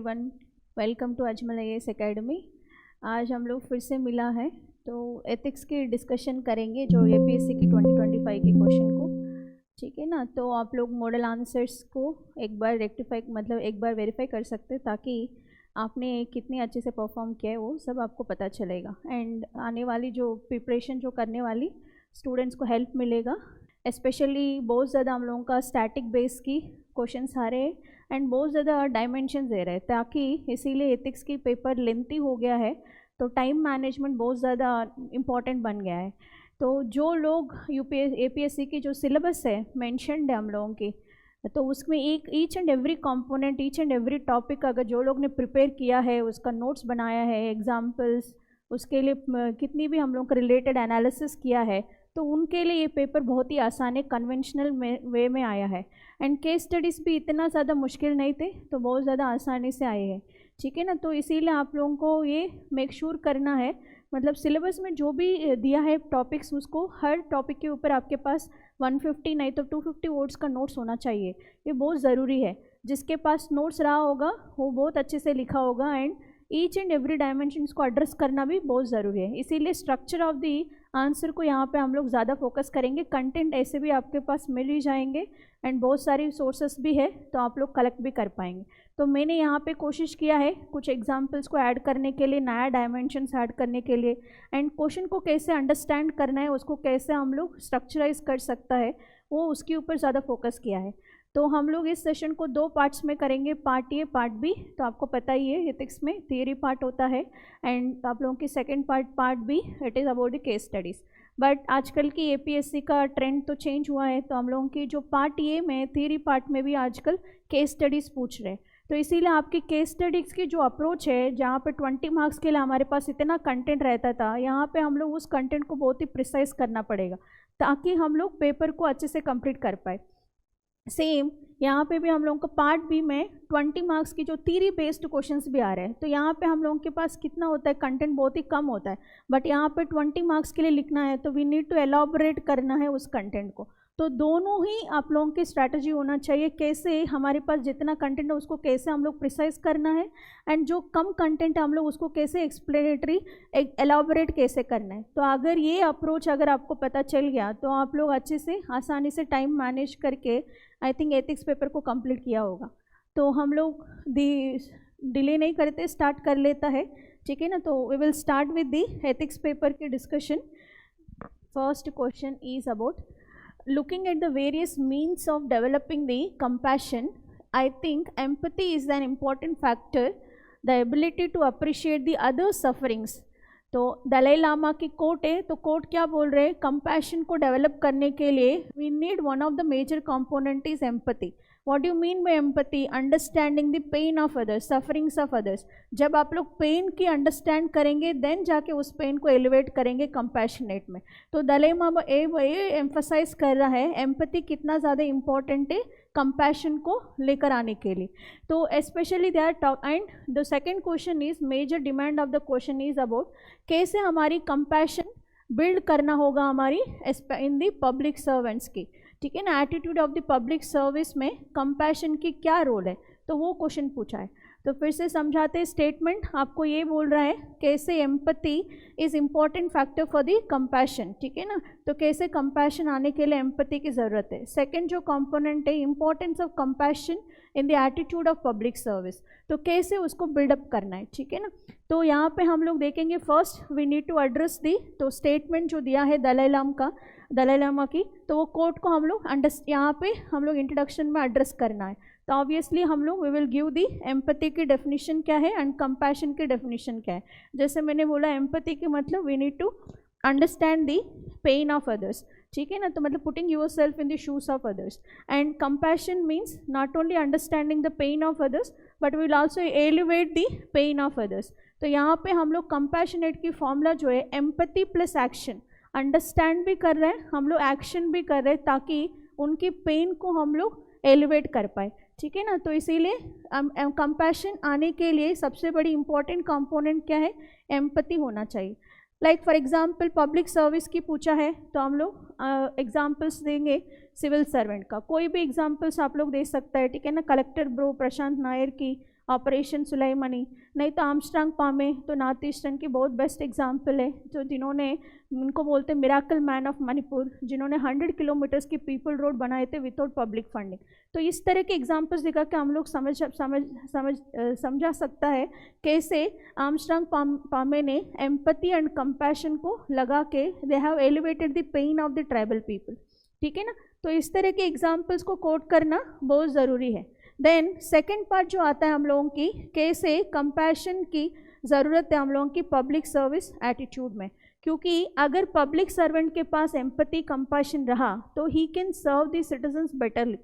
Everyone, welcome to Ajmal IAS academy. आज हम लोग फिर से मिला है तो एथिक्स की डिस्कशन करेंगे जो APSC की 2025 के क्वेश्चन को, ठीक है ना। तो आप लोग मॉडल आंसर्स को एक बार वेरीफाई कर सकते हैं ताकि आपने कितने अच्छे से परफॉर्म किया है वो सब आपको पता चलेगा एंड आने वाली जो प्रिपरेशन जो करने वाली स्टूडेंट्स को हेल्प मिलेगा। स्पेशली बहुत ज़्यादा हम लोगों का स्टैटिक बेस की क्वेश्चन आ रहे हैं एंड बहुत ज़्यादा डायमेंशन दे रहे हैं, ताकि इसीलिए एथिक्स की पेपर लेंथी हो गया है तो टाइम मैनेजमेंट बहुत ज़्यादा इम्पॉर्टेंट बन गया है। तो जो लोग APSC की जो सिलेबस है मेंशन्ड है हम लोगों की, तो उसमें each and every component, each and every topic अगर जो लोग ने प्रिपेयर किया है, उसका नोट्स बनाया है, एग्जाम्पल्स, उसके लिए कितनी भी हम लोग का रिलेटेड एनालिसिस किया है, तो उनके लिए ये पेपर बहुत ही आसान है, कन्वेंशनल वे में आया है। एंड केस स्टडीज़ भी इतना ज़्यादा मुश्किल नहीं थे, तो बहुत ज़्यादा आसानी से आए हैं, ठीक है ना। तो इसीलिए आप लोगों को ये मेक श्योर करना है, मतलब सिलेबस में जो भी दिया है टॉपिक्स, उसको हर टॉपिक के ऊपर आपके पास 150 नहीं तो 250 वर्ड्स का नोट्स होना चाहिए। ये बहुत ज़रूरी है। जिसके पास नोट्स रहा होगा वो बहुत अच्छे से लिखा होगा and each and every dimension को एड्रेस करना भी बहुत ज़रूरी है। इसीलिए स्ट्रक्चर ऑफ दी आंसर को यहाँ पे हम लोग ज़्यादा फोकस करेंगे। कंटेंट ऐसे भी आपके पास मिल ही जाएंगे एंड बहुत सारी सोर्सेस भी है, तो आप लोग कलेक्ट भी कर पाएंगे। तो मैंने यहाँ पे कोशिश किया है कुछ एग्जांपल्स को ऐड करने के लिए, नया डायमेंशंस ऐड करने के लिए, एंड क्वेश्चन को कैसे अंडरस्टैंड करना है, उसको कैसे हम लोग स्ट्रक्चराइज कर सकता है, वो उसके ऊपर ज़्यादा फोकस किया है। तो हम लोग इस सेशन को 2 पार्ट्स में करेंगे, पार्ट ए पार्ट बी। तो आपको पता ही है एथिक्स में थियरी पार्ट होता है एंड आप लोगों की second part B, it is about the case studies. But आजकल की APSC का ट्रेंड तो चेंज हुआ है, तो हम लोगों की जो पार्ट ए में थियरी पार्ट में भी आजकल केस स्टडीज़ पूछ रहे हैं। तो इसीलिए आपकी केस स्टडीज़ की जो अप्रोच है, जहाँ पे 20 मार्क्स के लिए हमारे पास इतना कंटेंट रहता था, यहाँ पे हम लोग उस कंटेंट को बहुत ही प्रिसाइज करना पड़ेगा ताकि हम लोग पेपर को अच्छे से कंप्लीट कर पाए। सेम यहाँ पे भी हम लोगों का पार्ट बी में 20 मार्क्स की जो थ्योरी बेस्ड क्वेश्चंस भी आ रहे हैं, तो यहाँ पे हम लोगों के पास कितना होता है, कंटेंट बहुत ही कम होता है, बट यहाँ पे 20 मार्क्स के लिए लिखना है तो वी नीड टू एलॉबरेट करना है उस कंटेंट को। तो दोनों ही आप लोगों की स्ट्रैटेजी होना चाहिए, कैसे हमारे पास जितना कंटेंट है उसको कैसे हम लोग प्रिसाइज करना है एंड जो कम कंटेंट है हम लोग उसको कैसे एक्सप्लेनेटरी एलॉबरेट कैसे करना है। तो अगर ये अप्रोच अगर आपको पता चल गया तो आप लोग अच्छे से आसानी से टाइम मैनेज करके आई थिंक एथिक्स पेपर को कंप्लीट किया होगा। तो हम लोग डिले नहीं करते, स्टार्ट कर लेता है, ठीक है ना। तो we will start with the ethics paper की discussion. First question is about looking at the various means of developing the compassion. I think empathy is an important factor, the ability to appreciate the other's sufferings. तो दलाई लामा की quote है, तो coat क्या बोल रहे हैं, compassion को develop करने के लिए we need one of the major component is empathy. What do you mean by empathy? Understanding the pain of others, sufferings of others. जब आप लोग पेन की अंडरस्टैंड करेंगे देन जाके उस पेन को एलिवेट करेंगे कंपैशनेट में। तो दलाई लामा ये एम्फसाइज कर रहा है एम्पैथी कितना ज़्यादा इम्पॉर्टेंट है कंपैशन को लेकर आने के लिए। तो specially they are talk and the second question is major demand of the question is about कैसे हमारी कंपैशन बिल्ड करना होगा हमारी इन दी पब्लिक सर्वेंट्स की, ठीक है ना। Attitude of the public service में कंपैशन की क्या रोल है, तो वो क्वेश्चन पूछा है। तो फिर से समझाते, स्टेटमेंट आपको ये बोल रहा है कैसे empathy is important factor for the compassion, ठीक है ना। तो कैसे कंपैशन आने के लिए एम्पैथी की ज़रूरत है। सेकंड जो कंपोनेंट है, importance of compassion in the attitude of public service, तो कैसे उसको बिल्डअप करना है, ठीक है ना। तो यहाँ पे हम लोग देखेंगे first we need to address the, तो स्टेटमेंट जो दिया है दलाई लामा की, तो वो कोट को हम लोग यहाँ पे हम लोग इंट्रोडक्शन में एड्रेस करना है। तो ऑब्वियसली हम लोग we will give the empathy की डेफिनेशन क्या है एंड कंपैशन की डेफिनेशन क्या है। जैसे मैंने बोला एम्पैथी की मतलब we need to understand the pain of others, ठीक है ना। तो मतलब putting yourself in the shoes of others, and compassion means not only understanding the pain of others but will also elevate the pain of others. तो यहाँ पे हम लोग कंपैशनेट की फॉर्मूला जो है एम्पैथी प्लस एक्शन, अंडरस्टैंड भी कर रहे हैं हम लोग, एक्शन भी कर रहे हैं ताकि उनकी पेन को हम लोग एलिवेट कर पाए, ठीक है ना। तो इसीलिए कंपैशन आने के लिए सबसे बड़ी इंपॉर्टेंट कंपोनेंट क्या है, एम्पैथी होना चाहिए। Like for example public service की पूछा है तो हम लोग एग्जांपल्स देंगे सिविल सर्वेंट का, कोई भी एग्जांपल्स आप लोग दे सकता है, ठीक है ना। कलेक्टर ब्रो प्रशांत नायर की, ऑपरेशन सुलेमानी, नहीं तो आर्मस्ट्रांग पामे तो नॉर्थ ईस्टर्न की बहुत बेस्ट एग्जांपल है, जो जिन्होंने, उनको बोलते हैं मिराकल मैन ऑफ मणिपुर, जिन्होंने 100 किलोमीटर्स की पीपल रोड बनाए थे विदाउट पब्लिक फंडिंग। तो इस तरह के एग्जांपल्स दिखा के हम लोग समझा सकता है कैसे आर्मस्ट्रांग पामे ने एम्पैथी एंड कंपैशन को लगा के they have elevated the pain of the tribal people. ठीक है ना, तो इस तरह के एग्जाम्पल्स को कोट करना बहुत ज़रूरी है। देन सेकेंड पार्ट जो आता है हम लोगों की, कैसे कंपैशन की ज़रूरत है हम लोगों की पब्लिक सर्विस एटीट्यूड में, क्योंकि अगर पब्लिक सर्वेंट के पास एम्पैथी कंपैशन रहा तो he can serve the citizens betterly,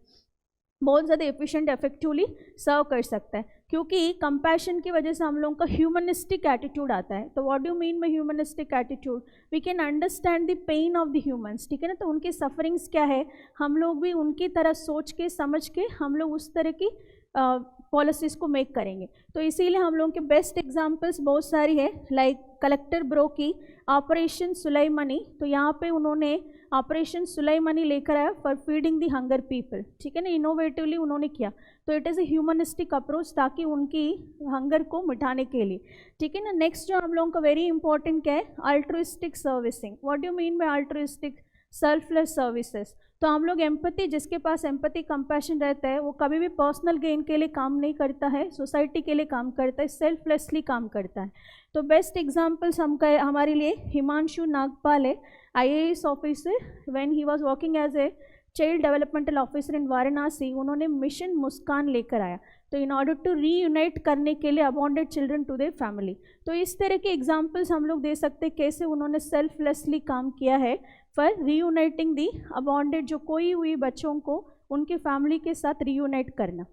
बहुत ज़्यादा एफिशिएंट इफेक्टिवली सर्व कर सकता है, क्योंकि कंपैशन की वजह से हम लोगों का ह्यूमनिस्टिक एटीट्यूड आता है। तो what do mean by humanistic attitude, we can understand the pain of the humans. ठीक है ना, तो उनकी सफरिंग्स क्या है, हम लोग भी उनकी तरह सोच के समझ के हम लोग उस तरह की पॉलिसीज़ को मेक करेंगे। तो इसीलिए हम लोगों के बेस्ट एग्जांपल्स बहुत सारी है, लाइक कलेक्टर ब्रो की ऑपरेशन सुलेमानी, तो यहाँ पे उन्होंने ऑपरेशन सुलेमानी लेकर आया for feeding the hunger people. ठीक है ना, इनोवेटिवली उन्होंने किया, तो it is A humanistic approach ताकि उनकी हंगर को मिटाने के लिए। ठीक है ना, नेक्स्ट जो हम लोगों का वेरी इंपॉर्टेंट क्या है, altruistic servicing. What do mean bye altruistic, selfless services. तो हम लोग एम्पैथी, जिसके पास एम्पैथी कंपैशन रहता है वो कभी भी पर्सनल गेन के लिए काम नहीं करता है, सोसाइटी के लिए काम करता है, सेल्फलेसली काम करता है। तो बेस्ट एग्जांपल्स हमारे लिए हिमांशु नागपाल है, IAS officer, when he was working as a child developmental officer in Varanasi, उन्होंने मिशन मुस्कान लेकर आया, तो इन ऑर्डर टू रीयूनाइट करने के लिए अबॉन्डेड चिल्ड्रन टू देयर फैमिली। तो इस तरह के एग्जांपल्स हम लोग दे सकते हैं कैसे उन्होंने सेल्फलेसली काम किया है फॉर रीयूनाइटिंग दी अबॉन्डेड, जो कोई हुई बच्चों को उनकी फैमिली के साथ रीयूनाइट करना।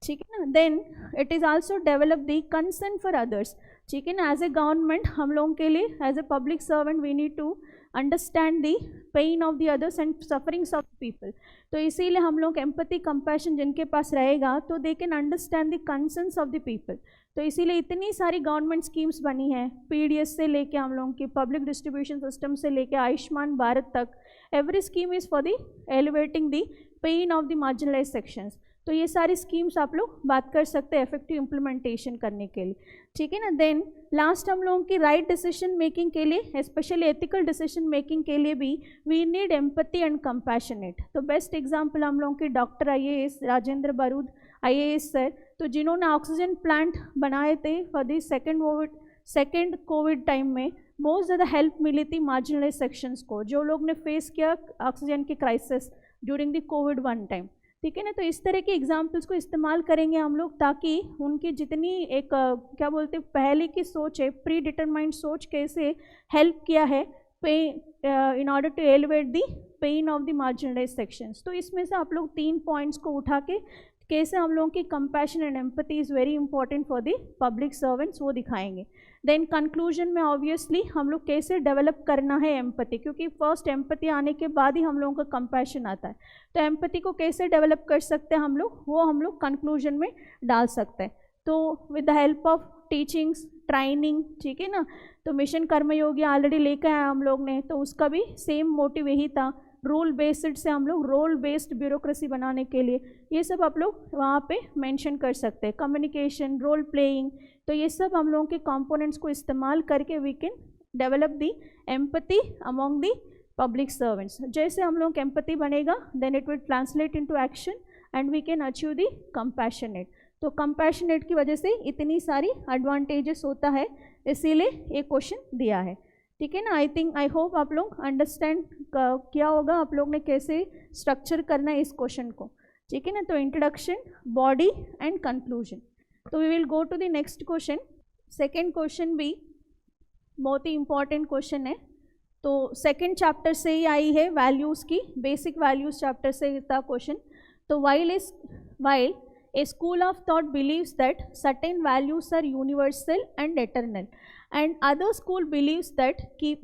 ठीक है ना, then it is also develop the concern for others. ठीक है ना, एज ए गवर्नमेंट हम लोगों के लिए, as a public servant, we need to understand the pain of the others and sufferings of people. तो इसीलिए हम लोग एम्पैथी कंपैशन जिनके पास रहेगा तो they can understand the concerns of the people. तो इसीलिए इतनी सारी गवर्नमेंट स्कीम्स बनी हैं, PDS से लेके हम लोगों की पब्लिक डिस्ट्रीब्यूशन सिस्टम से लेके आयुष्मान भारत तक, every scheme is for the elevating the pain of the marginalise sections. तो ये सारी स्कीम्स आप लोग बात कर सकते हैं इफेक्टिव इम्प्लीमेंटेशन करने के लिए। ठीक है ना, देन लास्ट हम लोगों की राइट डिसीजन मेकिंग के लिए, स्पेशली एथिकल डिसीजन मेकिंग के लिए भी we need empathy and compassionate. तो बेस्ट एग्जांपल हम लोगों की डॉक्टर IAS राजेंद्र बारूद IAS सर, तो जिन्होंने ऑक्सीजन प्लांट बनाए थे for the second Covid time में, बहुत ज़्यादा हेल्प मिली थी मार्जिनलाइज सेक्शंस को, जो लोग ने फेस किया ऑक्सीजन की crisis during the Covid 1 time. ठीक है ना, तो इस तरह के एग्जाम्पल्स को इस्तेमाल करेंगे हम लोग, ताकि उनकी जितनी एक क्या बोलते हैं पहले की सोच है, प्री डिटरमाइंड सोच, कैसे हेल्प किया है in order to elevate the pain of the marginalise sections. तो इसमें से आप लोग 3 पॉइंट्स को उठा के कैसे हम लोगों की compassion and empathy is very important for the public servants, वो दिखाएंगे। देन कंक्लूजन में ऑब्वियसली हम लोग कैसे डेवलप करना है एम्पैथी, क्योंकि फर्स्ट एम्पैथी आने के बाद ही हम लोगों का कंपैशन आता है। तो एम्पैथी को कैसे डेवलप कर सकते हैं हम लोग, वो हम लोग कंक्लूजन में डाल सकते हैं। तो with the help of teachings, training, ठीक है ना, तो मिशन कर्मयोगी ऑलरेडी लेकर आए हम लोग ने, तो उसका भी सेम मोटिव यही था, रोल बेस्ड से हम लोग रोल बेस्ड ब्यूरोक्रेसी बनाने के लिए, ये सब आप लोग वहाँ पे मेंशन कर सकते हैं। कम्युनिकेशन, रोल प्लेइंग, तो ये सब हम लोगों के कंपोनेंट्स को इस्तेमाल करके we can develop the empathy among the public servants. जैसे हम लोग एम्पैथी बनेगा, then it will translate into action and we can achieve the compassionate. तो कंपैशनेट की वजह से इतनी सारी एडवांटेजेस होता है, इसीलिए ये क्वेश्चन दिया है। ठीक है ना, आई होप आप लोग अंडरस्टैंड किया होगा आप लोग ने कैसे स्ट्रक्चर करना है इस क्वेश्चन को। ठीक है ना, तो इंट्रोडक्शन, बॉडी एंड कंक्लूजन। तो we will go to the next question. Second question भी बहुत ही इंपॉर्टेंट क्वेश्चन है, तो सेकेंड चैप्टर से ही आई है, वैल्यूज़ की, बेसिक वैल्यूज़ चैप्टर से था क्वेश्चन। तो while a school of thought believes that certain values are universal and eternal, and other school believes that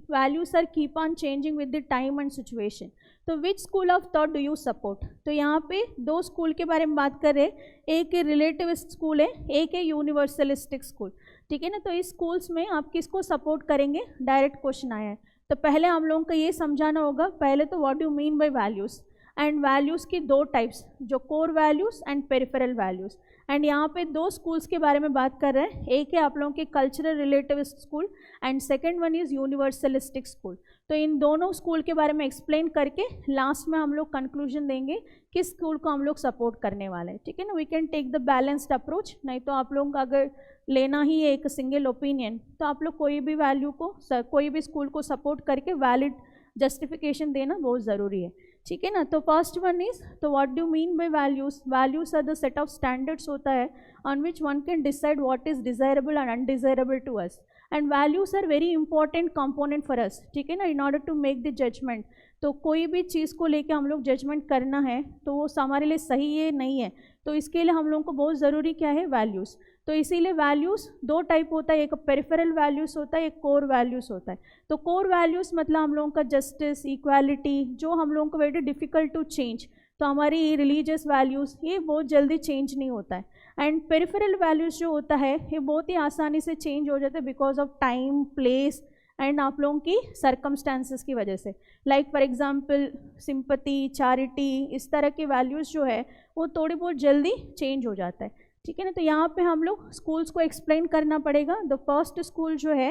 values are keep on changing with the time and situation. तो which school of thought do you support? तो यहाँ पे 2 school के बारे में बात कर रहे हैं, एक रिलेटिविस्ट स्कूल है, एक है यूनिवर्सलिस्टिक स्कूल। ठीक है ना, तो इस स्कूल्स में आप किसको सपोर्ट करेंगे, डायरेक्ट क्वेश्चन आया है। तो पहले हम लोगों को ये समझाना होगा, पहले तो what do mean bye values, and values की दो टाइप्स, जो core values and peripheral values. And यहाँ पे दो स्कूल्स के बारे में बात कर रहे हैं, एक है आप लोगों के cultural relativist school and second one is universalistic school. तो इन दोनों स्कूल के बारे में एक्सप्लेन करके लास्ट में हम लोग कंक्लूजन देंगे किस स्कूल को हम लोग सपोर्ट करने वाले हैं, ठीक है ना। We can take the balanced approach, नहीं तो आप लोग अगर लेना ही है एक सिंगल ओपिनियन तो आप लोग कोई भी वैल्यू को, कोई भी स्कूल को सपोर्ट करके वैलिड जस्टिफिकेशन देना बहुत ज़रूरी है, ठीक है ना। तो फर्स्ट वन इज, तो what do mean by values? Values are the set of standards होता है on which one can decide what is desirable and undesirable to us, and values are very important component for us, ठीक है ना, in order to make the judgement. तो कोई भी चीज़ को लेके हम लोग जजमेंट करना है तो वो हमारे लिए सही है नहीं है, तो इसके लिए हम लोगों को बहुत ज़रूरी क्या है, वैल्यूज़। तो इसीलिए वैल्यूज़ दो टाइप होता है, एक पेरिफेरल वैल्यूज़ होता है, एक कोर वैल्यूज़ होता है। तो कोर वैल्यूज़ मतलब हम लोगों का जस्टिस, इक्वालिटी, जो हम लोगों को वेरी डिफ़िकल्ट टू चेंज, तो हमारी रिलीजियस वैल्यूज़ ये बहुत जल्दी चेंज नहीं होता है। एंड पेरिफेरल वैल्यूज़ जो होता है ये बहुत ही आसानी से चेंज हो जाता है because of time, place and आप लोगों की सर्कमस्टांसेस की वजह से। Like for example sympathy, charity, इस तरह की वैल्यूज़ जो है वो थोड़ी बहुत जल्दी चेंज हो जाता है, ठीक है ना। तो यहाँ पे हम लोग स्कूल्स को एक्सप्लेन करना पड़ेगा। द फर्स्ट स्कूल जो है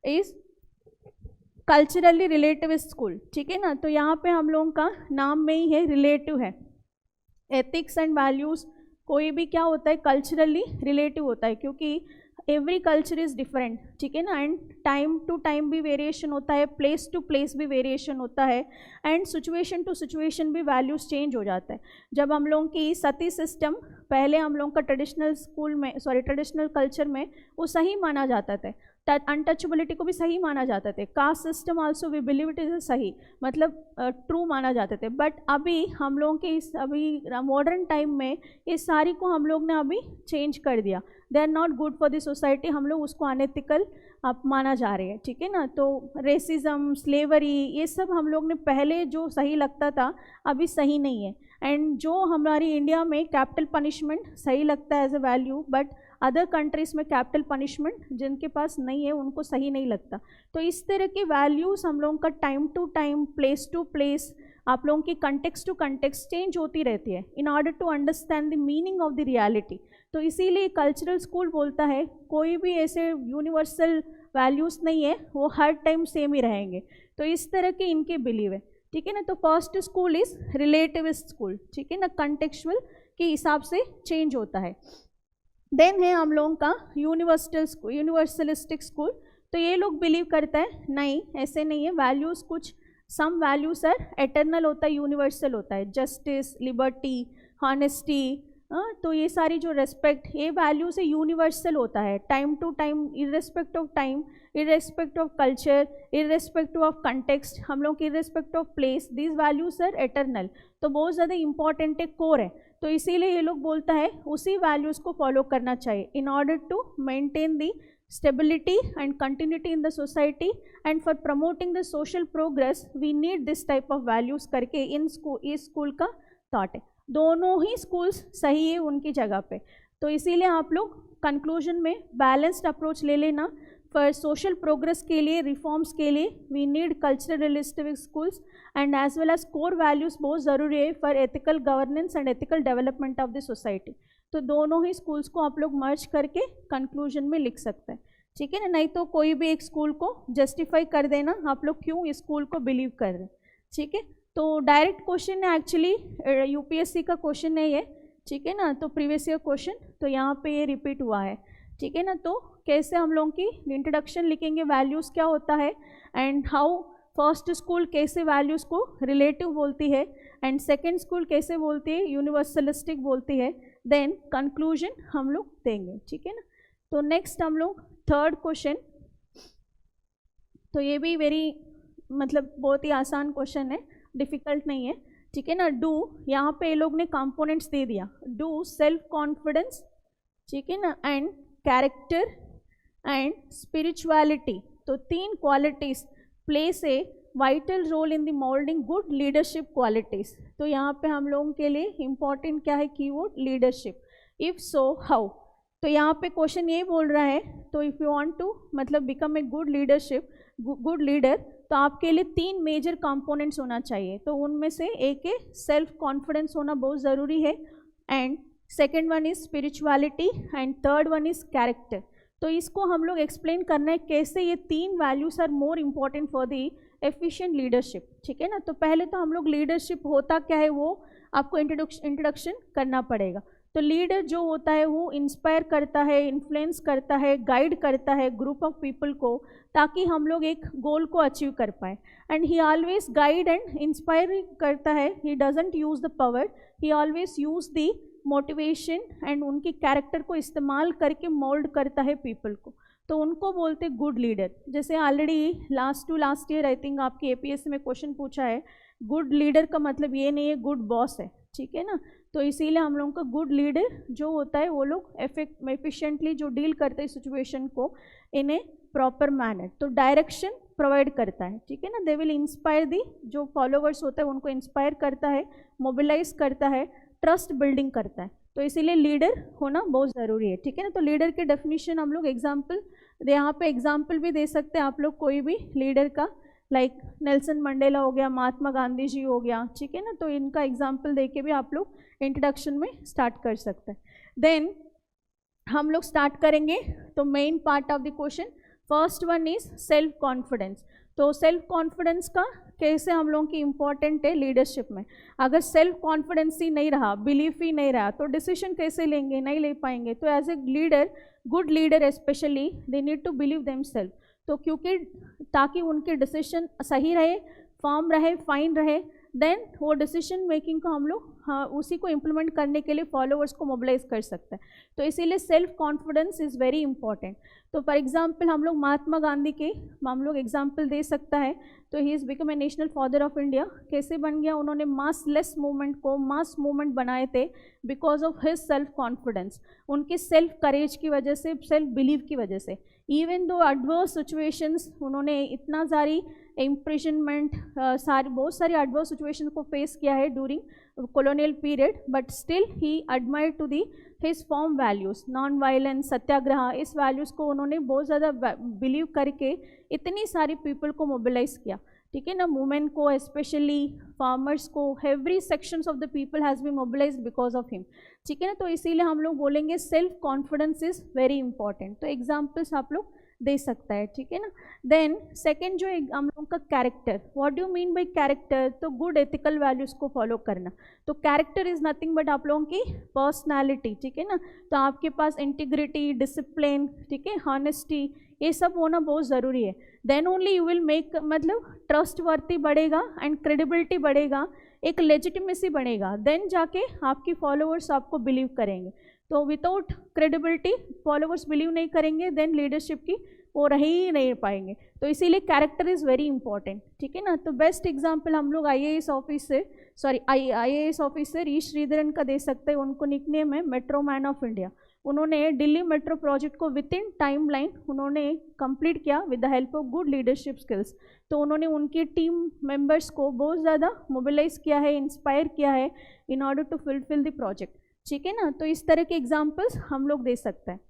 इज़ कल्चरली रिलेटिव स्कूल, ठीक है ना। तो यहाँ पे हम लोगों का नाम में ही है, रिलेटिव है। एथिक्स एंड वैल्यूज़ कोई भी क्या होता है, कल्चरली रिलेटिव होता है, क्योंकि एवरी कल्चर इज़ डिफरेंट, ठीक है ना। एंड टाइम टू टाइम भी वेरिएशन होता है, प्लेस टू प्लेस भी वेरिएशन होता है, एंड सिचुएशन टू सिचुएशन भी वैल्यूज़ चेंज हो जाता है। जब हम लोगों की सती सिस्टम पहले हम लोगों का ट्रेडिशनल स्कूल में, ट्रेडिशनल कल्चर में वो सही माना जाता था, अनटचेबिलिटी को भी सही माना जाता थे, caste system also we believe it is सही, मतलब ट्रू माना जाते थे। बट अभी हम लोगों के इस अभी मॉडर्न टाइम में इस सारी को हम लोग ने अभी चेंज कर दिया, they are not good for the society, हम लोग उसको अनएथिकल आप माना जा रहे हैं, ठीक है ना। तो रेसिज्म, स्लेवरी, ये सब हम लोग ने पहले जो सही लगता था अभी सही नहीं है। एंड जो हमारी इंडिया में कैपिटल पनिशमेंट सही लगता है as a value, but other countries में कैपिटल पनिशमेंट जिनके पास नहीं है उनको सही नहीं लगता। तो इस तरह की वैल्यूज़ हम लोगों का time to time, place to place, आप लोगों की कंटेक्स्ट टू कंटेक्स्ट चेंज होती रहती है in order to understand the meaning of the reality. तो इसीलिए कल्चरल स्कूल बोलता है कोई भी ऐसे यूनिवर्सल वैल्यूज़ नहीं है, वो हर टाइम सेम ही रहेंगे। तो इस तरह के इनके बिलीव है, ठीक है ना। तो फर्स्ट स्कूल इज रिलेटिविस्ट स्कूल, ठीक है ना, कंटेक्चुअल के हिसाब से चेंज होता है। देन है हम लोगों का यूनिवर्सलिस्टिक स्कूल। तो ये लोग बिलीव करता है नहीं, ऐसे नहीं है, वैल्यूज़ कुछ सम वैल्यूज आर एटर्नल होता है, यूनिवर्सल होता है, जस्टिस, लिबर्टी, हॉनेस्टी, तो ये सारी जो रेस्पेक्ट, ये वैल्यूज है यूनिवर्सल होता है, time to time, irrespect of time, irrespect of culture, irrespect of context, हम लोग irrespect of place, these values are eternal. तो बहुत ज़्यादा इंपॉर्टेंट है, कोर है। तो इसीलिए ये लोग बोलता है उसी वैल्यूज़ को फॉलो करना चाहिए in order to maintain the stability and continuity in the society and for promoting the social progress we need this type of values करके इस स्कूल का थॉट है। दोनों ही स्कूल्स सही है उनकी जगह पे। तो इसीलिए आप लोग कंक्लूजन में बैलेंस्ड अप्रोच ले लेना। फॉर सोशल प्रोग्रेस के लिए, रिफॉर्म्स के लिए we need cultural relative schools and as well as core values बहुत ज़रूरी है for ethical governance and ethical development of the society. तो दोनों ही स्कूल्स को आप लोग मर्ज करके कंक्लूजन में लिख सकते हैं, ठीक है ना। नहीं तो कोई भी एक स्कूल को जस्टिफाई कर देना आप लोग क्यों इस स्कूल को बिलीव कर रहे हैं, ठीक है। तो डायरेक्ट क्वेश्चन है, एक्चुअली यूपीएससी का क्वेश्चन है ये, ठीक है ना। तो प्रीवियस ईयर क्वेश्चन तो यहाँ पे ये रिपीट हुआ है, ठीक है ना। तो कैसे हम लोगों की इंट्रोडक्शन लिखेंगे, वैल्यूज़ क्या होता है एंड हाउ फर्स्ट स्कूल कैसे वैल्यूज़ को रिलेटिव बोलती है एंड सेकेंड स्कूल कैसे बोलती है, यूनिवर्सलिस्टिक बोलती है, देन कंक्लूजन हम लोग देंगे, ठीक है ना। तो नेक्स्ट हम लोग थर्ड क्वेश्चन, तो ये भी वेरी मतलब बहुत ही आसान क्वेश्चन है, डिफ़िकल्ट नहीं है, ठीक है ना। डू, यहाँ पे ये लोग ने कंपोनेंट्स दे दिया, डू सेल्फ कॉन्फिडेंस, ठीक है ना, एंड कैरेक्टर एंड स्पिरिचुअलिटी, तो तीन qualities place a vital role in the moulding good leadership qualities. तो यहाँ पे हम लोगों के लिए इम्पॉर्टेंट क्या है, keyword leadership. If so how, तो यहाँ पे क्वेश्चन ये बोल रहा है, तो इफ़ यू वांट टू मतलब बिकम ए गुड लीडर, तो आपके लिए 3 मेजर कंपोनेंट्स होना चाहिए। तो उनमें से एक है सेल्फ कॉन्फिडेंस होना बहुत ज़रूरी है, and second one is spirituality, and third one is character. तो इसको हम लोग एक्सप्लेन करना है कैसे ये 3 values are more important for the efficient leadership, ठीक है ना। तो पहले तो हम लोग लीडरशिप होता क्या है वो आपको इंट्रोडक्शन करना पड़ेगा। तो लीडर जो होता है वो इंस्पायर करता है, इन्फ्लुएंस करता है, गाइड करता है ग्रुप ऑफ पीपल को, ताकि हम लोग एक गोल को अचीव कर पाए। And he always guide and inspire करता है, he doesn't use the power, he always use the motivation and उनके कैरेक्टर को इस्तेमाल करके मोल्ड करता है पीपल को। तो उनको बोलते गुड लीडर। जैसे already last year I think आपके एपीएससी में क्वेश्चन पूछा है, गुड लीडर का मतलब ये नहीं है गुड बॉस है, ठीक है ना। तो इसीलिए हम लोगों का गुड लीडर जो होता है वो लोग एफिशिएंटली जो डील करते हैं सिचुएशन को इन ए प्रॉपर मैनर, तो डायरेक्शन प्रोवाइड करता है, ठीक है ना। दे विल इंस्पायर दी, जो फॉलोवर्स होता है उनको इंस्पायर करता है, मोबिलाइज करता है, ट्रस्ट बिल्डिंग करता है। तो इसीलिए लीडर होना बहुत ज़रूरी है, ठीक है ना। तो लीडर की डेफिनेशन हम लोग एग्जाम्पल, यहाँ पे एग्जाम्पल भी दे सकते हैं आप लोग कोई भी लीडर का, लाइक नेल्सन मंडेला हो गया, महात्मा गांधी जी हो गया, ठीक है ना। तो इनका एग्जाम्पल दे के भी आप लोग इंट्रोडक्शन में स्टार्ट कर सकते हैं। देन हम लोग स्टार्ट करेंगे तो main part of the question, first one is self confidence. तो सेल्फ कॉन्फिडेंस का कैसे हम लोगों की इम्पॉर्टेंट है लीडरशिप में। अगर सेल्फ कॉन्फिडेंस ही नहीं रहा, बिलीफ ही नहीं रहा, तो डिसीजन कैसे लेंगे, नहीं ले पाएंगे। तो as a leader, good leader specially, they need to believe themselves. तो क्योंकि ताकि उनके डिसीजन सही रहे, फॉर्म रहे, फाइन रहे, देन वो डिसीजन मेकिंग को हम लोग उसी को इम्प्लीमेंट करने के लिए फॉलोअर्स को मोबिलाइज कर सकते हैं। तो इसीलिए self confidence is very important. तो फॉर एग्जांपल हम लोग महात्मा गांधी के हम लोग एग्जांपल दे सकता है। तो he is become a national father of India. कैसे बन गया, उन्होंने मासलेस मूवमेंट को मास मूवमेंट बनाए थे because of his self confidence, उनके सेल्फ करेज की वजह से, सेल्फ बिलीव की वजह से। इवन दो एडवर्स सिचुएशंस, उन्होंने इतना सारी इम्प्रिजनमेंट, बहुत सारी एडवर्स सिचुएशन को फेस किया है during colonial period, but still he admired to the his form values, non violence, satyagraha, इस वैल्यूज़ को उन्होंने बहुत ज़्यादा बिलीव करके इतनी सारी पीपल को मोबिलाइज किया, ठीक है ना। वुमेन को, स्पेशली फार्मर्स को, every sections of the people has been mobilised because of him, ठीक है ना। तो इसीलिए हम लोग बोलेंगे self confidence is very important. तो एग्जाम्पल्स आप लोग दे सकता है, ठीक है ना। देन सेकंड जो हम लोगों का character, what do mean bye character, तो गुड एथिकल वैल्यूज़ को फॉलो करना। तो कैरेक्टर इज़ नथिंग बट आप लोगों की पर्सनालिटी, ठीक है ना। तो आपके पास इंटीग्रिटी, डिसिप्लिन, ठीक है, हॉनेस्टी, ये सब होना बहुत ज़रूरी है। Then only you will make, मतलब ट्रस्ट वर्दी बढ़ेगा एंड क्रेडिबिलिटी बढ़ेगा, एक लेजिटिमेसी बढ़ेगा, देन जाके आपकी फॉलोअर्स आपको बिलीव करेंगे। तो विदाउट क्रेडिबिलिटी फॉलोअर्स बिलीव नहीं करेंगे, देन लीडरशिप की वो रह ही नहीं पाएंगे। तो इसीलिए कैरेक्टर इज़ वेरी इंपॉर्टेंट, ठीक है ना। तो बेस्ट एग्जांपल हम लोग आईएएस ऑफिसर ई श्रीधरन का दे सकते हैं। उनको निकनेम है मेट्रो मैन ऑफ इंडिया। उन्होंने दिल्ली मेट्रो प्रोजेक्ट को विद इन टाइम लाइन उन्होंने कंप्लीट किया with the help of good leadership skills. तो उन्होंने उनकी टीम मेंबर्स को बहुत ज़्यादा मोबिलाइज किया है, इंस्पायर किया है in order to fulfil the project, ठीक है ना। तो इस तरह के एग्जाम्पल्स हम लोग दे सकते हैं।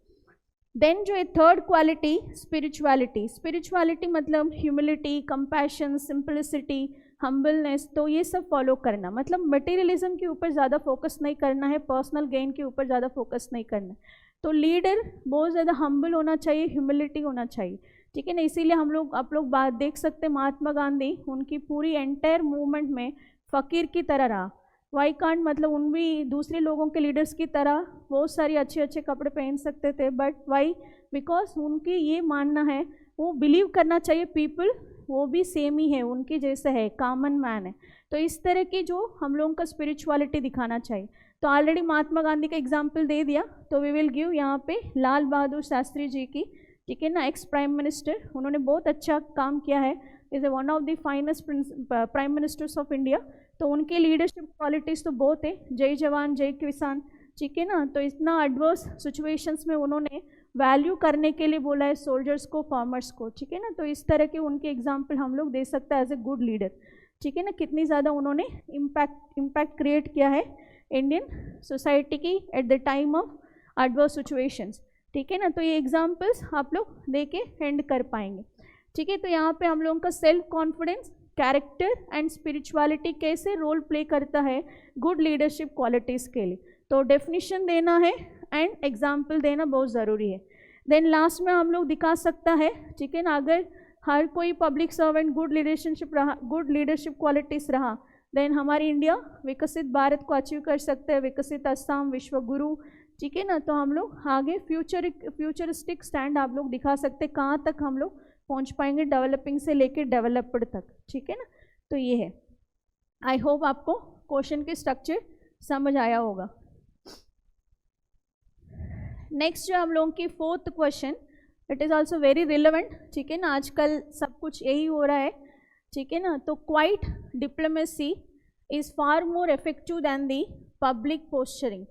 देन जो है थर्ड क्वालिटी, स्पिरिचुअलिटी। स्पिरिचुअलिटी मतलब ह्यूमिलिटी, कंपैशन, सिंपलिसिटी, हम्बलनेस। तो ये सब फॉलो करना, मतलब मटेरियलिज्म के ऊपर ज़्यादा फोकस नहीं करना है, पर्सनल गेन के ऊपर ज़्यादा फोकस नहीं करना है। तो लीडर बहुत ज़्यादा हम्बल होना चाहिए, ह्यूमिलिटी होना चाहिए, ठीक है ना। इसीलिए आप लोग बात देख सकते हैं, महात्मा गांधी उनकी पूरी एंटायर मूवमेंट में फ़कीर की तरह रहा। वाई कांट, मतलब उन भी दूसरे लोगों के लीडर्स की तरह बहुत सारी अच्छे कपड़े पहन सकते थे, बट वाई, बिकॉज उनकी ये मानना है, वो बिलीव करना चाहिए पीपल वो भी सेम ही है, उनके जैसे है, कॉमन मैन है। तो इस तरह की जो हम लोगों का स्पिरिचुअलिटी दिखाना चाहिए। तो ऑलरेडी महात्मा गांधी का एग्जाम्पल दे दिया, तो वी विल गिव यहाँ पे लाल बहादुर शास्त्री जी की, ठीक है ना, एक्स प्राइम मिनिस्टर। उन्होंने बहुत अच्छा काम किया है, is a one of the finest prime ministers of India. तो उनके लीडरशिप क्वालिटीज़ तो बहुत है, जय जवान जय किसान, ठीक है ना। तो इतना एडवर्स सिचुएशंस में उन्होंने वैल्यू करने के लिए बोला है सोल्जर्स को, फार्मर्स को, ठीक है ना। तो इस तरह के उनके एग्जाम्पल हम लोग दे सकते हैं एज ए गुड लीडर, ठीक है ना। कितनी ज़्यादा उन्होंने इम्पैक्ट क्रिएट किया है इंडियन सोसाइटी की at the time of adverse situations, ठीक है ना। तो ये एग्जाम्पल्स आप लोग दे के एंड कर पाएंगे। ठीक है। तो यहाँ पे हम लोगों का self confidence, character and spirituality कैसे रोल प्ले करता है गुड लीडरशिप क्वालिटीज़ के लिए, तो डेफिनेशन देना है एंड एग्जाम्पल देना बहुत ज़रूरी है। देन लास्ट में हम लोग दिखा सकता है, ठीक है ना, अगर हर कोई public servant good leadership qualities रहा, देन हमारी इंडिया विकसित भारत को अचीव कर सकते हैं, विकसित असम, विश्व गुरु, ठीक है ना। तो हम लोग आगे फ्यूचरिस्टिक स्टैंड आप लोग दिखा सकते हैं, कहाँ तक हम लोग पहुँच पाएंगे डेवलपिंग से लेकर डेवलप्ड तक, ठीक है ना। तो ये है, आई होप आपको क्वेश्चन के स्ट्रक्चर समझ आया होगा। नेक्स्ट जो हम लोगों की fourth question, it is also very relevant, ठीक है ना, आजकल सब कुछ यही हो रहा है, ठीक है ना। तो quiet diplomacy is far more effective than the public posturing,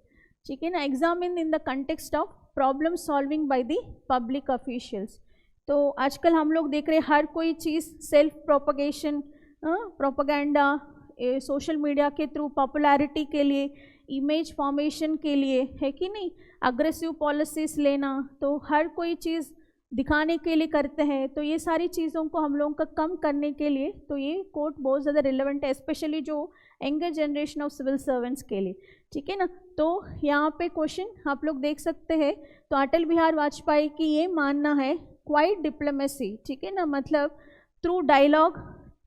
ठीक है ना, examine in the context of problem solving by the public officials. तो आजकल हम लोग देख रहे हैं हर कोई चीज़ self propagation, propaganda, social media के थ्रू पॉपुलैरिटी के लिए, इमेज फॉर्मेशन के लिए, है कि नहीं, अग्रेसिव पॉलिसीज़ लेना, तो हर कोई चीज़ दिखाने के लिए करते हैं। तो ये सारी चीज़ों को हम लोगों का कम करने के लिए तो ये कोट बहुत ज़्यादा रिलेवेंट है, स्पेशली जो younger generation of civil servants के लिए, ठीक है ना। तो यहाँ पे क्वेश्चन आप लोग देख सकते हैं, तो अटल बिहारी वाजपेयी की ये मानना है क्वाइट डिप्लोमेसी, ठीक है ना, मतलब थ्रू डायलॉग,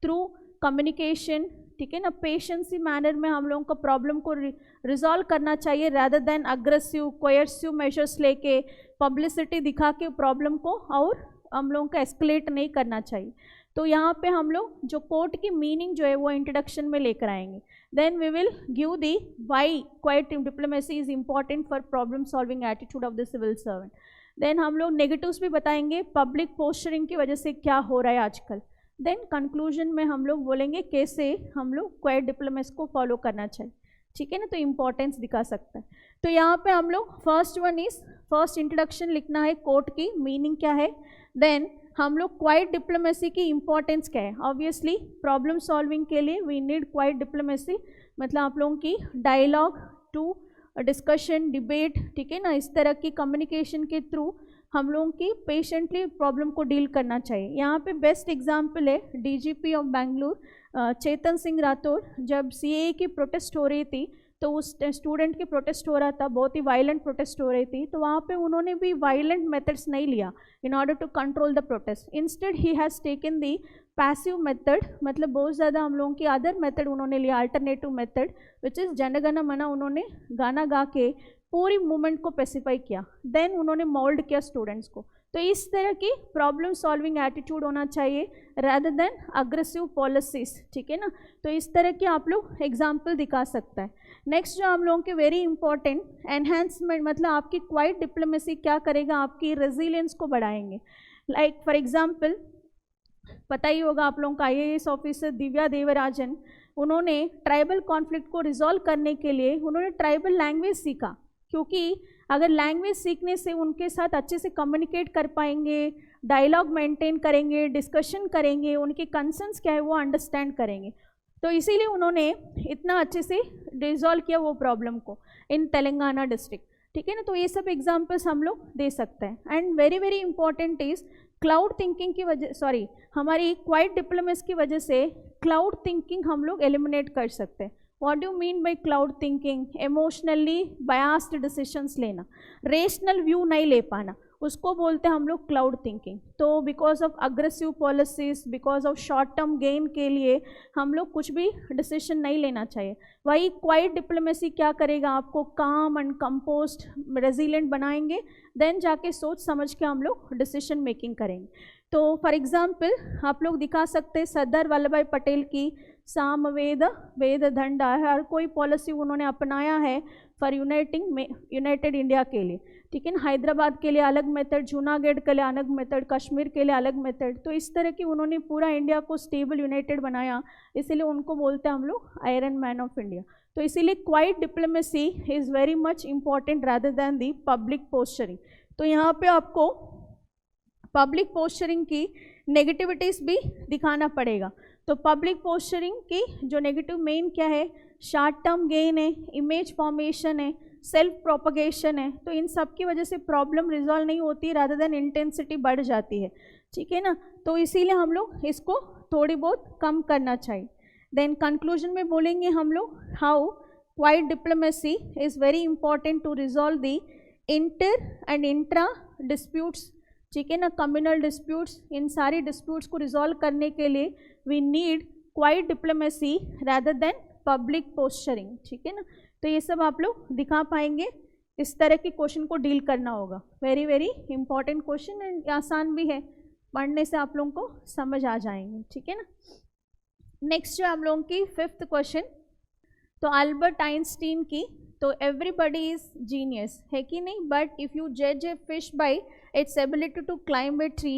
थ्रू कम्युनिकेशन, ठीक है ना, पेशेंसी मैनर में हम लोगों को प्रॉब्लम को रिजॉल्व करना चाहिए, रैदर देन अग्रेसिव कोयर्सिव मेजर्स लेके पब्लिसिटी दिखा के प्रॉब्लम को और हम लोगों को एस्केलेट नहीं करना चाहिए। तो यहाँ पे हम लोग जो कोर्ट की मीनिंग जो है वो इंट्रोडक्शन में लेकर आएंगे। Then we will give the why quiet diplomacy is important for problem solving attitude of the civil servant. देन हम लोग नेगेटिव्स भी बताएंगे, पब्लिक पोस्चरिंग की वजह से क्या हो रहा है आजकल। देन कंक्लूजन में हम लोग बोलेंगे कैसे हम लोग क्वाइट डिप्लोमेसी को फॉलो करना चाहिए, ठीक है ना, तो इम्पोर्टेंस दिखा सकता है। तो यहाँ पे हम लोग फर्स्ट इंट्रोडक्शन लिखना है, कोर्ट की मीनिंग क्या है, देन हम लोग क्वाइट डिप्लोमेसी की इम्पोर्टेंस क्या है। ऑब्वियसली प्रॉब्लम सॉल्विंग के लिए वी नीड क्वाइट डिप्लोमेसी, मतलब आप लोगों की डायलॉग टू डिस्कशन, डिबेट, ठीक है ना, इस तरह की कम्युनिकेशन के थ्रू हम लोगों की पेशेंटली प्रॉब्लम को डील करना चाहिए। यहाँ पे बेस्ट एग्जांपल है डीजीपी ऑफ बेंगलुरु चेतन सिंह राठौर, जब सीएए की प्रोटेस्ट हो रही थी, तो उस स्टूडेंट की प्रोटेस्ट हो रहा था, बहुत ही वायलेंट प्रोटेस्ट हो रही थी, तो वहाँ पे उन्होंने भी वायलेंट मेथड्स नहीं लिया in order to control the protest, instead he has taken the passive method, मतलब बहुत ज़्यादा हम लोगों की अदर मेथड उन्होंने लिया, अल्टरनेटिव मेथड विच इज़ जनगण मन, उन्होंने गाना गा के पूरी मूवमेंट को पेसिफाई किया, देन उन्होंने मोल्ड किया स्टूडेंट्स को। तो इस तरह की प्रॉब्लम सॉल्विंग एटीट्यूड होना चाहिए रादर देन अग्रेसिव पॉलिसीज, ठीक है ना। तो इस तरह के आप लोग एग्जाम्पल दिखा सकता है। नेक्स्ट जो हम लोगों के वेरी इंपॉर्टेंट एनहेंसमेंट, मतलब आपकी क्वाइट डिप्लोमेसी क्या करेगा, आपकी रेजिलियंस को बढ़ाएंगे। लाइक फॉर एग्जाम्पल पता ही होगा आप लोगों का IAS ऑफिसर दिव्या देवराजन, उन्होंने ट्राइबल कॉन्फ्लिक्ट को रिजॉल्व करने के लिए उन्होंने ट्राइबल लैंग्वेज सीखा, क्योंकि अगर लैंग्वेज सीखने से उनके साथ अच्छे से कम्युनिकेट कर पाएंगे, डायलॉग मेंटेन करेंगे, डिस्कशन करेंगे, उनके कंसर्न्स क्या है वो अंडरस्टैंड करेंगे, तो इसीलिए उन्होंने इतना अच्छे से रिजॉल्व किया वो प्रॉब्लम को इन तेलंगाना डिस्ट्रिक्ट, ठीक है ना। तो ये सब एग्जांपल्स हम लोग दे सकते हैं। And very very important is cloud thinking की वजह, हमारी क्वाइट डिप्लोमेसी की वजह से क्लाउड थिंकिंग हम लोग एलिमिनेट कर सकते हैं। What do mean by cloud thinking, emotionally biased decisions लेना, रेशनल व्यू नहीं ले पाना, उसको बोलते हैं हम लोग क्लाउड थिंकिंग। तो because of aggressive policies, because of short term gain के लिए हम लोग कुछ भी डिसीजन नहीं लेना चाहिए। वही क्वाइट डिप्लोमेसी क्या करेगा, आपको काम एंड कंपोस्ट रेजिलिएंट बनाएंगे, देन जाके सोच समझ के हम लोग डिसीजन मेकिंग करेंगे। तो फॉर एग्जाम्पल आप लोग दिखा सकते हैं सरदार वल्लभ भाई पटेल की सामवेद वेद दंडा, हर कोई पॉलिसी उन्होंने अपनाया है फॉर यूनाइटेड इंडिया के लिए, ठीक है ना। हैदराबाद के लिए अलग मेथड, जूनागढ़ के लिए अलग मेथड, कश्मीर के लिए अलग मेथड, तो इस तरह की उन्होंने पूरा इंडिया को स्टेबल यूनाइटेड बनाया, इसीलिए उनको बोलते हैं हम लोग आयरन मैन ऑफ इंडिया। तो इसीलिए quite diplomacy is very much important rather than the public posturing. तो यहाँ पे आपको पब्लिक पोस्चरिंग की नेगेटिविटीज़ भी दिखाना पड़ेगा। तो पब्लिक पोस्चरिंग की जो नेगेटिव मेन क्या है, शॉर्ट टर्म गेन है, इमेज फॉर्मेशन है, सेल्फ प्रोपगेशन है, तो इन सब की वजह से प्रॉब्लम रिजॉल्व नहीं होती, रादर देन इंटेंसिटी बढ़ जाती है। ठीक है ना, तो इसीलिए हम लोग इसको थोड़ी बहुत कम करना चाहिए। देन कंक्लूजन में बोलेंगे हम लोग how quiet diplomacy is very important to resolve the inter and intra disputes, ठीक है ना, कम्युनल डिस्प्यूट्स, इन सारी डिस्प्यूट्स को रिजॉल्व करने के लिए we need quiet diplomacy rather than public posturing, ठीक है ना। तो ये सब आप लोग दिखा पाएंगे, इस तरह के क्वेश्चन को डील करना होगा। Very very important question and आसान भी है, पढ़ने से आप लोगों को समझ आ जाएंगे, ठीक है ना। नेक्स्ट जो हम लोगों की 5th क्वेश्चन, तो अल्बर्ट आइंस्टीन की, तो एवरीबडी इज जीनियस है कि नहीं, बट इफ़ यू जज a fish by its ability to climb a tree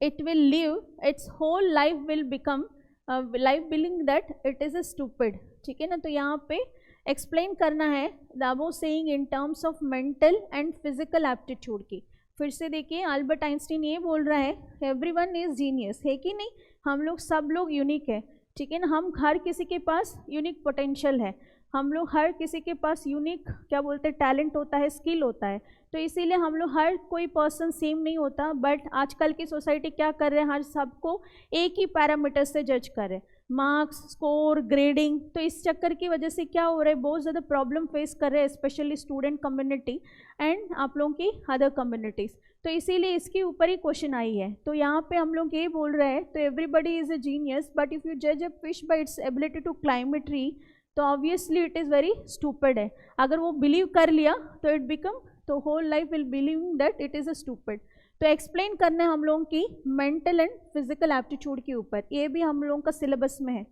it will live its whole life will become life believing that it is a stupid, ठीक है ना। तो यहाँ पे एक्सप्लेन करना है the above saying in terms of mental and physical aptitude की। फिर से देखिए, अल्बर्ट आइंस्टीन ये बोल रहा है एवरीवन इज जीनियस है कि नहीं, हम लोग सब लोग यूनिक है, ठीक है ना, हम हर किसी के पास यूनिक पोटेंशियल है, हम लोग हर किसी के पास यूनिक क्या बोलते हैं टैलेंट होता है, स्किल होता है। तो इसीलिए हम लोग हर कोई पर्सन सेम नहीं होता, बट आजकल की सोसाइटी क्या कर रहे हैं, हर सबको एक ही पैरामीटर से जज कर रहे हैं, मार्क्स, स्कोर, ग्रेडिंग। तो इस चक्कर की वजह से क्या हो रहा है, बहुत ज़्यादा प्रॉब्लम फेस कर रहे हैं स्पेशली स्टूडेंट कम्युनिटी एंड आप लोगों की अदर कम्युनिटीज़। तो इसीलिए इसके ऊपर ही क्वेश्चन आई है। तो यहाँ पे हम लोग ये बोल रहे हैं, तो everybody is a genius but if you जज a fish by its ability to climb a tree तो obviously it is very stupid है। अगर वो बिलीव कर लिया तो इट बिकम, तो whole life will believe that it is a stupid. तो एक्सप्लेन करना है हम लोगों की मेंटल एंड फिजिकल एप्टीट्यूड के ऊपर, ये भी हम लोगों का सिलेबस में है,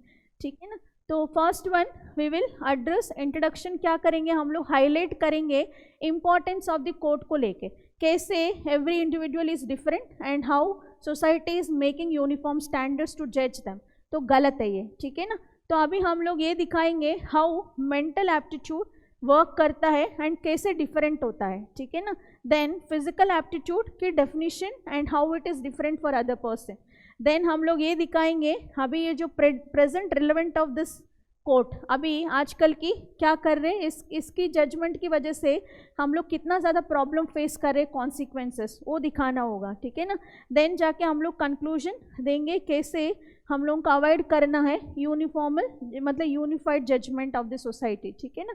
ठीक है ना। तो first one we will address introduction, क्या करेंगे हम लोग, हाईलाइट करेंगे इंपॉर्टेंस ऑफ द कोड को लेके, कैसे every individual is different and how society is making uniform standards to जज देम। तो गलत है ये, ठीक है ना। तो अभी हम लोग ये दिखाएंगे हाउ मेंटल एप्टीट्यूड वर्क करता है एंड कैसे डिफरेंट होता है, ठीक है ना। देन फिजिकल एप्टीट्यूड की definition and how it is different for other person. Then हम लोग ये दिखाएंगे अभी ये जो present relevant of this quote, अभी आजकल की क्या कर रहे हैं, इसकी जजमेंट की वजह से हम लोग कितना ज़्यादा प्रॉब्लम फेस कर रहे हैं, कॉन्सिक्वेंसेस वो दिखाना होगा, ठीक है ना। देन जाके हम लोग कंक्लूजन देंगे कैसे हम लोगों को अवॉइड करना है यूनिफॉर्मल मतलब unified judgement of the society, ठीक है ना।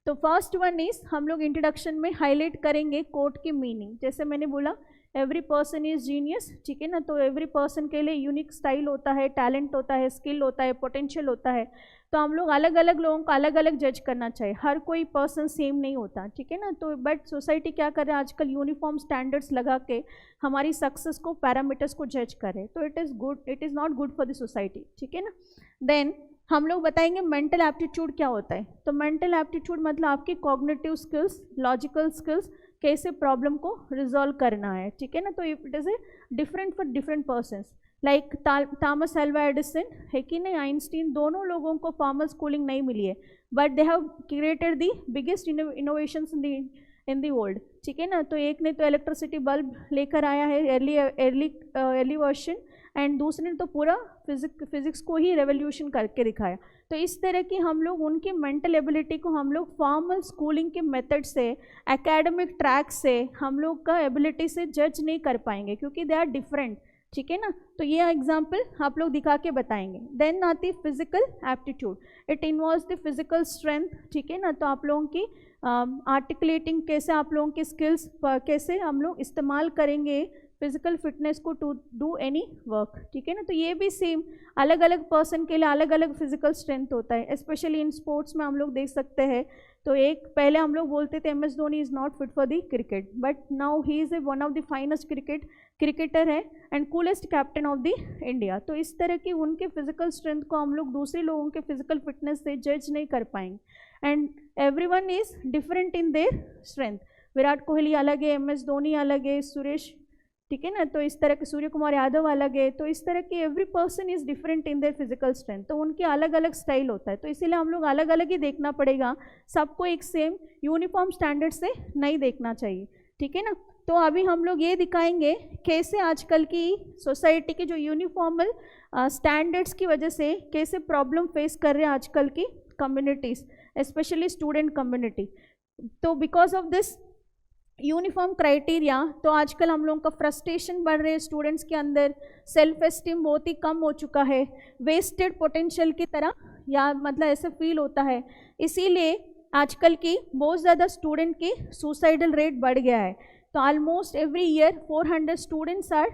तो फर्स्ट वन इज हम लोग इंट्रोडक्शन में हाईलाइट करेंगे कोर्ट की मीनिंग। जैसे मैंने बोला एवरी पर्सन इज जीनियस, ठीक है ना, तो एवरी पर्सन के लिए यूनिक स्टाइल होता है, टैलेंट होता है, स्किल होता है, पोटेंशियल होता है। तो हम लोग अलग अलग लोगों को अलग अलग जज करना चाहिए, हर कोई पर्सन सेम नहीं होता, ठीक है ना। तो बट सोसाइटी क्या कर रहे हैं आजकल, यूनिफॉर्म स्टैंडर्ड्स लगा के हमारी सक्सेस को, पैरामीटर्स को जज करे, तो it is good, it is not good for the society, ठीक है ना। देन हम लोग बताएंगे मेंटल एप्टीट्यूड क्या होता है। तो मेंटल एप्टीट्यूड मतलब आपकी कॉग्निटिव स्किल्स, लॉजिकल स्किल्स, कैसे प्रॉब्लम को रिजॉल्व करना है, ठीक है ना। तो it is a different for different persons, like Thomas Alva Edison है कि नहीं, आइंस्टीन, दोनों लोगों को फॉर्मल स्कूलिंग नहीं मिली है but they have created the biggest innovations in the world, ठीक है ना। तो एक ने तो इलेक्ट्रिसिटी बल्ब लेकर आया है अर्ली वर्जन, एंड दूसरे ने तो पूरा फिजिक्स को ही रेवोल्यूशन करके दिखाया। तो इस तरह की हम लोग उनकी मेंटल एबिलिटी को हम लोग फॉर्मल स्कूलिंग के मेथड से, एकेडमिक ट्रैक से हम लोग का एबिलिटी से जज नहीं कर पाएंगे क्योंकि दे आर डिफरेंट, ठीक है ना। तो ये एग्जाम्पल आप लोग दिखा के बताएंगे। देन आती physical aptitude, it involves the physical strength, ठीक है ना। तो आप लोगों की आर्टिकुलेटिंग कैसे, आप लोगों की स्किल्स कैसे हम लोग इस्तेमाल करेंगे फिजिकल फिटनेस को टू डू एनी वर्क, ठीक है ना। तो ये भी सेम अलग अलग पर्सन के लिए अलग अलग फिजिकल स्ट्रेंथ होता है, स्पेशली इन स्पोर्ट्स में हम लोग देख सकते हैं। तो एक पहले हम लोग बोलते थे MS Dhoni is not fit for the cricket, but now he is a one of the finest cricketer है and coolest captain of the India. तो इस तरह की उनके फिजिकल स्ट्रेंथ को हम लोग दूसरे लोगों के फिजिकल फिटनेस से जज नहीं कर पाएंगे and everyone is different in their strength. Virat Kohli अलग है, MS धोनी अलग है, सुरेश, ठीक है ना। तो इस तरह के सूर्य कुमार यादव अलग है। तो इस तरह की every person is different in their physical strength, तो उनके अलग अलग स्टाइल होता है। तो इसीलिए हम लोग अलग अलग ही देखना पड़ेगा, सबको एक सेम यूनिफॉर्म स्टैंडर्ड से नहीं देखना चाहिए, ठीक है ना। तो अभी हम लोग ये दिखाएंगे कैसे आजकल की सोसाइटी के जो यूनिफॉर्मल स्टैंडर्ड्स की वजह से कैसे प्रॉब्लम फेस कर रहे हैं आजकल की कम्युनिटीज़, स्पेशली स्टूडेंट कम्युनिटी। तो because of this uniform criteria, तो आजकल हम लोगों का फ्रस्ट्रेशन बढ़ रहे हैं स्टूडेंट्स के अंदर, सेल्फ एस्टीम बहुत ही कम हो चुका है, वेस्टेड पोटेंशियल की तरह या मतलब ऐसे फील होता है, इसीलिए आजकल की बहुत ज़्यादा स्टूडेंट की सुसाइडल रेट बढ़ गया है। तो almost every year 400 students are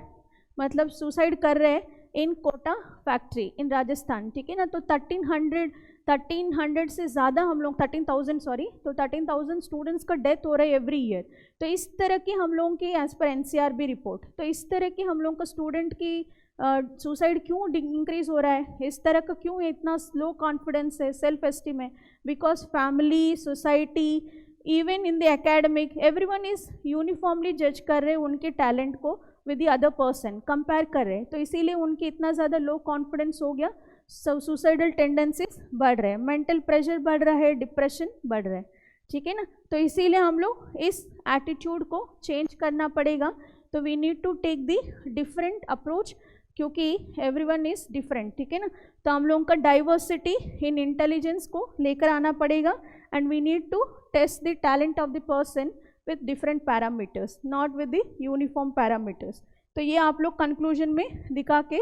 मतलब सुसाइड कर रहे हैं in Kota factory in Rajasthan, ठीक है ना। तो 1300 से ज़्यादा हम लोग 13,000 सॉरी, तो 13,000 स्टूडेंट्स का डेथ हो रहा है एवरी ईयर। तो इस तरह की हम लोगों की एज पर NCRB रिपोर्ट, तो इस तरह की हम लोगों का स्टूडेंट की सुसाइड क्यों इंक्रीज हो रहा है, इस तरह का क्यों इतना स्लो कॉन्फिडेंस है, सेल्फ एस्टीम है, because family, society, even in the academic everyone is uniformly जज कर रहे हैं उनके टैलेंट को with the other person, compare कर रहे हैं, तो इसीलिए उनकी इतना ज़्यादा लो कॉन्फिडेंस हो गया, सुसाइडल टेंडेंसीज बढ़ रहे हैं, मेंटल प्रेशर बढ़ रहा है, डिप्रेशन बढ़ रहा है, ठीक है ना। तो इसीलिए हम लोग इस एटीट्यूड को चेंज करना पड़ेगा। तो we need to take the different approach, क्योंकि एवरीवन इज डिफरेंट, ठीक है ना। तो हम लोगों का डाइवर्सिटी इन इंटेलिजेंस को लेकर आना पड़ेगा, and we need to test the talent of the person with different parameters, not with the uniform parameters. तो ये आप लोग कंक्लूजन में दिखा के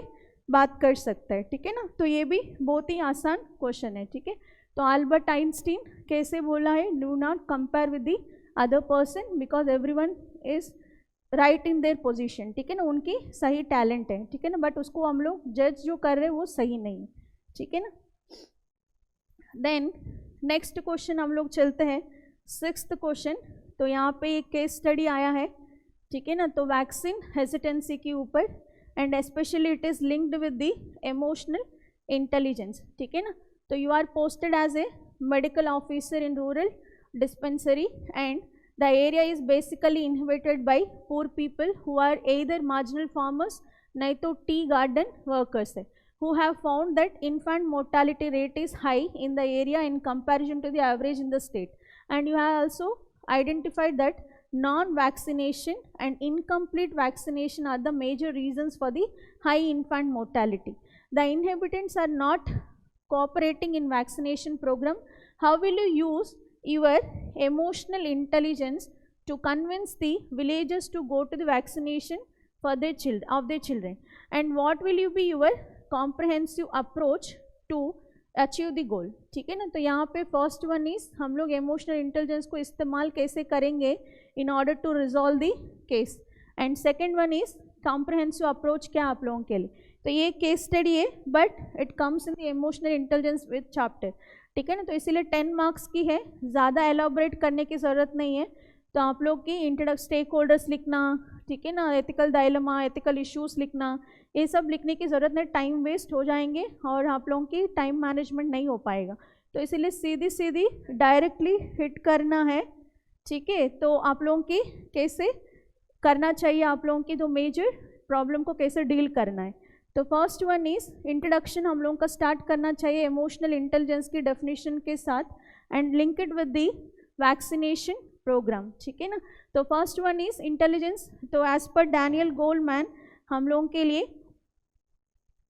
बात कर सकते हैं, ठीक है ना। तो ये भी बहुत ही आसान क्वेश्चन है, ठीक है। तो अल्बर्ट आइंस्टीन कैसे बोला है, do not compare with the other person because everyone is right in their position, ठीक है ना, उनकी सही टैलेंट है, ठीक है ना, बट उसको हम लोग जज जो कर रहे हैं वो सही नहीं है, ठीक है ना। देन नेक्स्ट क्वेश्चन हम लोग चलते हैं 6th क्वेश्चन। तो यहाँ पे एक केस स्टडी आया है, ठीक है ना, तो वैक्सीन हेजिटेंसी के ऊपर, and specially it is linked with the emotional intelligence, ठीक है ना। तो you are posted as a medical officer in rural dispensary, and the area is basically inhabited by poor people who are either marginal farmers नहीं तो tea garden workers है, who have found that infant mortality rate is high in the area in comparison to the average in the state, and you have also identified that non-vaccination and incomplete vaccination are the major reasons for the high infant mortality. The inhabitants are not cooperating in vaccination program. How will you use your emotional intelligence to convince the villagers to go to the vaccination for their children, and what will you be your comprehensive approach to achieve the goal, ठीक है ना। तो यहाँ पे first one is हम लोग emotional intelligence को इस्तेमाल कैसे करेंगे in order to resolve the case, and second one is comprehensive approach क्या आप लोगों के लिए। तो ये केस स्टडी है but it comes in the emotional intelligence with chapter, ठीक है ना। तो इसीलिए 10 मार्क्स की है, ज़्यादा एलाबोरेट करने की ज़रूरत नहीं है। तो आप लोग की इंट्रोडक्शन, स्टेक होल्डर्स लिखना, ठीक है ना, एथिकल डायलेमा, एथिकल इश्यूज लिखना, ये सब लिखने की ज़रूरत नहीं, टाइम वेस्ट हो जाएंगे और आप लोगों की टाइम मैनेजमेंट नहीं हो पाएगा। तो इसीलिए सीधी सीधी डायरेक्टली हिट करना है, ठीक है। तो आप लोगों की कैसे करना चाहिए, आप लोगों की जो मेजर प्रॉब्लम को कैसे डील करना है। तो फर्स्ट वन इज इंट्रोडक्शन हम लोगों का स्टार्ट करना चाहिए इमोशनल इंटेलिजेंस की डेफिनेशन के साथ, and link it with the vaccination programme, ठीक है ना। तो फर्स्ट वन इज इंटेलिजेंस। तो एज पर डैनियल गोल्डमैन हम लोगों के लिए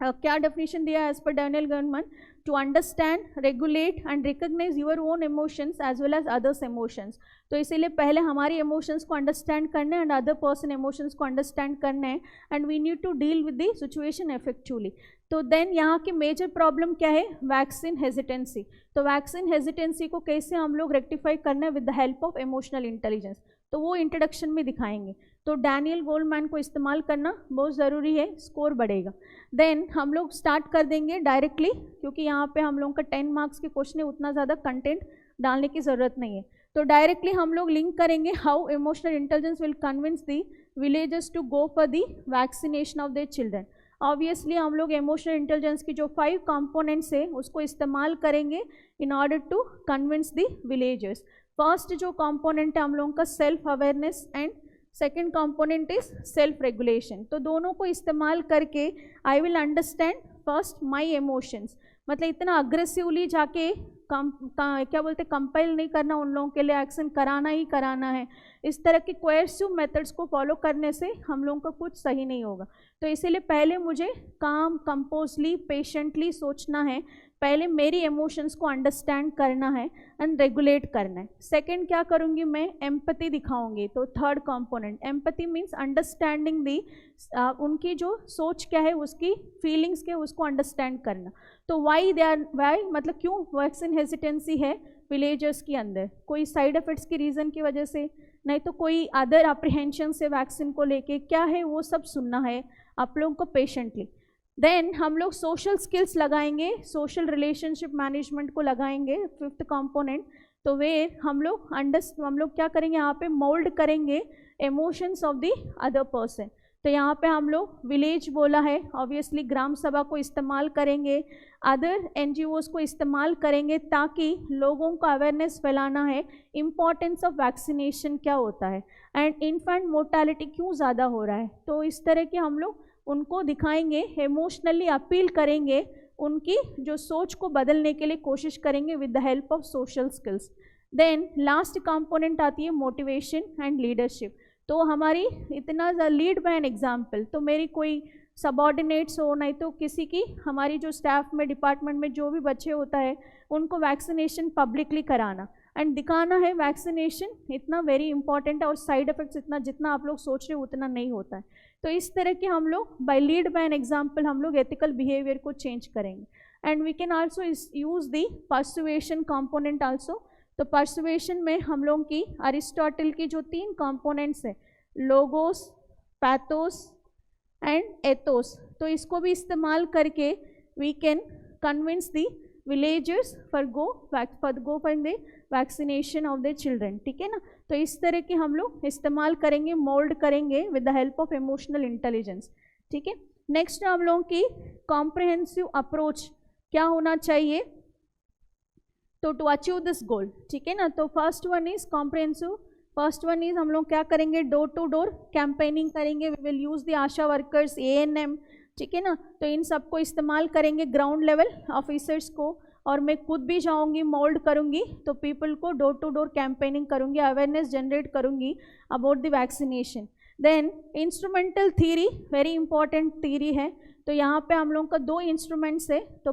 क्या डेफिनेशन दिया as per Daniel Goldman, to understand, regulate and recognise your own emotions as well as others emotions. तो इसीलिए पहले हमारी इमोशंस को अंडरस्टैंड करना है एंड अदर पर्सन इमोशंस को अंडरस्टैंड करना है, and we need to deal with the situation effectively. तो देन यहाँ की मेजर प्रॉब्लम क्या है, वैक्सीन हेजिटेंसी। तो वैक्सीन हेजिटेंसी को कैसे हम लोग रेक्टिफाई करना है with the help of emotional intelligence, तो वो इंट्रोडक्शन में दिखाएंगे। तो डैनियल गोल्डमैन को इस्तेमाल करना बहुत ज़रूरी है, स्कोर बढ़ेगा। देन हम लोग स्टार्ट कर देंगे डायरेक्टली, क्योंकि यहाँ पे हम लोगों का 10 मार्क्स के क्वेश्चन है, उतना ज़्यादा कंटेंट डालने की ज़रूरत नहीं है। तो डायरेक्टली हम लोग लिंक करेंगे how emotional intelligence will convince the villagers to go for the vaccination of their children. Obviously हम लोग इमोशनल इंटेलिजेंस की जो 5 कंपोनेंट्स है उसको इस्तेमाल करेंगे in order to convince the villagers. First जो कंपोनेंट है हम लोगों का self awareness, and second component is self regulation. तो दोनों को इस्तेमाल करके I will understand first my emotions, मतलब इतना अग्रेसिवली जाके क्या बोलते कंपेल नहीं करना, उन लोगों के लिए एक्शन कराना ही कराना है। इस तरह के कोएर्सिव मेथड्स को फॉलो करने से हम लोगों का कुछ सही नहीं होगा। तो इसीलिए पहले मुझे काम, कंपोजली, पेशेंटली सोचना है पहले मेरी इमोशंस को अंडरस्टैंड करना है एंड रेगुलेट करना है। सेकंड क्या करूँगी मैं, एम्पैथी दिखाऊंगी। तो third component empathy means understanding the उनकी जो सोच क्या है, उसकी फीलिंग्स क्या है, उसको अंडरस्टैंड करना। तो वाई मतलब क्यों वैक्सीन हेजिटेंसी है विलेजर्स के अंदर, कोई साइड इफेक्ट्स की रीज़न की वजह से, नहीं तो कोई अदर अप्रीहेंशन से वैक्सीन को लेके क्या है, वो सब सुनना है आप लोगों को पेशेंटली। देन हम लोग सोशल स्किल्स लगाएंगे, सोशल रिलेशनशिप मैनेजमेंट को लगाएंगे, फिफ्थ कंपोनेंट। तो वे हम लोग क्या करेंगे, यहाँ पे मोल्ड करेंगे emotions of the other person. तो यहाँ पे हम लोग विलेज बोला है, ऑब्वियसली ग्राम सभा को इस्तेमाल करेंगे, अदर NGOs को इस्तेमाल करेंगे, ताकि लोगों को अवेयरनेस फैलाना है इम्पॉर्टेंस ऑफ वैक्सीनेशन क्या होता है एंड इन्फेंट मोर्टेलिटी क्यों ज़्यादा हो रहा है। तो इस तरह के हम लोग उनको दिखाएंगे, इमोशनली अपील करेंगे, उनकी जो सोच को बदलने के लिए कोशिश करेंगे with the help of social skills. Then last component आती है मोटिवेशन एंड लीडरशिप। तो हमारी इतना लीड बाय एन एग्जाम्पल, तो मेरी कोई सबॉर्डिनेट्स हो, नहीं तो किसी की, हमारी जो स्टाफ में डिपार्टमेंट में जो भी बच्चे होता है उनको वैक्सीनेशन पब्लिकली कराना एंड दिखाना है वैक्सीनेशन इतना वेरी इंपॉर्टेंट है और साइड इफेक्ट्स इतना जितना आप लोग सोच रहे हो उतना नहीं होता है। तो इस तरह के हम लोग by lead by an example हम लोग एथिकल बिहेवियर को चेंज करेंगे। And we can also use the persuasion component also. तो पर्सुएशन में हम लोगों की अरिस्टोटल की जो 3 कंपोनेंट्स है, लोगोस, पैथोस एंड एथोस, तो इसको भी इस्तेमाल करके we can convince the villagers for the vaccination of the children. ठीक है ना। तो इस तरह के हम लोग इस्तेमाल करेंगे, मोल्ड करेंगे with the help of emotional intelligence. ठीक है। नेक्स्ट हम लोगों की कॉम्प्रिहेंसिव अप्रोच क्या होना चाहिए, तो टू अचीव दिस गोल। ठीक है ना। तो first one is comprehensive, first one is हम लोग क्या करेंगे, डोर टू डोर कैंपेनिंग करेंगे, we will use the Asha workers, ANM। ठीक है ना। तो इन सबको इस्तेमाल करेंगे, ग्राउंड लेवल ऑफिसर्स को, और मैं खुद भी जाऊंगी, मोल्ड करूंगी, तो पीपल को डोर टू डोर कैंपेनिंग करूंगी, अवेयरनेस जनरेट करूंगी about the vaccination. Then instrumental theory, very important theory है। तो यहाँ पे हम लोगों का 2 इंस्ट्रूमेंट्स है, तो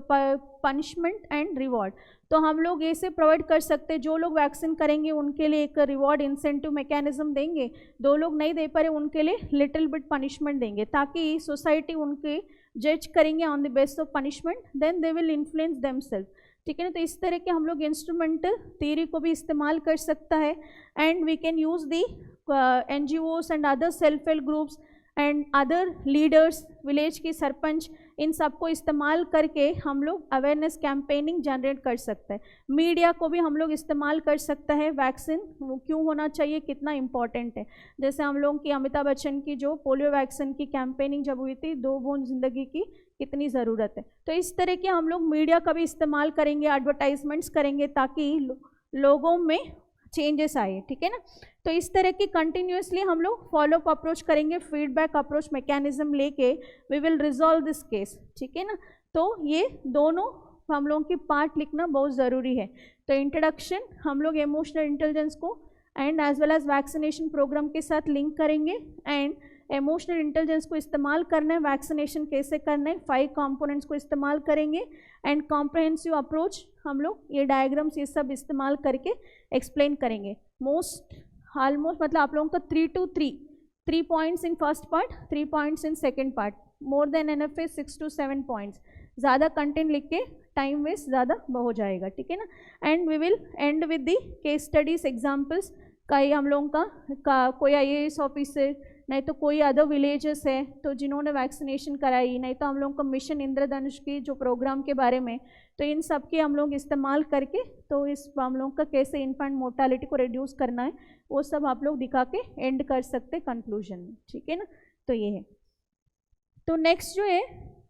पनिशमेंट एंड रिवॉर्ड। तो हम लोग ऐसे प्रोवाइड कर सकते हैं, जो लोग वैक्सीन करेंगे उनके लिए एक रिवॉर्ड इंसेंटिव मैकेनिज्म देंगे, 2 लोग नहीं दे पा रहे उनके लिए लिटिल बिट पनिशमेंट देंगे, ताकि सोसाइटी उनके जज करेंगे on the basis of punishment, then they will influence themselves. ठीक है ना। तो इस तरह के हम लोग इंस्ट्रूमेंटल थ्योरी को भी इस्तेमाल कर सकता है। And we can use the NGOs and other self help groups and other leaders, village की सरपंच, इन सबको इस्तेमाल करके हम लोग अवेयरनेस कैंपेनिंग जनरेट कर सकते हैं। मीडिया को भी हम लोग इस्तेमाल कर सकता है, वैक्सीन वो क्यों होना चाहिए, कितना इम्पॉर्टेंट है। जैसे हम लोग की अमिताभ बच्चन की जो पोलियो वैक्सीन की कैंपेनिंग जब हुई थी, 2 बूंद जिंदगी की कितनी ज़रूरत है। तो इस तरह के हम लोग मीडिया का भी इस्तेमाल करेंगे, एडवर्टाइजमेंट्स करेंगे, ताकि लोगों में चेंजेस आए। ठीक है ना। तो इस तरह की कंटिन्यूसली हम लोग फॉलोअप अप्रोच करेंगे, फीडबैक अप्रोच मैकेनिज्म लेके we will resolve this case. ठीक है ना। तो ये दोनों हम लोगों की पार्ट लिखना बहुत ज़रूरी है। तो इंट्रोडक्शन हम लोग इमोशनल इंटेलिजेंस को and as well as vaccination programme के साथ लिंक करेंगे, एंड इमोशनल इंटेलिजेंस को इस्तेमाल करना है, वैक्सीनेशन कैसे करना है, 5 कंपोनेंट्स को इस्तेमाल करेंगे, एंड कॉम्प्रहेंसिव अप्रोच हम लोग ये डायग्राम्स ये सब इस्तेमाल करके एक्सप्लेन करेंगे। ऑलमोस्ट मतलब आप लोगों का 3 to 3 points in first part, 3 points in second part, more than enough 6 to 7 points. ज़्यादा कंटेंट लिख के टाइम वेस्ट ज़्यादा हो जाएगा। ठीक है ना। And we will end with the case studies examples. कई हम लोगों का कोई IAS ऑफिसर, नहीं तो कोई अदर विलेजेस है तो जिन्होंने वैक्सीनेशन कराई, नहीं तो हम लोगों को मिशन इंद्रधनुष की जो प्रोग्राम के बारे में, तो इन सब के हम लोग इस्तेमाल करके तो इस हम लोग का कैसे इन्फेंट मोर्टेलिटी को रिड्यूस करना है वो सब आप लोग दिखा के एंड कर सकते कंक्लूजन में। ठीक है ना। तो ये है। तो नेक्स्ट जो है,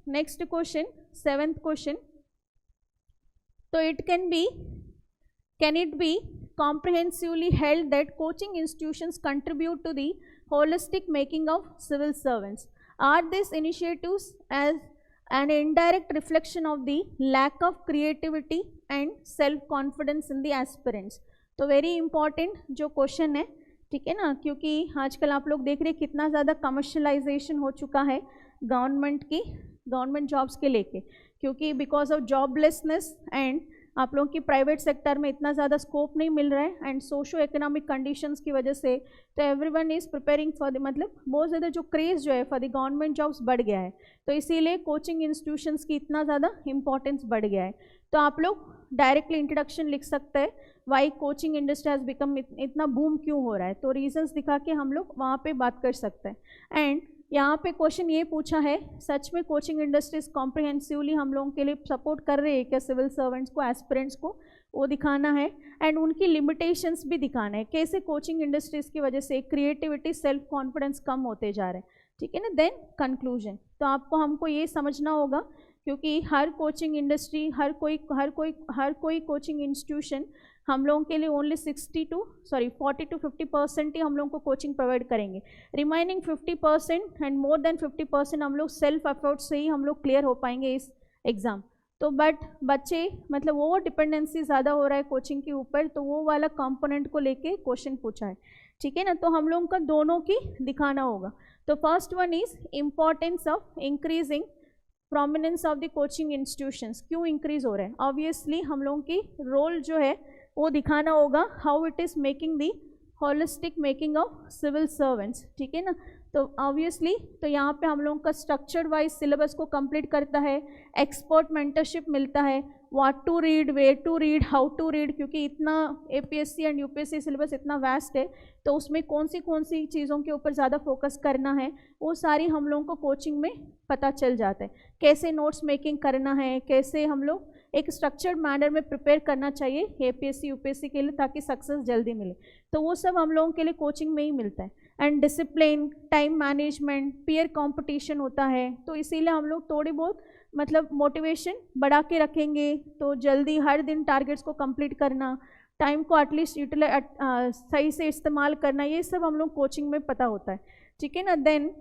नेक्स्ट क्वेश्चन 7th क्वेश्चन, तो can it be comprehensively held that coaching institutions contribute to the holistic making of civil servants? Are these initiatives as an indirect reflection of the lack of creativity and self-confidence in the aspirants? तो very important जो question है। ठीक है ना। क्योंकि आजकल आप लोग देख रहे हैं कितना ज़्यादा कमर्शलाइजेशन हो चुका है गवर्नमेंट जॉब्स के लेके। क्योंकि बिकॉज ऑफ जॉबलेसनेस एंड आप लोगों की प्राइवेट सेक्टर में इतना ज़्यादा स्कोप नहीं मिल रहा है एंड सोशो इकोनॉमिक कंडीशंस की वजह से तो everyone is preparing for the मतलब बहुत ज़्यादा जो क्रेज़ जो है फॉर द गवर्नमेंट जॉब्स बढ़ गया है, तो इसीलिए कोचिंग इंस्टीट्यूशंस की इतना ज़्यादा इंपॉर्टेंस बढ़ गया है। तो आप लोग डायरेक्टली इंट्रोडक्शन लिख सकते हैं, why coaching industry has become इतना बूम क्यों हो रहा है, तो रीजंस दिखा के हम लोग वहाँ पे बात कर सकते हैं। एंड यहाँ पे क्वेश्चन ये पूछा है, सच में कोचिंग इंडस्ट्रीज कॉम्प्रिहेंसिवली हम लोगों के लिए सपोर्ट कर रहे हैं क्या सिविल सर्वेंट्स को, एस्पिरेंट्स को, वो दिखाना है एंड उनकी लिमिटेशंस भी दिखाना है, कैसे कोचिंग इंडस्ट्रीज की वजह से क्रिएटिविटी सेल्फ कॉन्फिडेंस कम होते जा रहे हैं, ठीक है ना। देन कंक्लूजन, तो आपको हमको ये समझना होगा क्योंकि हर कोचिंग इंडस्ट्री हर कोई कोचिंग इंस्टीट्यूशन हम लोगों के लिए ओनली 40 to 50% ही हम लोगों को कोचिंग प्रोवाइड करेंगे, रिमाइनिंग 50% एंड मोर देन 50% हम लोग सेल्फ एफर्ट से ही हम लोग क्लियर हो पाएंगे इस एग्ज़ाम। तो बट बच्चे मतलब वो डिपेंडेंसी ज़्यादा हो रहा है कोचिंग के ऊपर, तो वो वाला कंपोनेंट को लेके क्वेश्चन पूछा है, ठीक है ना। तो हम लोगों का दोनों की दिखाना होगा। तो first one is importance of increasing prominence of the coaching institutions, क्यों इंक्रीज हो रहे हैं। ऑब्वियसली हम लोगों की रोल जो है वो दिखाना होगा, how it is making the holistic making of civil servants, ठीक है ना। तो ऑब्वियसली तो यहाँ पे हम लोगों का स्ट्रक्चर्ड वाइज सिलेबस को कंप्लीट करता है, एक्सपर्ट मेंटरशिप मिलता है, what to read, where to read, how to read, क्योंकि इतना APSC एंड UPSC सिलेबस इतना वास्ट है, तो उसमें कौन सी चीज़ों के ऊपर ज़्यादा फोकस करना है वो सारी हम लोगों को कोचिंग में पता चल जाता है, कैसे नोट्स मेकिंग करना है, कैसे हम लोग एक स्ट्रक्चर्ड मैनर में प्रिपेयर करना चाहिए APSC UPSC के लिए ताकि सक्सेस जल्दी मिले, तो वो सब हम लोगों के लिए कोचिंग में ही मिलता है। And discipline, time management, peer competition होता है, तो इसीलिए हम लोग थोड़ी बहुत मतलब मोटिवेशन बढ़ा के रखेंगे, तो जल्दी हर दिन टारगेट्स को कंप्लीट करना, टाइम को एटलीस्ट सही से इस्तेमाल करना, ये सब हम लोग कोचिंग में पता होता है, ठीक है ना। देन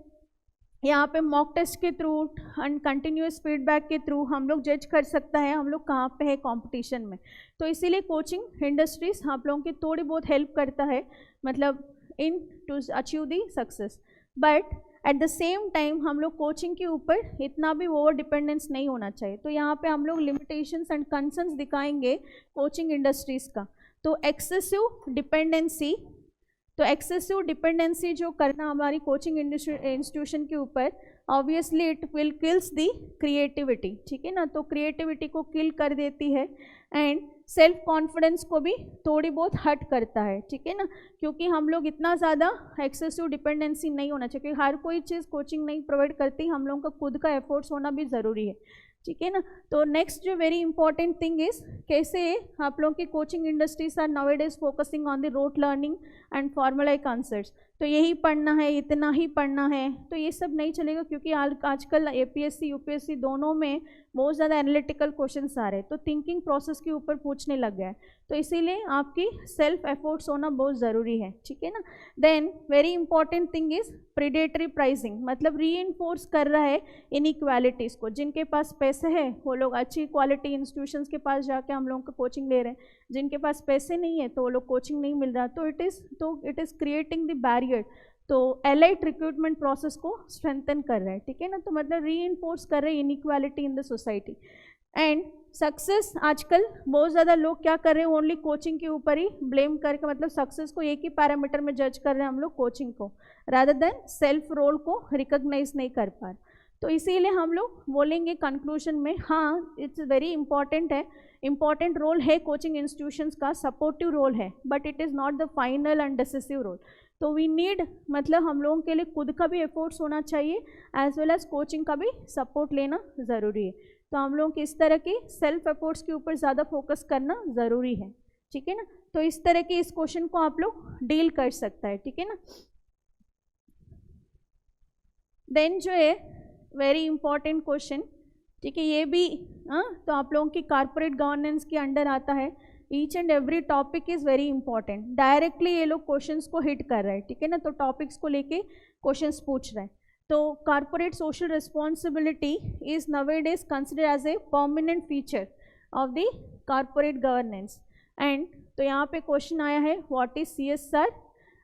यहाँ पे मॉक टेस्ट के थ्रू एंड कंटिन्यूस फीडबैक के थ्रू हम लोग जज कर सकता है हम लोग कहाँ पे है कंपटीशन में, तो इसीलिए कोचिंग इंडस्ट्रीज आप लोगों की थोड़ी बहुत हेल्प करता है मतलब in to achieve the success. But at the same time हम लोग कोचिंग के ऊपर इतना भी ओवर डिपेंडेंस नहीं होना चाहिए, तो यहाँ पे हम लोग लिमिटेशंस एंड कंसर्न्स दिखाएंगे कोचिंग इंडस्ट्रीज़ का। तो एक्सेसिव डिपेंडेंसी जो करना हमारी कोचिंग इंस्टीट्यूशन के ऊपर, obviously it will kills the creativity, ठीक है ना, तो क्रिएटिविटी को किल कर देती है एंड सेल्फ कॉन्फिडेंस को भी थोड़ी बहुत हर्ट करता है, ठीक है ना, क्योंकि हम लोग इतना ज़्यादा एक्सेसिव डिपेंडेंसी नहीं होना चाहिए, क्योंकि हर कोई चीज़ कोचिंग नहीं प्रोवाइड करती, हम लोगों का खुद का एफर्ट्स होना भी ज़रूरी है, ठीक है ना। तो नेक्स्ट जो वेरी इंपॉर्टेंट थिंग इज कैसे आप लोगों की coaching industries are nowadays focusing on the rote learning and formulise answers, तो यही पढ़ना है, इतना ही पढ़ना है, तो ये सब नहीं चलेगा, क्योंकि आजकल APSC UPSC दोनों में बहुत ज़्यादा एनालिटिकल क्वेश्चंस आ रहे हैं, तो थिंकिंग प्रोसेस के ऊपर पूछने लग गया है, तो इसीलिए आपकी सेल्फ एफर्ट्स होना बहुत ज़रूरी है, ठीक है ना। Then very important thing is predatory pricing, मतलब रीइंफोर्स कर रहा है इनइक्वालिटीज़ को, जिनके पास पैसे है वो लोग अच्छी क्वालिटी इंस्टीट्यूशंस के पास जाके हम लोगों को कोचिंग ले रहे हैं, जिनके पास पैसे नहीं है तो वो लोग कोचिंग नहीं मिल रहा, तो it is creating the barrier, तो एलाइट रिक्रूटमेंट प्रोसेस को स्ट्रेंथन कर रहा है, ठीक है ना, तो मतलब रीइंफोर्स कर रहे हैं inequality in the society. And success आजकल बहुत ज़्यादा लोग क्या कर रहे हैं, ओनली कोचिंग के ऊपर ही ब्लेम करके, मतलब सक्सेस को एक ही पैरामीटर में जज कर रहे हैं हम लोग कोचिंग को, रादर देन सेल्फ रोल को रिकॉग्नाइज नहीं कर पा रहे, तो इसीलिए हम लोग बोलेंगे कंक्लूजन में, हाँ इट्स वेरी इंपॉर्टेंट है, इंपॉर्टेंट रोल है कोचिंग इंस्टीट्यूशंस का, सपोर्टिव रोल है, but it is not the final and decisive role, तो वी नीड मतलब हम लोगों के लिए खुद का भी एफर्ट्स होना चाहिए एज वेल एज कोचिंग का भी सपोर्ट लेना ज़रूरी है, तो हम लोगों को इस तरह की सेल्फ एफर्ट्स के ऊपर ज़्यादा फोकस करना ज़रूरी है, ठीक है ना। तो इस तरह के इस क्वेश्चन को आप लोग डील कर सकता है, ठीक है ना। देन जो है वेरी इंपॉर्टेंट क्वेश्चन, ठीक है, ये भी तो आप लोगों की कॉर्पोरेट गवर्नेंस के अंडर आता है, each and every topic is very important, directly ये लोग क्वेश्चंस को हिट कर रहे हैं, ठीक है ना, तो टॉपिक्स को लेके क्वेश्चंस पूछ रहे हैं। तो corporate social responsibility is nowadays consider as a permanent feature of the corporate governance, and तो यहाँ पे क्वेश्चन आया है what is CSR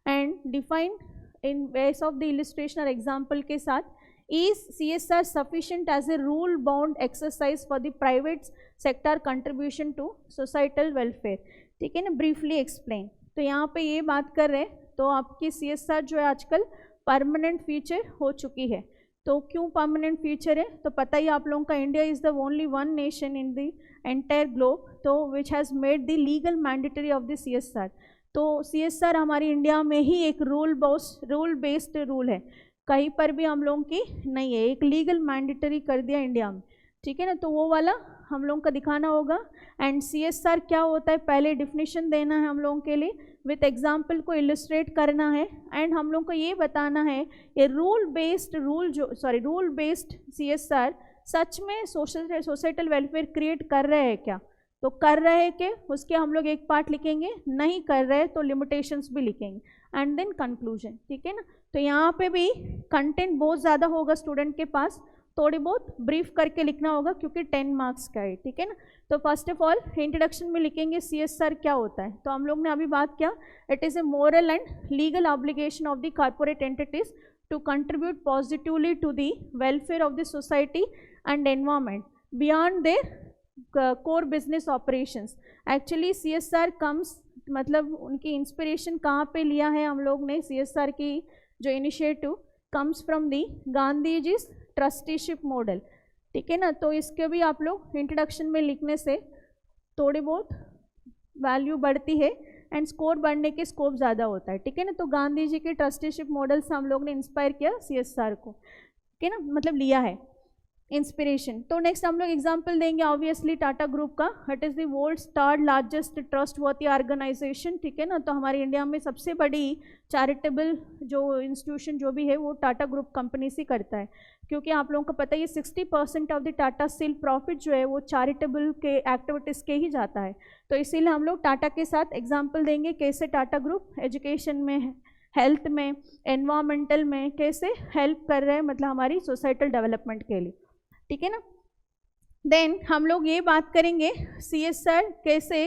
and defined in base of the illustration और एग्जाम्पल के साथ Is CSR sufficient as a rule bound exercise for the private sector contribution to societal welfare? ठीक है ना, ब्रीफली एक्सप्लेन। तो यहाँ पे ये बात कर रहे हैं, तो आपकी CSR जो है आजकल परमानेंट फीचर हो चुकी है। तो क्यों परमानेंट फीचर है? तो पता ही आप लोगों का, India is the only one nation in the entire globe तो which has made the legal mandatory of the CSR। तो CSR हमारी इंडिया में ही एक रूल बेस्ड रूल है, कहीं पर भी हम लोगों की नहीं है, एक लीगल मैंडेटरी कर दिया इंडिया में, ठीक है ना। तो वो वाला हम लोगों का दिखाना होगा। एंड CSR क्या होता है पहले डिफिनीशन देना है हम लोगों के लिए, विथ एग्जाम्पल को इलस्ट्रेट करना है। एंड हम लोग को ये बताना है ये रूल बेस्ड CSR सच में सोसाइटल वेलफेयर क्रिएट कर रहे हैं क्या? तो कर रहे हैं कि उसके हम लोग एक पार्ट लिखेंगे, नहीं कर रहे तो लिमिटेशंस भी लिखेंगे, एंड देन कंक्लूजन, ठीक है ना। तो यहाँ पे भी कंटेंट बहुत ज़्यादा होगा स्टूडेंट के पास, थोड़ी बहुत ब्रीफ करके लिखना होगा क्योंकि 10 मार्क्स का है, ठीक है ना। तो फर्स्ट ऑफ ऑल इंट्रोडक्शन में लिखेंगे CSR क्या होता है। तो हम लोग ने अभी बात किया, it is a moral and legal obligation of the corporate entities to contribute positively to the welfare of the society and environment beyond their core business operations. Actually CSR comes, मतलब उनकी इंस्पिरेशन कहाँ पे लिया है हम लोग ने, CSR की जो initiative comes from the Gandhi ji trusteeship model, ठीक है ना। तो इसके भी आप लोग इंट्रोडक्शन में लिखने से थोड़ी बहुत वैल्यू बढ़ती है एंड स्कोर बढ़ने के स्कोप ज़्यादा होता है, ठीक है ना। तो गांधी जी के ट्रस्टीशिप मॉडल से हम लोग ने इंस्पायर किया CSR को, ठीक है ना, मतलब लिया है इंस्पिरेशन। तो नेक्स्ट हम लोग एग्जांपल देंगे ऑब्वियसली टाटा ग्रुप का, it is the world's third largest trustworthy organisation, ठीक है ना। तो हमारे इंडिया में सबसे बड़ी चैरिटेबल जो इंस्टीट्यूशन जो भी है वो टाटा ग्रुप कंपनी से करता है, क्योंकि आप लोगों को पता है 60% of the Tata steel profit जो है वो चैरिटेबल के एक्टिविटीज़ के ही जाता है। तो इसीलिए हम लोग टाटा के साथ एग्जाम्पल देंगे कैसे टाटा ग्रुप एजुकेशन में, हेल्थ में, एनवायरमेंटल में कैसे हेल्प कर रहे हैं, मतलब हमारी सोसाइटल डेवलपमेंट के लिए, ठीक है ना। देन हम लोग ये बात करेंगे CSR कैसे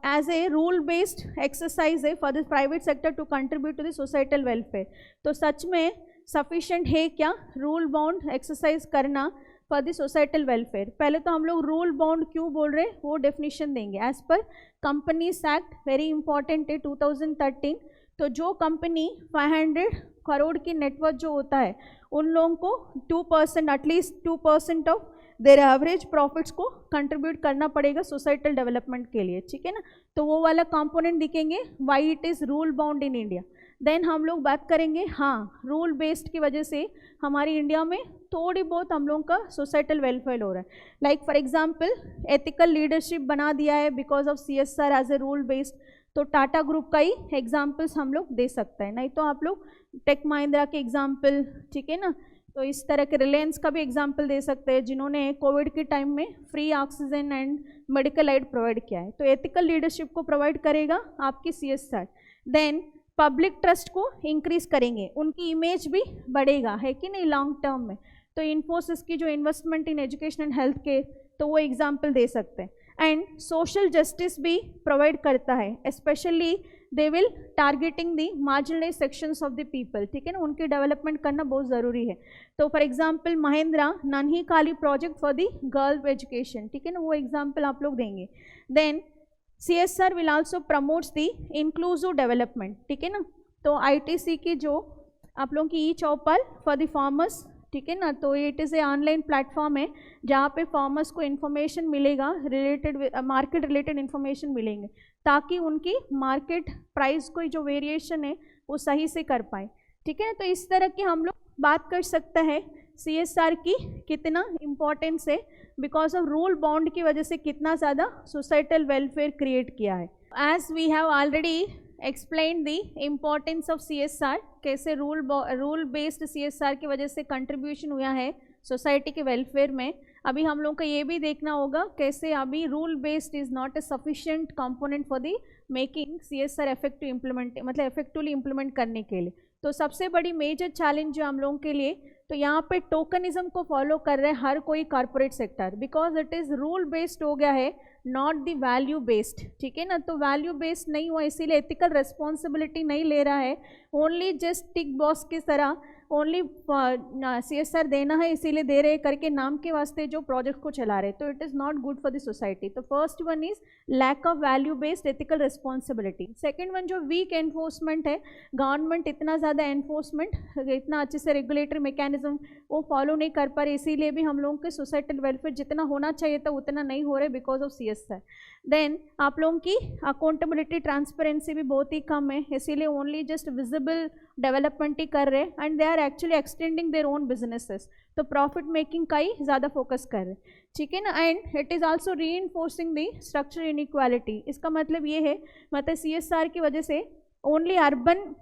as a rule based exercise है for the private sector to contribute to the societal welfare. तो सच में सफिशिएंट है क्या रूल बाउंड एक्सरसाइज करना फॉर द सोसाइटल वेलफेयर? पहले तो हम लोग रूल बाउंड क्यों बोल रहे हैं वो डेफिनेशन देंगे। As per companies act, very important है 2013, तो जो कंपनी 500 करोड़ की नेटवर्थ जो होता है उन लोगों को 2% at least 2% of their average profits को कंट्रीब्यूट करना पड़ेगा सोसाइटल डेवलपमेंट के लिए, ठीक है ना। तो वो वाला कंपोनेंट दिखेंगे why it is rule bound in India. Then हम लोग बात करेंगे, हाँ रूल बेस्ड की वजह से हमारी इंडिया में थोड़ी बहुत हम लोगों का सोसाइटल वेलफेयर हो रहा है। Like for example ethical leadership बना दिया है because of CSR as a rule based. तो टाटा ग्रुप का ही एग्जाम्पल्स हम लोग दे सकते हैं, नहीं तो आप लोग टेक महिंद्रा के एग्जाम्पल, ठीक है ना। तो इस तरह के रिलायंस का भी एग्जाम्पल दे सकते हैं जिन्होंने कोविड के टाइम में free oxygen and medical aid provide किया है। तो एथिकल लीडरशिप को प्रोवाइड करेगा आपकी CSR। देन पब्लिक ट्रस्ट को इंक्रीज करेंगे, उनकी इमेज भी बढ़ेगा, है कि नहीं, लॉन्ग टर्म में। तो इन्फोसिस की जो investment in education and health के, तो वो एग्जाम्पल दे सकते हैं। एंड सोशल जस्टिस भी प्रोवाइड करता है, specially they will targeting the marginalise sections of the people, ठीक है ना, उनकी डेवलपमेंट करना बहुत ज़रूरी है। तो for example Mahindra Nanhi Kali project for the girl education, ठीक है ना, वो एग्जांपल आप लोग देंगे। Then CSR will also promotes the inclusive development, ठीक है ना। तो ITC की जो आप लोगों की ई-चौपाल फॉर द फार्मर्स, ठीक है ना, तो it is A online platform है जहाँ पे फार्मर्स को इन्फॉर्मेशन मिलेगा, रिलेटेड मार्केट रिलेटेड इन्फॉर्मेशन मिलेंगे ताकि उनकी मार्केट प्राइस कोई जो वेरिएशन है वो सही से कर पाए, ठीक है ना। तो इस तरह की हम लोग बात कर सकते हैं CSR की कितना इम्पोर्टेंस है, बिकॉज ऑफ रूल बाउंड की वजह से कितना ज़्यादा सोसाइटल वेलफेयर क्रिएट किया है। As we have already explain the importance of CSR, कैसे रूल बेस्ड CSR की वजह से कंट्रीब्यूशन हुआ है सोसाइटी के वेलफेयर में। अभी हम लोग को ये भी देखना होगा कैसे अभी rule based is not a sufficient component for the making CSR effective implement, मतलब इफेक्टिवली इम्प्लीमेंट करने के लिए। तो सबसे बड़ी मेजर चैलेंज जो हम लोगों के लिए, तो यहाँ पे टोकनिज्म को फॉलो कर रहे हैं हर कोई corporate sector, because it is rule based हो गया है, नॉट द वैल्यू बेस्ड, ठीक है ना। तो वैल्यू बेस्ड नहीं हुआ, इसीलिए एथिकल रिस्पॉन्सिबिलिटी नहीं ले रहा है, ओनली जस्ट टिक बॉक्स की तरह ओनली CSR देना है इसीलिए दे रहे करके नाम के वास्ते जो प्रोजेक्ट को चला रहे, तो it is not good for the society. तो first one is lack of value based ethical responsibility. Second one जो वीक एनफोर्समेंट है, गवर्नमेंट इतना ज़्यादा एनफोर्समेंट इतना अच्छे से रेगुलेटरी मैकेनिज्म वो फॉलो नहीं कर पा रहे, इसीलिए भी हम लोगों के सोसाइटल वेलफेयर जितना होना चाहिए था उतना नहीं हो रहा बिकॉज ऑफ CSR। देन आप लोगों की अकाउंटेबिलिटी ट्रांसपेरेंसी भी बहुत ही कम है, इसीलिए ओनली जस्ट विजिबल डेवलपमेंट ही कर रहे हैं and they are actually extending their own businesses, तो प्रॉफिट मेकिंग का ही ज़्यादा फोकस कर रहे हैं, ठीक है ना। एंड इट इज़ आल्सो री इन्फोर्सिंग दी स्ट्रक्चर इनइक्वालिटी। इसका मतलब ये है, मतलब CSR की वजह से ओनली अर्बन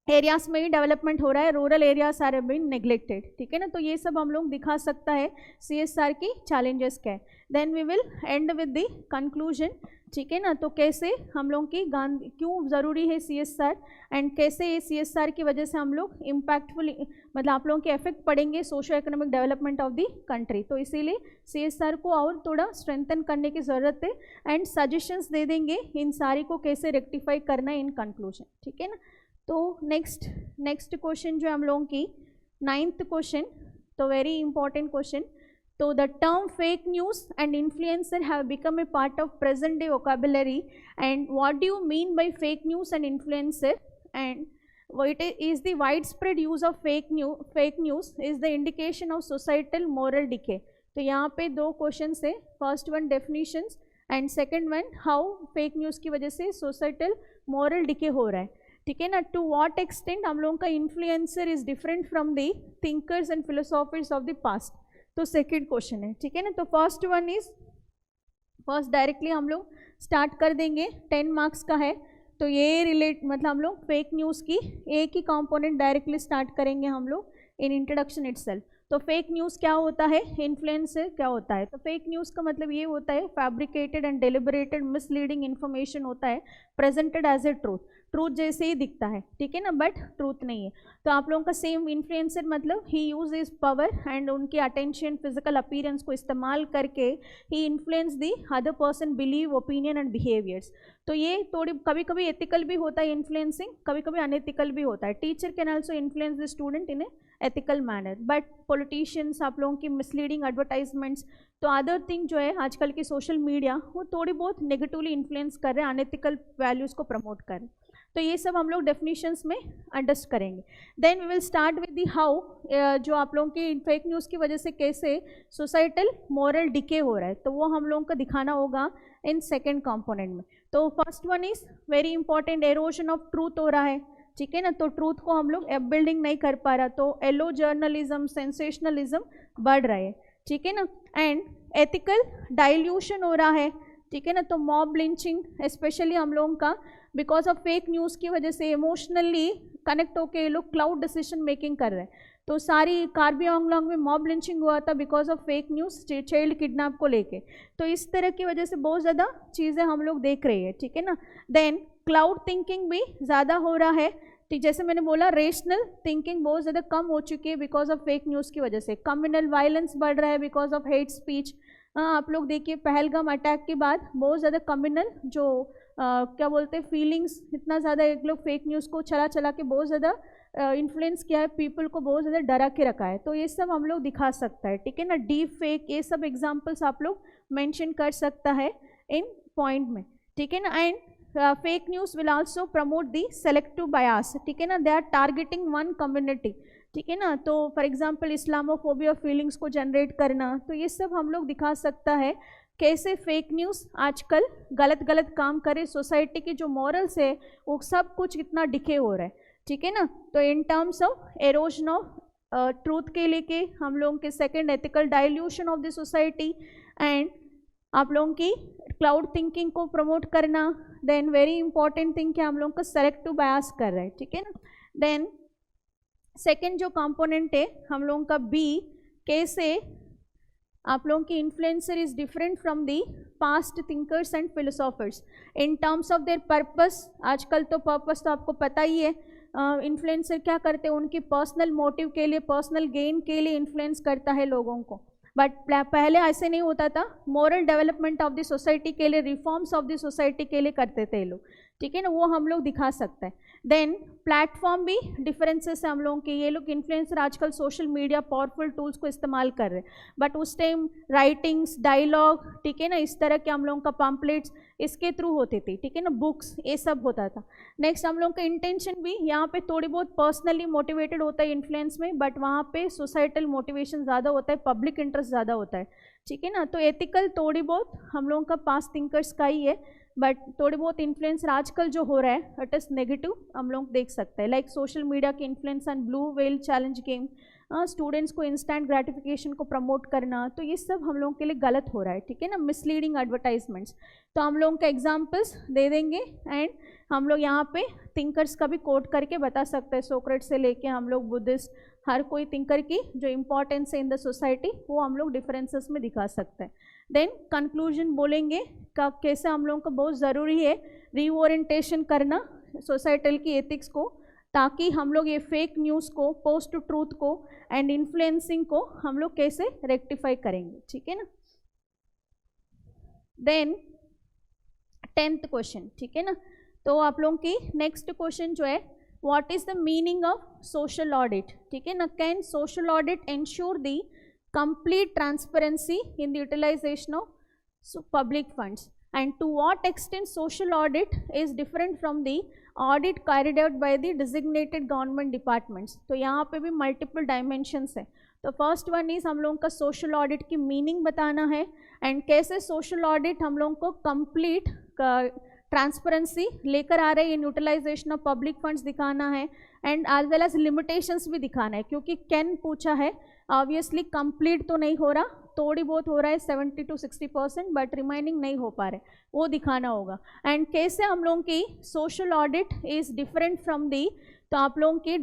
एरियाज में ही डेवलपमेंट हो रहा है, rural areas are been neglected, ठीक है ना। तो ये सब हम लोग दिखा सकता है CSR की चैलेंजेस क्या है। Then we will end with the conclusion, ठीक है ना। तो कैसे हम लोग की गांधी क्यों ज़रूरी है CSR एंड कैसे ये CSR की वजह से हम लोग इम्पैक्टफुल मतलब आप लोगों के इफेक्ट पड़ेंगे socio economic development of the country. तो इसीलिए CSR को और थोड़ा स्ट्रेंथन करने की ज़रूरत है एंड सजेशंस दे देंगे इन सारी को कैसे रेक्टिफाई करना है इन कंक्लूजन, ठीक है ना। तो नेक्स्ट क्वेश्चन जो हम लोगों की 9th क्वेश्चन, तो वेरी इंपॉर्टेंट क्वेश्चन। तो the term fake news and influencer have become a part of present day vocabulary and what do you mean bye fake news and influencer and what is the widespread use of fake news is the indication of societal moral decay। तो यहाँ पे 2 question है, first one definitions and second one how fake news की वजह से societal moral decay हो रहा है, ठीक है ना। टू व्हाट एक्सटेंट हम लोगों का influencer is different from the thinkers and फिलोसॉफर्स of the past, तो सेकंड क्वेश्चन है, ठीक है ना। तो फर्स्ट वन इज डायरेक्टली हम लोग स्टार्ट कर देंगे, 10 मार्क्स का है। तो ये रिलेट मतलब हम लोग फेक न्यूज़ की एक ही कंपोनेंट डायरेक्टली स्टार्ट करेंगे हम लोग इन इंट्रोडक्शन इटसेल्फ। तो फेक न्यूज़ क्या होता है, इन्फ्लुएंसर क्या होता है। तो फेक न्यूज़ का मतलब ये होता है fabricated and deliberated misleading information होता है प्रेजेंटेड एज ए ट्रूथ जैसे ही दिखता है, ठीक है ना, बट ट्रूथ नहीं है। तो आप लोगों का सेम इन्फ्लुएंसर मतलब ही यूज इज पावर एंड उनकी अटेंशन फिजिकल अपीयरेंस को इस्तेमाल करके ही influence the other person believe opinion and behaviours. तो ये थोड़ी कभी कभी एथिकल भी होता है इन्फ्लुएंसिंग, कभी कभी अनएथिकल भी होता है। Teacher can also influence the student in A ethical manner, but politicians आप लोगों की मिसलीडिंग एडवर्टाइजमेंट्स, तो अदर थिंग जो है आजकल की सोशल मीडिया वो थोड़ी बहुत नेगेटिवली इन्फ्लुएंस कर रहे हैं, अनएथिकल वैल्यूज़ को प्रमोट कर रहे हैं। तो ये सब हम लोग डेफिनेशंस में अंडरस्टैंड करेंगे। Then we will start with the how, जो आप लोगों की फेक न्यूज़ की वजह से कैसे सोसाइटल मॉरल डिके हो रहा है, तो वो हम लोगों को दिखाना होगा इन सेकेंड कंपोनेंट में। तो first one is very important, halogen of truth हो रहा है, ठीक है ना। तो ट्रूथ को हम लोग अपबिल्डिंग नहीं कर पा रहा, तो एलो जर्नलिज्म सेंसेशनलिज्म बढ़ रहा है, ठीक है ना। एंड एथिकल डाइल्यूशन हो रहा है, ठीक है ना। तो मॉब लिंचिंग स्पेशली हम लोगों का बिकॉज ऑफ फेक न्यूज़ की वजह से इमोशनली कनेक्ट होकर ये लोग क्लाउड डिसीजन मेकिंग कर रहे हैं। तो सारी कार्बी आंगलोंग में मॉब लिंचिंग हुआ था because of fake news child kidnap को लेके। तो इस तरह की वजह से बहुत ज़्यादा चीज़ें हम लोग देख रहे हैं, ठीक है ना। देन क्लाउड थिंकिंग भी ज़्यादा हो रहा है, ठीक, जैसे मैंने बोला रेशनल थिंकिंग बहुत ज़्यादा कम हो चुकी है बिकॉज ऑफ फेक न्यूज़ की वजह से। कम्युनल वायलेंस बढ़ रहा है बिकॉज ऑफ हेट स्पीच। आप लोग देखिए पहलगाम अटैक के बाद बहुत ज़्यादा कम्युनल जो क्या बोलते हैं फीलिंग्स, इतना ज़्यादा एक लोग फेक न्यूज़ को चला के बहुत ज़्यादा इन्फ्लुएंस किया है, पीपल को बहुत ज़्यादा डरा के रखा है। तो ये सब हम लोग दिखा सकता है, ठीक है ना। डीप फेक, ये सब एग्जाम्पल्स आप लोग मेंशन कर सकता है इन पॉइंट में, ठीक है ना। And fake news will also promote the selective bias, ठीक है ना। They are targeting one community, ठीक है ना। तो फॉर एग्जांपल इस्लामोफोबिया फीलिंग्स को जनरेट करना, तो ये सब हम लोग दिखा सकता है कैसे फेक न्यूज़ आजकल गलत काम करे, सोसाइटी की जो मॉरल्स है वो सब कुछ कितना डिके हो रहा है, ठीक है ना। तो इन terms of erosion of truth के लेके हम लोगों के second ethical dilution of the society and आप लोगों की क्लाउड थिंकिंग को प्रमोट करना। देन वेरी इंपॉर्टेंट थिंग कि हम लोगों का सेलेक्टिव बायस कर रहा है, ठीक है ना। देन सेकेंड जो कंपोनेंट है हम लोगों का बी, कैसे आप लोगों की influencer is different from the past thinkers and फिलोसॉफर्स in terms of their purpose. आजकल तो पर्पस तो आपको पता ही है, इन्फ्लुएंसर क्या करते हैं उनकी पर्सनल मोटिव के लिए, पर्सनल गेन के लिए इन्फ्लुएंस करता है लोगों को, बट पहले ऐसे नहीं होता था। Moral development of the society के लिए, रिफॉर्म्स ऑफ द सोसाइटी के लिए करते थे लोग, ठीक है ना, वो हम लोग दिखा सकते हैं। देन प्लेटफॉर्म भी डिफरेंसेस है हम लोगों के। ये लोग इन्फ्लुएंसर आजकल सोशल मीडिया पावरफुल टूल्स को इस्तेमाल कर रहे हैं, बट उस टाइम राइटिंग्स, डायलॉग, ठीक है ना, इस तरह के हम लोगों का पम्पलेट्स इसके थ्रू होती थी, ठीक है ना, बुक्स, ये सब होता था। नेक्स्ट हम लोग का इंटेंशन भी यहाँ पे थोड़ी बहुत पर्सनली मोटिवेटेड होता है इन्फ्लुएंस में, बट वहाँ पे सोसाइटल मोटिवेशन ज़्यादा होता है, पब्लिक इंटरेस्ट ज़्यादा होता है, ठीक है ना। तो एथिकल थोड़ी बहुत हम लोगों का पास थिंकर्स का ही है, बट थोड़ी बहुत इन्फ्लुएंसर आजकल जो हो रहा है इट इज़ नेगेटिव, हम लोग देख सकते हैं। लाइक सोशल मीडिया के influence and blue whale challenge game, students को इंस्टेंट ग्रेटिफिकेशन को प्रमोट करना, तो ये सब हम लोगों के लिए गलत हो रहा है, ठीक है ना। मिसलीडिंग एडवर्टाइजमेंट्स, तो हम लोगों का एग्जांपल्स दे देंगे एंड हम लोग यहाँ पे थिंकर्स का भी कोट करके बता सकते हैं, सोक्रेट्स से लेके हम लोग बुद्धिस्ट, हर कोई थिंकर की जो इम्पोर्टेंस है इन द सोसाइटी वो हम लोग डिफरेंसेस में दिखा सकते हैं। देन कंक्लूजन बोलेंगे का कैसे हम लोगों को बहुत ज़रूरी है रीओरिएंटेशन करना सोसाइटल की एथिक्स को, ताकि हम लोग ये फेक न्यूज़ को, पोस्ट ट्रूथ को एंड इन्फ्लुएंसिंग को हम लोग कैसे रेक्टिफाई करेंगे, ठीक है ना। देन 10th क्वेश्चन, ठीक है ना। तो आप लोगों की नेक्स्ट क्वेश्चन जो है, what is the meaning of social audit, ठीक है ना। Can social audit ensure the complete transparency in the utilization of public funds, and to what extent social audit is different from the audit carried out by the designated government departments। तो यहाँ पे भी multiple dimensions है। तो first one is हम लोगों का social audit की मीनिंग बताना है एंड कैसे सोशल ऑडिट हम लोगों को कंप्लीट ट्रांसपेरेंसी लेकर आ रहे हैं in utilisation of public funds दिखाना है and as well as limitations भी दिखाना है, क्योंकि कैन पूछा है, ऑब्वियसली कंप्लीट तो नहीं हो रहा, थोड़ी बहुत हो रहा है 70 to 60%, बट रिमाइनिंग नहीं हो पा रहे, वो दिखाना होगा। एंड कैसे हम लोगों की social audit is different from the, तो आप लोगों की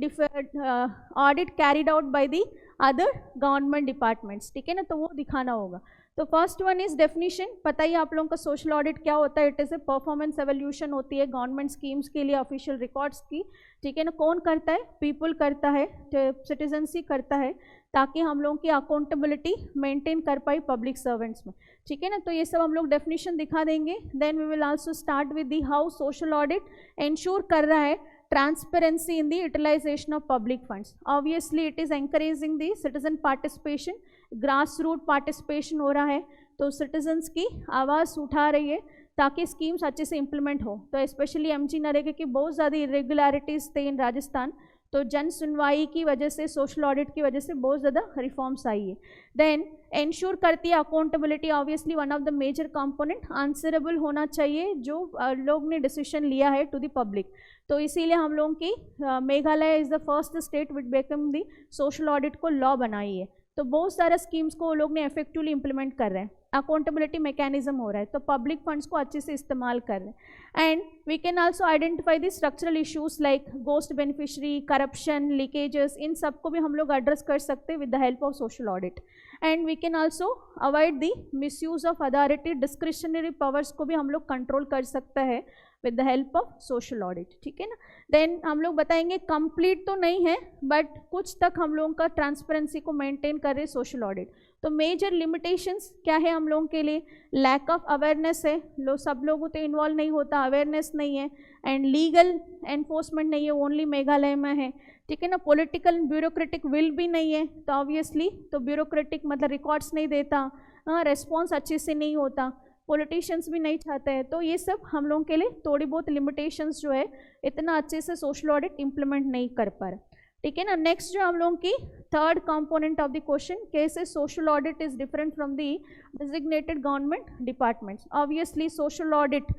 audit carried out by the other government departments, ठीक है ना, तो वो दिखाना होगा। तो फर्स्ट वन इज डेफिनेशन, पता ही आप लोगों का सोशल ऑडिट क्या होता है, it is A performance evolution होती है गवर्नमेंट स्कीम्स के लिए, ऑफिशियल रिकॉर्ड्स की, ठीक है ना। कौन करता है, पीपल करता है, सिटीजन्स ही करता है, ताकि हम लोगों की अकाउंटेबिलिटी मेंटेन कर पाए पब्लिक सर्वेंट्स में, ठीक है ना। तो ये सब हम लोग डेफिनेशन दिखा देंगे। Then we will also start with the how social audit ensure कर रहा है transparency in the utilization of public funds। Obviously it is encouraging the citizen participation, grassroots participation हो रहा है, तो citizens की आवाज़ उठा रही है ताकि स्कीम्स अच्छे से इम्प्लीमेंट हो। तो स्पेशली MG नरेगा की बहुत ज़्यादा इरेगुलरिटीज़ थे इन राजस्थान, तो जन सुनवाई की वजह से, सोशल ऑडिट की वजह से बहुत ज़्यादा रिफॉर्म्स आई है। देन इंश्योर करती है accountability, obviously one of the major component, answerable होना चाहिए जो लोग ने डिसीजन लिया है टू द पब्लिक। तो इसीलिए हम लोगों की Meghalaya is the first state which become the social audit को लॉ बनाई है। तो बहुत सारे स्कीम्स को वो लोग ने इफेक्टिवली इंप्लीमेंट कर रहे हैं, अकाउंटेबिलिटी मैकेनिज्म हो रहा है, तो पब्लिक फंड्स को अच्छे से इस्तेमाल कर रहे हैं। And we can also identify the structural issues like ghost beneficiary, corruption, leakages, इन सब को भी हम लोग एड्रेस कर सकते हैं with the help of social audit. And we can also avoid the misuse of authority, discretionary powers को भी हम लोग कंट्रोल कर सकते हैं with the help of social audit, ठीक है ना। देन हम लोग बताएंगे कंप्लीट तो नहीं है, बट कुछ तक हम लोगों का ट्रांसपेरेंसी को मेंटेन कर रहे सोशल ऑडिट। तो मेजर लिमिटेशंस क्या है हम लोगों के लिए, लैक ऑफ अवेयरनेस है, सब लोगों तो इन्वॉल्व नहीं होता, अवेयरनेस नहीं है, एंड लीगल एनफोर्समेंट नहीं है, ओनली मेघालय में है, ठीक है ना। पॉलिटिकल ब्यूरोक्रेटिक विल भी नहीं है, तो ऑब्वियसली तो ब्यूरोक्रेटिक मतलब रिकॉर्ड्स नहीं देता, रेस्पॉन्स अच्छे से नहीं होता, पॉलिटिशियंस भी नहीं चाहते हैं, तो ये सब हम लोगों के लिए थोड़ी बहुत लिमिटेशंस जो है, इतना अच्छे से सोशल ऑडिट इम्प्लीमेंट नहीं कर पा रहे, ठीक है ना। नेक्स्ट जो हम लोगों की third component of the question, कैसे social audit is different from the designated government departments. Obviously social audit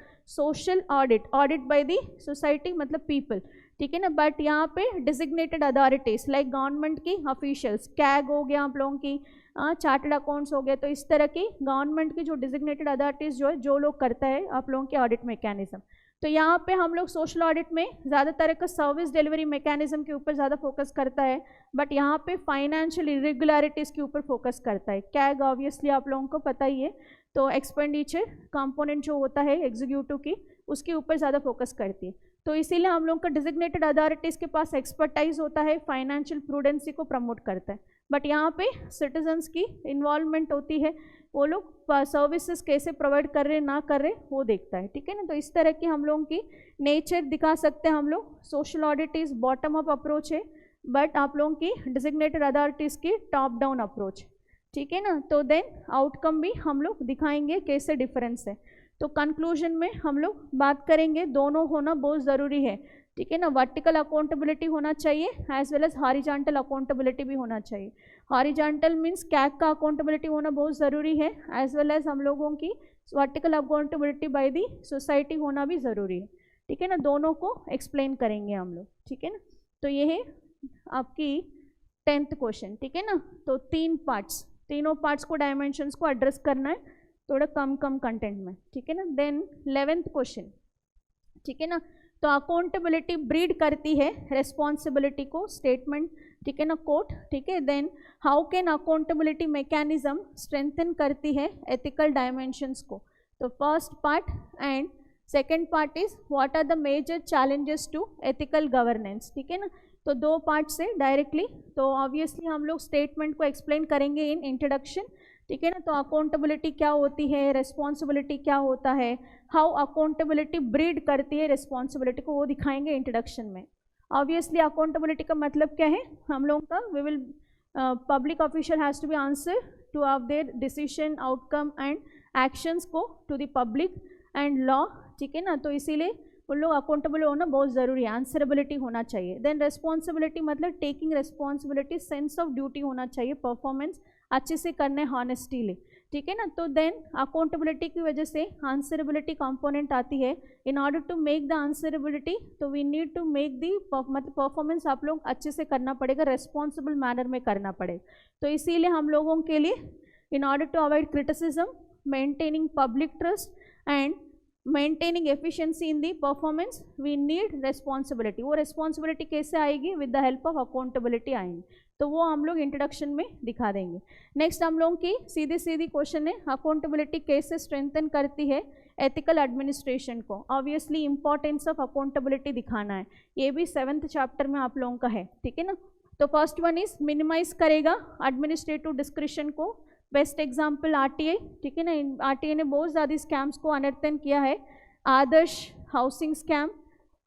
by the society मतलब पीपल, ठीक है ना, बट यहाँ पे डिजिग्नेटेड अथॉरिटीज लाइक गवर्नमेंट की ऑफिशियल्स, कैग हो गया आप लोगों की, चार्टर्ड अकाउंट्स हो गया, तो इस तरह की गवर्नमेंट की जो डिजिग्नेटेड अथॉरिटीज़ जो है, जो लोग करता है आप लोगों के ऑडिट मैकेनिज्म। तो यहाँ पे हम लोग सोशल ऑडिट में ज़्यादातर का सर्विस डिलीवरी मैकेनिज्म के ऊपर ज़्यादा फोकस करता है, बट यहाँ पे फाइनेंशियल इरेगुलरिटीज़ के ऊपर फोकस करता है। कैग ऑब्वियसली आप लोगों को पता ही है, तो एक्सपेंडिचर कंपोनेंट जो होता है एग्जीक्यूटिव की, उसके ऊपर ज़्यादा फोकस करती है। तो इसीलिए हम लोग का डिजिग्नेटेड अथॉरिटीज़ के पास एक्सपर्टाइज होता है, फाइनेंशियल प्रूडेंसी को प्रमोट करता है, बट यहाँ पे सिटीजन्स की इन्वॉल्वमेंट होती है, वो लोग सर्विसेज कैसे प्रोवाइड कर रहे ना कर रहे वो देखता है, ठीक है ना। तो इस तरह की हम लोगों की नेचर दिखा सकते हैं हम लोग। Social audit is bottom up approach है, बट आप लोगों की डिजिग्नेटेड अथॉरिटीज़ की टॉप डाउन अप्रोच, ठीक है ना। तो देन आउटकम भी हम लोग दिखाएंगे कैसे डिफरेंस है। तो कंक्लूजन में हम लोग बात करेंगे दोनों होना बहुत ज़रूरी है, ठीक है ना। वर्टिकल अकाउंटेबिलिटी होना चाहिए as well as horizontal accountability भी होना चाहिए। हॉरिजॉन्टल मीन्स कैग का अकाउंटेबिलिटी होना बहुत ज़रूरी है, एज वेल एज हम लोगों की vertical accountability by the society होना भी ज़रूरी है, ठीक है ना। दोनों को एक्सप्लेन करेंगे हम लोग, ठीक है ना। तो ये है आपकी 10th क्वेश्चन, ठीक है ना। तो 3 पार्ट्स, तीनों पार्ट्स को डायमेंशंस को एड्रेस करना है थोड़ा कम कंटेंट में, ठीक है ना। देन 11th क्वेश्चन, ठीक है ना। तो अकाउंटेबिलिटी ब्रीड करती है रेस्पॉन्सिबिलिटी को, स्टेटमेंट, ठीक है ना, कोट, ठीक है। Then how can accountability mechanism strengthen करती है एथिकल डायमेंशंस को। तो first part and second part is what are the major challenges to ethical governance, ठीक है ना। तो 2 पार्ट से डायरेक्टली, तो ऑब्वियसली हम लोग स्टेटमेंट को एक्सप्लेन करेंगे इन इंट्रोडक्शन, ठीक है ना। तो अकाउंटेबिलिटी क्या होती है, रेस्पॉन्सिबिलिटी क्या होता है, हाउ अकाउंटेबिलिटी ब्रीड करती है रेस्पॉन्सिबिलिटी को, वो दिखाएंगे इंट्रोडक्शन में। ऑब्वियसली अकाउंटेबिलिटी का मतलब क्या है हम लोग का, we will public official has to be answer to of their decision outcome and actions को to the public and law, ठीक है ना। तो इसीलिए उन लोग अकाउंटेबल होना बहुत ज़रूरी है, आंसरेबिलिटी होना चाहिए। देन रेस्पॉन्सिबिलिटी मतलब taking responsibility, sense of duty होना चाहिए, परफॉर्मेंस अच्छे से करने हॉनेस्टीली, ठीक है ना। तो देन अकाउंटेबिलिटी की वजह से आंसरेबिलिटी कंपोनेंट आती है। In order to make the answerability तो we need to make the मतलब परफॉर्मेंस आप लोग अच्छे से करना पड़ेगा, रेस्पॉन्सिबल मैनर में करना पड़ेगा। तो इसीलिए हम लोगों के लिए in order to avoid criticism, maintaining public trust and maintaining efficiency in the performance we need responsibility. वो रेस्पॉन्सिबिलिटी कैसे आएगी, with the help of accountability आएंगी, तो वो हम लोग इंट्रोडक्शन में दिखा देंगे। नेक्स्ट हम लोगों की सीधी क्वेश्चन है, अकाउंटेबिलिटी कैसे स्ट्रेंथन करती है एथिकल एडमिनिस्ट्रेशन को। ऑब्वियसली इंपॉर्टेंस ऑफ अकाउंटेबिलिटी दिखाना है, ये भी 7th चैप्टर में आप लोगों का है, ठीक है ना। तो फर्स्ट वन इज मिनिमाइज करेगा एडमिनिस्ट्रेटिव डिस्क्रिशन को। बेस्ट एग्जाम्पल आरटीआई, ठीक है ना। आरटीआई ने बहुत ज़्यादा स्कैम्स को अनर्थन किया है। आदर्श हाउसिंग स्कैम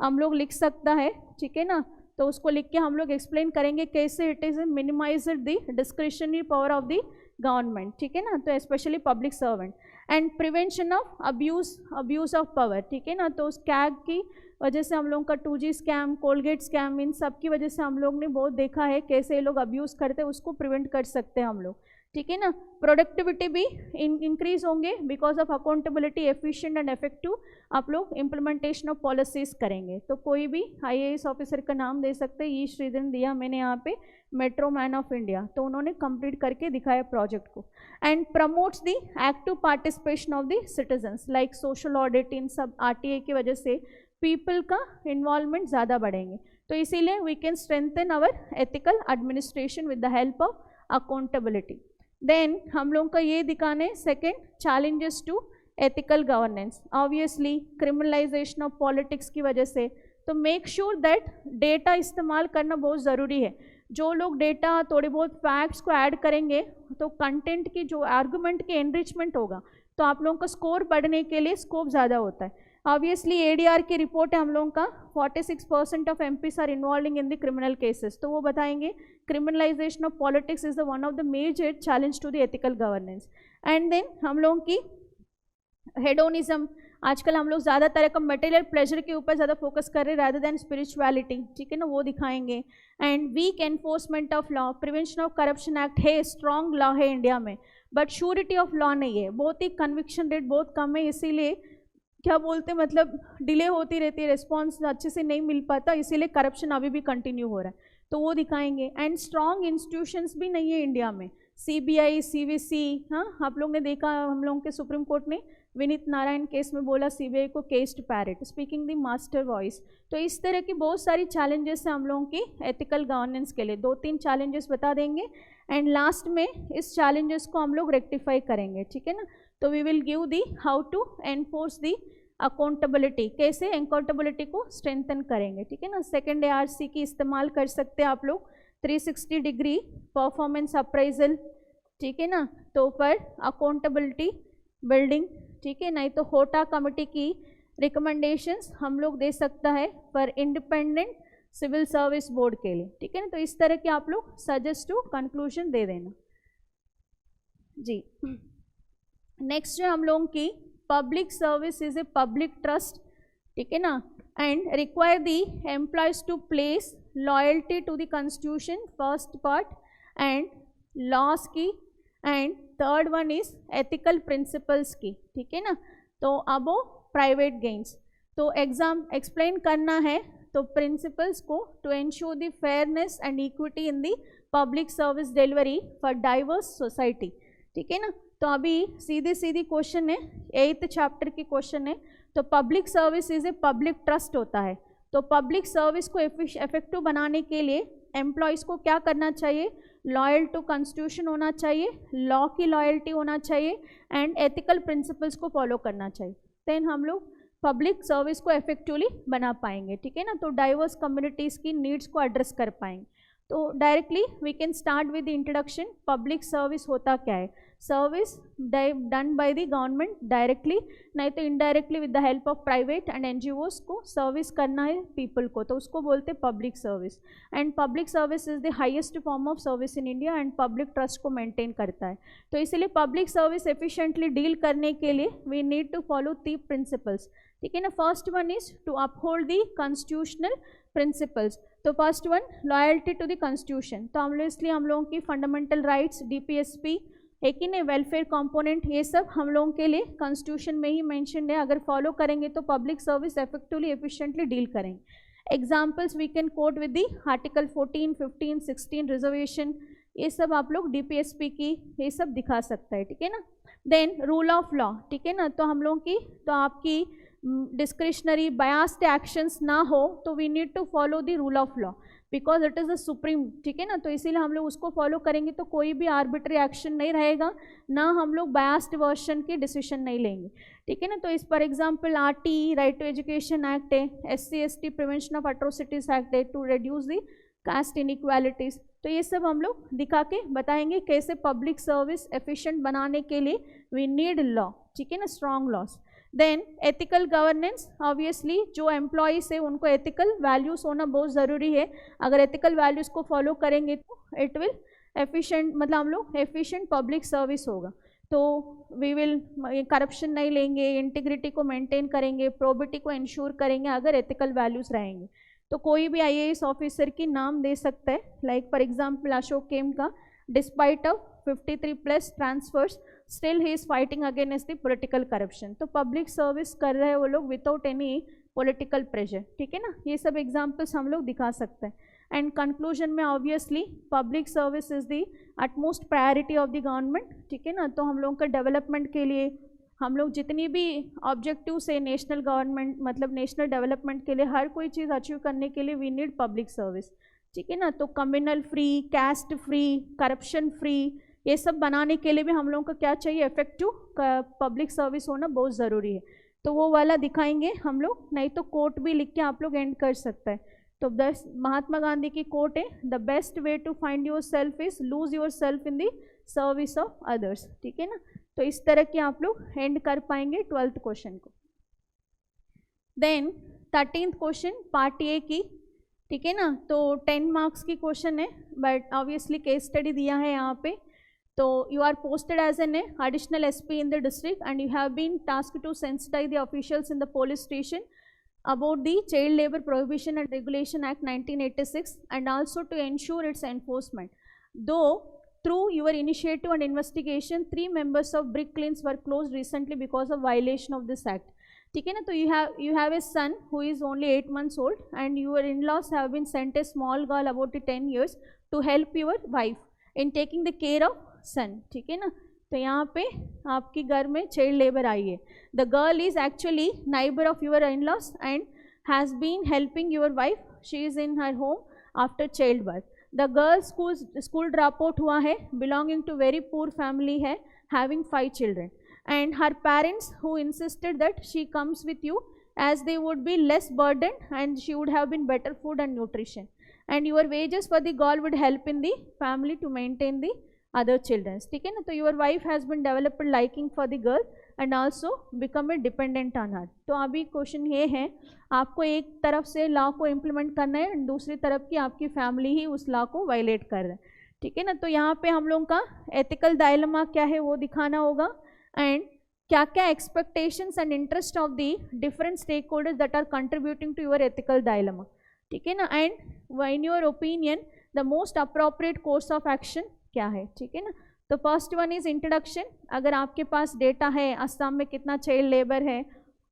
हम लोग लिख सकता है, ठीक है ना। तो उसको लिख के हम लोग एक्सप्लेन करेंगे कैसे it is minimise the discretionary power of the government, ठीक है ना। तो specially public servant and prevention of abuse of power, ठीक है ना। तो कैग की वजह से हम लोगों का 2G स्कैम, कोलगेट स्कैम, इन सब की वजह से हम लोग ने बहुत देखा है कैसे ये लोग अब्यूज़ करते हैं, उसको प्रिवेंट कर सकते हैं हम लोग, ठीक है ना। प्रोडक्टिविटी भी इंक्रीज होंगे because of accountability, efficient and effective आप लोग इम्प्लीमेंटेशन ऑफ पॉलिसीज करेंगे। तो कोई भी IAS ऑफिसर का नाम दे सकते हैं, श्रीधरन दिया मैंने यहाँ पे, मेट्रो मैन ऑफ इंडिया, तो उन्होंने कंप्लीट करके दिखाया प्रोजेक्ट को। And promotes the active participation of the citizens like social audit, इन सब RTA की वजह से पीपल का इन्वॉल्वमेंट ज़्यादा बढ़ेंगे। तो इसीलिए we can strengthen our ethical administration with the help of accountability. Then हम लोग का ये दिखाने second challenges to ethical governance. Obviously criminalisation of politics की वजह से, तो मेक श्योर दैट डेटा इस्तेमाल करना बहुत ज़रूरी है। जो लोग डेटा थोड़े बहुत फैक्ट्स को ऐड करेंगे तो कंटेंट की जो आर्गुमेंट की एनरिचमेंट होगा, तो आप लोगों का स्कोर बढ़ने के लिए स्कोप ज़्यादा होता है। ऑब्वियसली ADR की रिपोर्ट है हम लोगों का, 46% of MPs are involving in the criminal cases, तो वो बताएंगे criminalisation of politics is the one of the major challenge to the ethical governance. And then हम लोगों की हेडोनिज्म, आजकल हम लोग ज़्यादा तरह का मटेरियल प्लेजर के ऊपर ज़्यादा फोकस कर रहे हैं रादर देन स्पिरिचुअलिटी, ठीक है ना, वो दिखाएंगे। And weak enforcement of law, prevention of corruption act है, स्ट्रॉन्ग लॉ है इंडिया में, बट श्योरिटी ऑफ लॉ नहीं है, बहुत ही कन्विक्शन रेट बहुत कम है, इसीलिए क्या बोलते हैं मतलब डिले होती रहती है, रिस्पॉन्स अच्छे से नहीं मिल पाता, इसीलिए करप्शन अभी भी कंटिन्यू हो रहा है, तो वो दिखाएंगे। एंड स्ट्रॉन्ग इंस्टीट्यूशंस भी नहीं है इंडिया में, CBI, CVC, हाँ आप लोग ने देखा, हम लोगों के सुप्रीम कोर्ट ने विनीत नारायण केस में बोला CBI को केस्ड parrot, speaking the master voice. तो इस तरह की बहुत सारी चैलेंजेस हैं हम लोगों की एथिकल गवर्नेंस के लिए, 2-3 चैलेंजेस बता देंगे एंड लास्ट में इस चैलेंजेस को हम लोग रेक्टिफाई करेंगे, ठीक है ना। तो we will give the how to enforce the accountability, कैसे अकाउंटेबिलिटी को स्ट्रेंथन करेंगे, ठीक है ना। सेकेंड ARC की इस्तेमाल कर सकते हैं आप लोग, 360 डिग्री परफॉर्मेंस अप्राइजल, ठीक है ना, तो फॉर अकाउंटेबिलिटी बिल्डिंग, ठीक है, नहीं तो होटा कमेटी की रिकमेंडेशंस हम लोग दे सकता है for independent civil service board के लिए, ठीक है ना। तो इस तरह के आप लोग सजेस्ट टू कंक्लूजन दे देना जी। नेक्स्ट जो हम लोगों की public service is a public trust, ठीक है ना, and require the employees to place loyalty to the constitution, first part, and laws की, and third one is ethical principles की, ठीक है ना। तो अब प्राइवेट गेन्स, तो एग्जाम एक्सप्लेन करना है, तो प्रिंसिपल्स को to ensure the fairness and equity in the public service delivery for diverse society, ठीक है ना। तो अभी सीधी क्वेश्चन है, 8th चैप्टर की क्वेश्चन है। तो public service is a public trust होता है, तो पब्लिक सर्विस को इफेक्टिव बनाने के लिए एम्प्लॉयज़ को क्या करना चाहिए, लॉयल टू कॉन्स्टिट्यूशन होना चाहिए, लॉ की लॉयल्टी होना चाहिए, एंड एथिकल प्रिंसिपल्स को फॉलो करना चाहिए, देन हम लोग पब्लिक सर्विस को इफेक्टिवली बना पाएंगे, ठीक है ना। तो डाइवर्स कम्युनिटीज़ की नीड्स को एड्रेस कर पाएंगे। तो directly we can start with the introduction. Public service होता क्या है, service done by the government directly, नहीं तो indirectly with the help of private and NGOs को सर्विस करना है पीपल को, तो उसको बोलते हैं public service. And public service is the highest form of service in India and public trust को मेंटेन करता है। तो इसलिए पब्लिक सर्विस एफिशिएंटली डील करने के लिए we need to follow 3 principles, ठीक है ना। First one is to uphold the constitutional principles, तो first one loyalty to the constitution, तो हम लोग इसलिए हम लोगों की फंडामेंटल राइट्स, डीपीएसपी है कि नहीं, वेलफेयर कंपोनेंट, ये सब हम लोगों के लिए कॉन्स्टिट्यूशन में ही मेंशन्ड है। अगर फॉलो करेंगे तो public service effectively efficiently deal करेंगे। Examples we can quote with the article 14, 15, 16 reservation, ये सब आप लोग डीपीएसपी की ये सब दिखा सकता है, ठीक है ना। देन रूल ऑफ लॉ, ठीक है ना, तो हम लोगों की तो आपकी डिस्क्रिशनरी बायास्ड एक्शंस ना हो, तो we need to follow the rule of law because it is the supreme, ठीक है ना। तो इसीलिए हम लोग उसको फॉलो करेंगे तो कोई भी आर्बिट्री एक्शन नहीं रहेगा, ना हम लोग बायास्ड वर्शन की डिसीजन नहीं लेंगे, ठीक है ना। तो इस पर example RT, right to education act है, SC/ST prevention of atrocities act है to reduce the caste inequalities. तो ये सब हम लोग दिखा के बताएंगे कैसे पब्लिक सर्विस एफिशिएंट बनाने के लिए वी नीड लॉ, ठीक है ना, strong laws. Then ethical governance, obviously जो एम्प्लॉयज़ है उनको एथिकल वैल्यूज़ होना बहुत ज़रूरी है। अगर एथिकल वैल्यूज़ को फॉलो करेंगे तो इट विल एफिशिएंट, मतलब हम लोग एफिशिएंट पब्लिक सर्विस होगा। तो वी विल करप्शन नहीं लेंगे, इंटीग्रिटी को मेंटेन करेंगे, प्रोबिटी को इंश्योर करेंगे अगर एथिकल वैल्यूज़ रहेंगे। तो कोई भी IAS ऑफिसर की नाम दे सकता है, like for example Ashok Khemka, despite of 53+ transfers still he is fighting against the political corruption. तो पब्लिक सर्विस कर रहे हैं वो लोग विदाउट एनी पॉलिटिकल प्रेशर, ठीक है ना। ये सब एग्जाम्पल्स हम लोग दिखा सकते हैं। एंड कंक्लूजन में obviously public service is the utmost priority of the government, ठीक है ना। तो हम लोगों का डेवलपमेंट के लिए हम लोग जितनी भी ऑब्जेक्टिव्स है नेशनल गवर्नमेंट, मतलब नेशनल डेवलपमेंट के लिए हर कोई चीज़ अचीव करने के लिए वी नीड पब्लिक सर्विस, ठीक है ना। तो communal free, caste free, corruption free, ये सब बनाने के लिए भी हम लोगों को क्या चाहिए, इफेक्टिव पब्लिक सर्विस होना बहुत ज़रूरी है। तो वो वाला दिखाएंगे हम लोग, नहीं तो कोट भी लिख के आप लोग एंड कर सकते हैं। तो महात्मा गांधी की कोट है, the best way to find yourself is lose yourself in the service of others, ठीक है ना। तो इस तरह के आप लोग एंड कर पाएंगे 12th क्वेश्चन को। Then 13th question part A की, ठीक है ना। तो 10 मार्क्स की क्वेश्चन है, बट ऑब्वियसली केस स्टडी दिया है यहाँ पे। तो you are posted as an additional SP in the district and you have been tasked to sensitize the officials in the police station about the Child Labour Prohibition and Regulation Act 1986 and also to ensure its enforcement. Though through your initiative and investigation, 3 members of brick lanes were closed recently because of violation of this act. ठीक है ना। तो you have a son who is only 8 months old and your in-laws have been sent a small girl about 10 years to help your wife in taking the care of son, ठीक है ना। तो यहाँ पे आपके घर में चाइल्ड लेबर आई है। The girl is actually neighbour of your in-laws and has been helping your wife, she is in her home after child birth. The girl school drop out हुआ है, belonging to very poor family है, having 5 children and her parents who insisted that she comes with you as they would be less burdened and she would have been better food and nutrition and your wages for the girl would help in the family to maintain the other childrens, ठीक है ना। तो your wife has been developed liking for the girl and also become a dependent on her. तो अभी question ये है, आपको एक तरफ से लॉ को इम्प्लीमेंट करना है, दूसरी तरफ की आपकी फैमिली ही उस लॉ को वायलेट कर रहा है, ठीक है ना। तो यहाँ पे हम लोगों का एथिकल डायलेमा क्या है वो दिखाना होगा, एंड क्या क्या expectations and interest of the different stake holders that are contributing to your ethical dilemma, ठीक है ना। And in your opinion the most appropriate course of action क्या है, ठीक है ना। तो फर्स्ट वन इज इंट्रोडक्शन। अगर आपके पास डेटा है असम में कितना चाइल्ड लेबर है,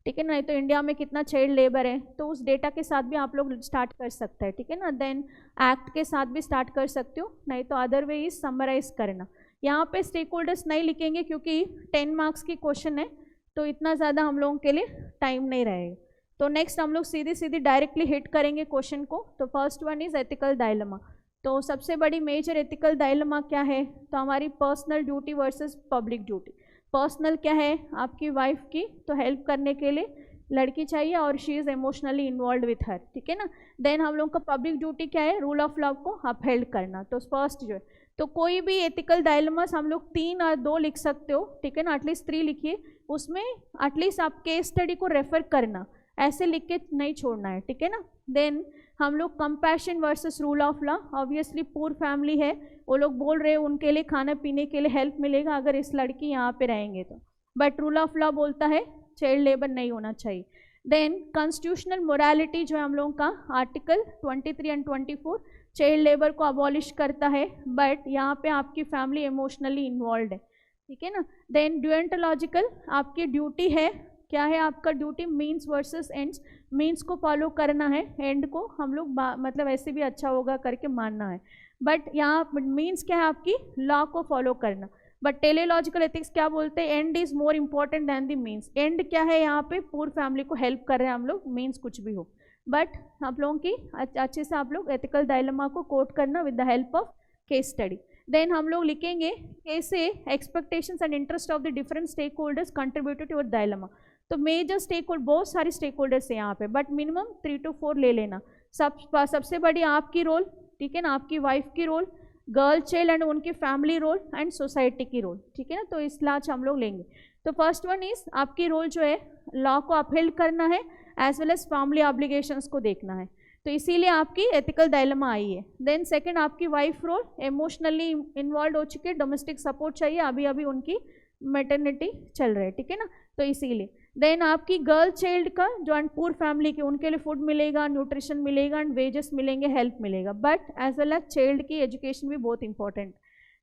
ठीक है ना, तो इंडिया में कितना चाइल्ड लेबर है, तो उस डेटा के साथ भी आप लोग स्टार्ट कर सकते हैं, ठीक है ना। देन एक्ट के साथ भी स्टार्ट कर सकते हो, नहीं तो अदर वे इज समराइज करना। यहाँ पे स्टेक होल्डर्स नहीं लिखेंगे क्योंकि 10 मार्क्स की क्वेश्चन है, तो इतना ज़्यादा हम लोगों के लिए टाइम नहीं रहेगा। तो नेक्स्ट हम लोग सीधी सीधी डायरेक्टली हिट करेंगे क्वेश्चन को। तो first one is ethical dilemma. तो सबसे बड़ी मेजर एथिकल डायलेमा क्या है, तो हमारी personal duty versus public duty. Personal क्या है, आपकी वाइफ की तो हेल्प करने के लिए लड़की चाहिए और she is emotionally involve with her, ठीक है ना। देन हम लोग का पब्लिक ड्यूटी क्या है, रूल ऑफ लॉ को अपहेल्ड करना। तो फर्स्ट जो है, तो कोई भी एथिकल डायलेमास हम लोग 3 और 2 लिख सकते हो, ठीक है ना, एटलीस्ट 3 लिखिए, उसमें एटलीस्ट आप केस स्टडी को रेफर करना, ऐसे लिख के नहीं छोड़ना है, ठीक है ना। देन हम लोग compassion versus rule of law. Obviously poor family है, वो लोग बोल रहे हैं उनके लिए खाने पीने के लिए हेल्प मिलेगा अगर इस लड़की यहाँ पे रहेंगे तो, बट रूल ऑफ लॉ बोलता है चाइल्ड लेबर नहीं होना चाहिए। देन कॉन्स्टिट्यूशनल मोरालिटी जो है हम लोगों का आर्टिकल 23 एंड 24 चाइल्ड लेबर को अबॉलिश करता है, बट यहाँ पे आपकी फैमिली इमोशनली इन्वॉल्व है, ठीक है ना। देन डियोंटोलॉजिकल, आपकी ड्यूटी है, क्या है आपका duty, means versus ends. Means को फॉलो करना है, एंड को हम लोग मतलब ऐसे भी अच्छा होगा करके मानना है, बट यहाँ मीन्स क्या है आपकी लॉ को फॉलो करना। बट टेलीलॉजिकल एथिक्स क्या बोलते हैं, and is more important than the means. And क्या है, यहाँ पे पूर फैमिली को हेल्प कर रहे हैं हम लोग, मीन्स कुछ भी हो, बट आप लोगों की अच्छे से आप लोग एथिकल डायलेमा को कोट करना with the help of case study. Then हम लोग लिखेंगे कैसे expectations and interest of the different stake holders contributed to your dilemma. तो मेजर स्टेक होल्डर, बहुत सारे स्टेक होल्डर्स हैं यहाँ पे, बट मिनिमम 3 to 4 ले लेना। सबसे बड़ी आपकी रोल, ठीक है ना, आपकी वाइफ की रोल, गर्ल चाइल्ड एंड उनकी फैमिली रोल, एंड सोसाइटी की रोल, ठीक है ना। तो इस लाच हम लोग लेंगे। तो फर्स्ट वन इज आपकी रोल जो है लॉ को अपहेल्ड करना है, as well as family obligations को देखना है, तो इसीलिए आपकी एथिकल डायलेमा आई है। देन सेकंड आपकी वाइफ रोल, इमोशनली इन्वॉल्व हो चुके, डोमेस्टिक सपोर्ट चाहिए, अभी अभी उनकी मैटरनिटी चल रही है, ठीक है ना, तो इसीलिए। देन आपकी गर्ल चाइल्ड का जो एंड पुअर फैमिली के, उनके लिए फूड मिलेगा, न्यूट्रिशन मिलेगा एंड वेजेस मिलेंगे, हेल्प मिलेगा, but as well as child की एजुकेशन भी बहुत इंपॉर्टेंट।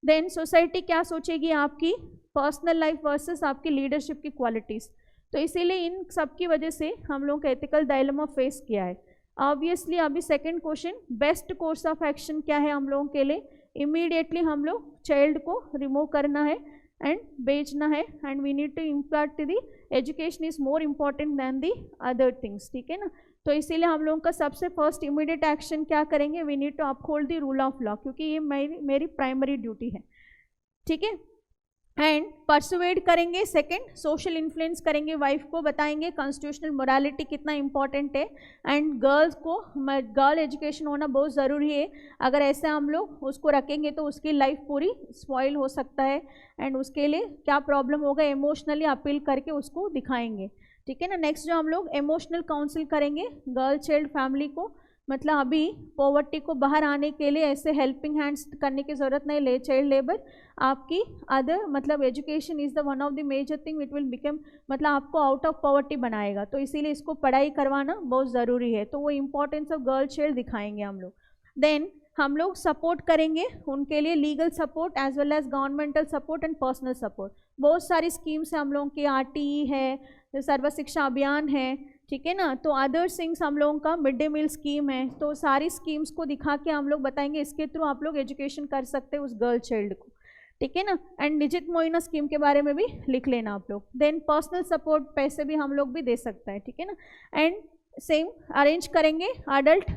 देन सोसाइटी क्या सोचेगी, आपकी पर्सनल लाइफ वर्सेस आपकी लीडरशिप की क्वालिटीज़। तो इसीलिए इन सब की वजह से हम लोगों का एथिकल डायलेमा फेस किया है। ऑब्वियसली अभी second question, best course of action क्या है हम लोगों के लिए, इमीडिएटली हम लोग चाइल्ड को रिमूव करना है एंड बेचना है, and we need to impact the education is more important than the other things, ठीक है ना। तो इसीलिए हम लोगों का सबसे फर्स्ट इमीडिएट एक्शन क्या करेंगे, we need to uphold the rule of law, क्योंकि ये मेरी प्राइमरी ड्यूटी है, ठीक है। एंड परसुएड करेंगे, सेकंड सोशल इन्फ्लुएंस करेंगे, वाइफ को बताएंगे कॉन्स्टिट्यूशनल मोरालिटी कितना इंपॉर्टेंट है, एंड गर्ल्स को गर्ल एजुकेशन होना बहुत ज़रूरी है। अगर ऐसे हम लोग उसको रखेंगे तो उसकी लाइफ पूरी स्पॉइल हो सकता है, एंड उसके लिए क्या प्रॉब्लम होगा, इमोशनली अपील करके उसको दिखाएंगे, ठीक है ना। नेक्स्ट जो हम लोग इमोशनल काउंसिल करेंगे गर्ल चाइल्ड फैमिली को, मतलब अभी पॉवर्टी को बाहर आने के लिए ऐसे हेल्पिंग हैंड्स करने की ज़रूरत नहीं, ले चाइल्ड लेबर आपकी अदर मतलब education is the one of the major thing it will become, मतलब आपको आउट ऑफ पॉवर्टी बनाएगा, तो इसीलिए इसको पढ़ाई करवाना बहुत ज़रूरी है, तो वो इम्पोर्टेंस ऑफ गर्ल चाइल्ड दिखाएंगे हम लोग। देन हम लोग सपोर्ट करेंगे उनके लिए, legal support as well as governmental support and personal support. बहुत सारी स्कीम्स हैं हम लोगों की, RTE है, सर्व शिक्षा अभियान है, ठीक है ना, तो अदर थिंग्स हम लोगों का मिड डे मील स्कीम है, तो सारी स्कीम्स को दिखा के हम लोग बताएंगे इसके थ्रू आप लोग एजुकेशन कर सकते हैं उस गर्ल चाइल्ड को, ठीक है ना। एंड निजित मोइना स्कीम के बारे में भी लिख लेना आप लोग। देन पर्सनल सपोर्ट, पैसे भी हम लोग भी दे सकते हैं, ठीक है ना। एंड सेम अरेंज करेंगे अडल्ट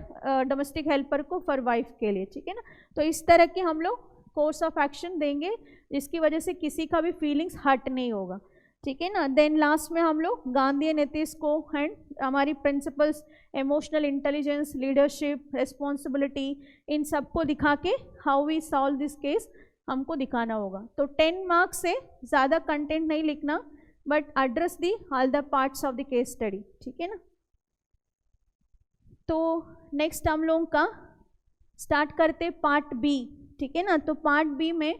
डोमेस्टिक हेल्पर को फॉर वाइफ के लिए, ठीक है ना। तो इस तरह के हम लोग कोर्स ऑफ एक्शन देंगे जिसकी वजह से किसी का भी फीलिंग्स हर्ट नहीं होगा, ठीक है ना। देन लास्ट में हम लोग गांधीयन एथिक्स को एंड हमारी principles, emotional intelligence, leadership, responsibility, इन सबको दिखा के how we solve this case हमको दिखाना होगा। तो 10 मार्क्स से ज़्यादा कंटेंट नहीं लिखना, but address the all the parts of the case study, ठीक है ना। तो नेक्स्ट हम लोगों का स्टार्ट करते पार्ट बी, ठीक है ना। तो पार्ट बी में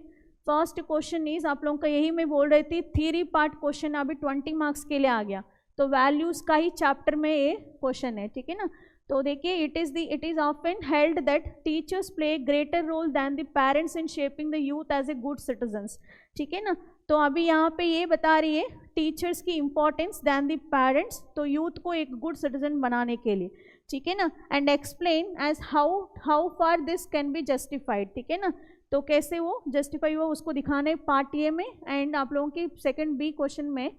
फर्स्ट क्वेश्चन इज, आप लोगों का यही मैं बोल रही थी, थ्योरी पार्ट क्वेश्चन अभी 20 मार्क्स के लिए आ गया। तो वैल्यूज का ही चैप्टर में ये क्वेश्चन है, ठीक है ना। तो देखिए, it is often held that teachers play greater role than the parents in shaping the youth as a good citizens, ठीक है ना। तो अभी यहाँ पे ये बता रही है टीचर्स की इंपॉर्टेंस दैन द पेरेंट्स, तो यूथ को एक गुड सिटीजन बनाने के लिए, ठीक है ना। And explain as how far this can be justified, ठीक है ना। तो कैसे वो जस्टिफाई हुआ उसको दिखाना है पार्ट ए में। एंड आप लोगों की सेकंड बी क्वेश्चन में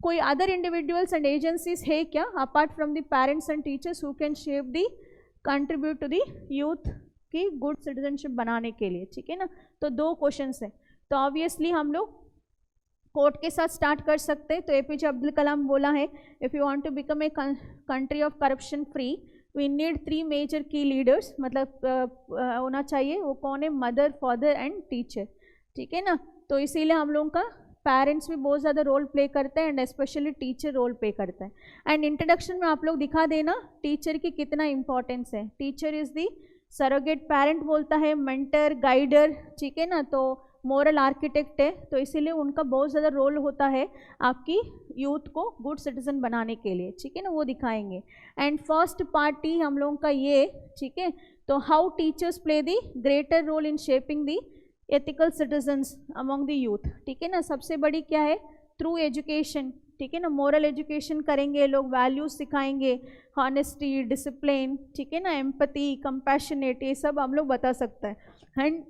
कोई अदर इंडिविजुअल्स एंड एजेंसीज है क्या apart from the parents and teachers who can shape the contribute to the youth की गुड सिटीजनशिप बनाने के लिए, ठीक है ना। तो 2 क्वेश्चन है। तो ऑब्वियसली हम लोग कोट के साथ स्टार्ट कर सकते हैं। तो एपीजे अब्दुल कलाम बोला है, if you want to become a country of corruption free we need 3 major की लीडर्स, मतलब होना चाहिए। वो कौन है? मदर, फादर एंड टीचर, ठीक है ना। तो इसीलिए हम लोगों का पेरेंट्स भी बहुत ज़्यादा रोल प्ले करते हैं and specially teacher role play करता है। एंड इंट्रोडक्शन में आप लोग दिखा देना टीचर की कितना इंपॉर्टेंस है। Teacher is the surrogate parent बोलता है, मेंटर, गाइडर, ठीक है ना। तो मोरल आर्किटेक्ट है, तो इसीलिए उनका बहुत ज़्यादा रोल होता है आपकी यूथ को गुड सिटीजन बनाने के लिए, ठीक है ना। वो दिखाएंगे। एंड फर्स्ट पार्ट ही हम लोगों का ये, ठीक है। तो how teachers play the greater role in shaping the ethical citizens among the youth, ठीक है ना। सबसे बड़ी क्या है? थ्रू एजुकेशन, ठीक है ना। मोरल एजुकेशन करेंगे लोग, वैल्यूज सिखाएंगे, हॉनेस्टी, डिसिप्लिन, ठीक है ना, एम्पैथी, कंपैशनेट, ये सब हम लोग बता सकते हैं। And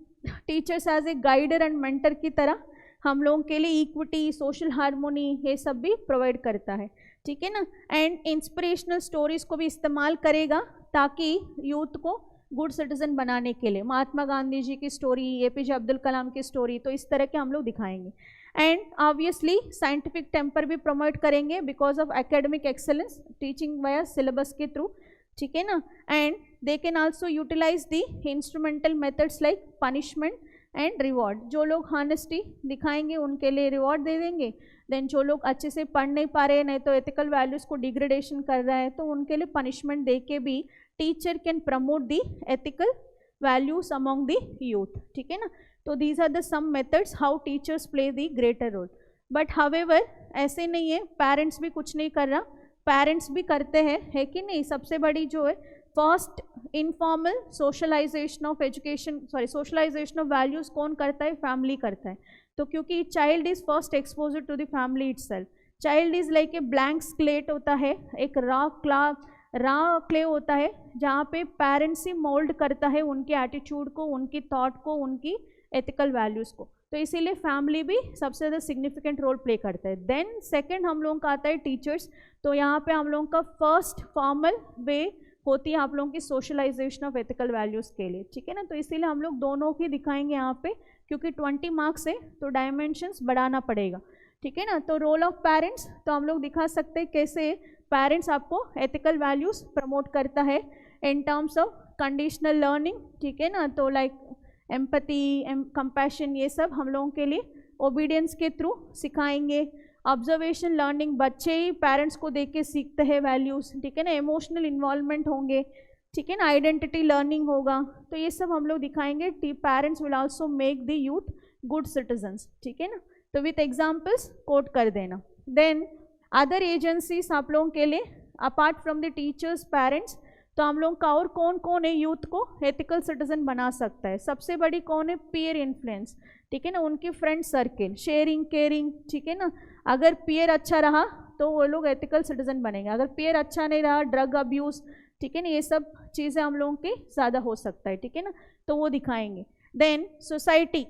teachers as a guider and mentor की तरह हम लोगों के लिए इक्विटी, सोशल हार्मोनी, ये सब भी प्रोवाइड करता है, ठीक है ना। एंड इंस्पिरेशनल स्टोरीज को भी इस्तेमाल करेगा ताकि यूथ को गुड सिटीजन बनाने के लिए, महात्मा गांधी जी की स्टोरी, एपीजे अब्दुल कलाम की स्टोरी, तो इस तरह के हम लोग दिखाएंगे। एंड ऑब्वियसली साइंटिफिक टेम्पर भी प्रमोट करेंगे because of academic excellence, teaching via syllabus के थ्रू, ठीक है ना। And they can also utilise the instrumental methods like punishment and reward. जो लोग हॉनेस्टी दिखाएंगे उनके लिए रिवॉर्ड दे देंगे। देन जो लोग अच्छे से पढ़ नहीं पा रहे, नहीं तो एथिकल वैल्यूज़ को डिग्रेडेशन कर रहा है, तो उनके लिए पनिशमेंट दे के भी teacher can promote the ethical values among the youth, ठीक है ना। तो these are the some methods how teachers play the greater role. But however ऐसे नहीं है पेरेंट्स भी कुछ नहीं कर रहा, पेरेंट्स भी करते हैं, है कि नहीं। सबसे बड़ी जो है first informal socialisation of education, socialisation of values कौन करता है? फैमिली करता है। तो क्योंकि child is first exposure to the family itself. Child is like a blank slate होता है, एक रॉ क्ले होता है जहाँ पे पेरेंट्स ही मोल्ड करता है उनके एटीट्यूड को, उनकी थॉट को, उनकी एथिकल वैल्यूज़ को। तो इसीलिए फैमिली भी सबसे ज़्यादा सिग्निफिकेंट रोल प्ले करता है। देन सेकंड हम लोगों का आता है टीचर्स। तो यहाँ पे हम लोगों का फर्स्ट फॉर्मल वे होती है आप लोगों की सोशलाइजेशन ऑफ एथिकल वैल्यूज़ के लिए, ठीक है ना। तो इसीलिए हम लोग दोनों ही दिखाएंगे यहाँ पे, क्योंकि 20 मार्क्स है तो डायमेंशंस बढ़ाना पड़ेगा, ठीक है ना। तो रोल ऑफ पेरेंट्स तो हम लोग दिखा सकते हैं कैसे पेरेंट्स आपको एथिकल वैल्यूज़ प्रमोट करता है इन टर्म्स ऑफ कंडीशनल लर्निंग, ठीक है ना। तो लाइक एम्पैथी, कंपैशन, ये सब हम लोगों के लिए ओबीडियंस के थ्रू सिखाएंगे। ऑब्जर्वेशन लर्निंग, बच्चे ही पेरेंट्स को देख के सीखते हैं वैल्यूज़, ठीक है ना। इमोशनल इन्वॉल्वमेंट होंगे, ठीक है ना। आइडेंटिटी लर्निंग होगा, तो ये सब हम लोग दिखाएंगे। Parents will also make the youth good citizens, ठीक है ना। तो विथ एग्जाम्पल्स कोट कर देना। देन अदर एजेंसीज आप लोगों के लिए apart from the teachers, parents, तो हम लोग का और कौन कौन है यूथ को एथिकल सिटीजन बना सकता है? सबसे बड़ी कौन है? पीयर इन्फ्लुएंस, ठीक है ना। उनकी फ्रेंड सर्किल, शेयरिंग, केयरिंग, ठीक है ना। अगर पीयर अच्छा रहा तो वो लोग एथिकल सिटीजन बनेंगे। अगर पीयर अच्छा नहीं रहा, ड्रग अब्यूज़, ठीक है ना, ये सब चीज़ें हम लोगों के ज़्यादा हो सकता है, ठीक है ना। तो वो दिखाएंगे। देन सोसाइटी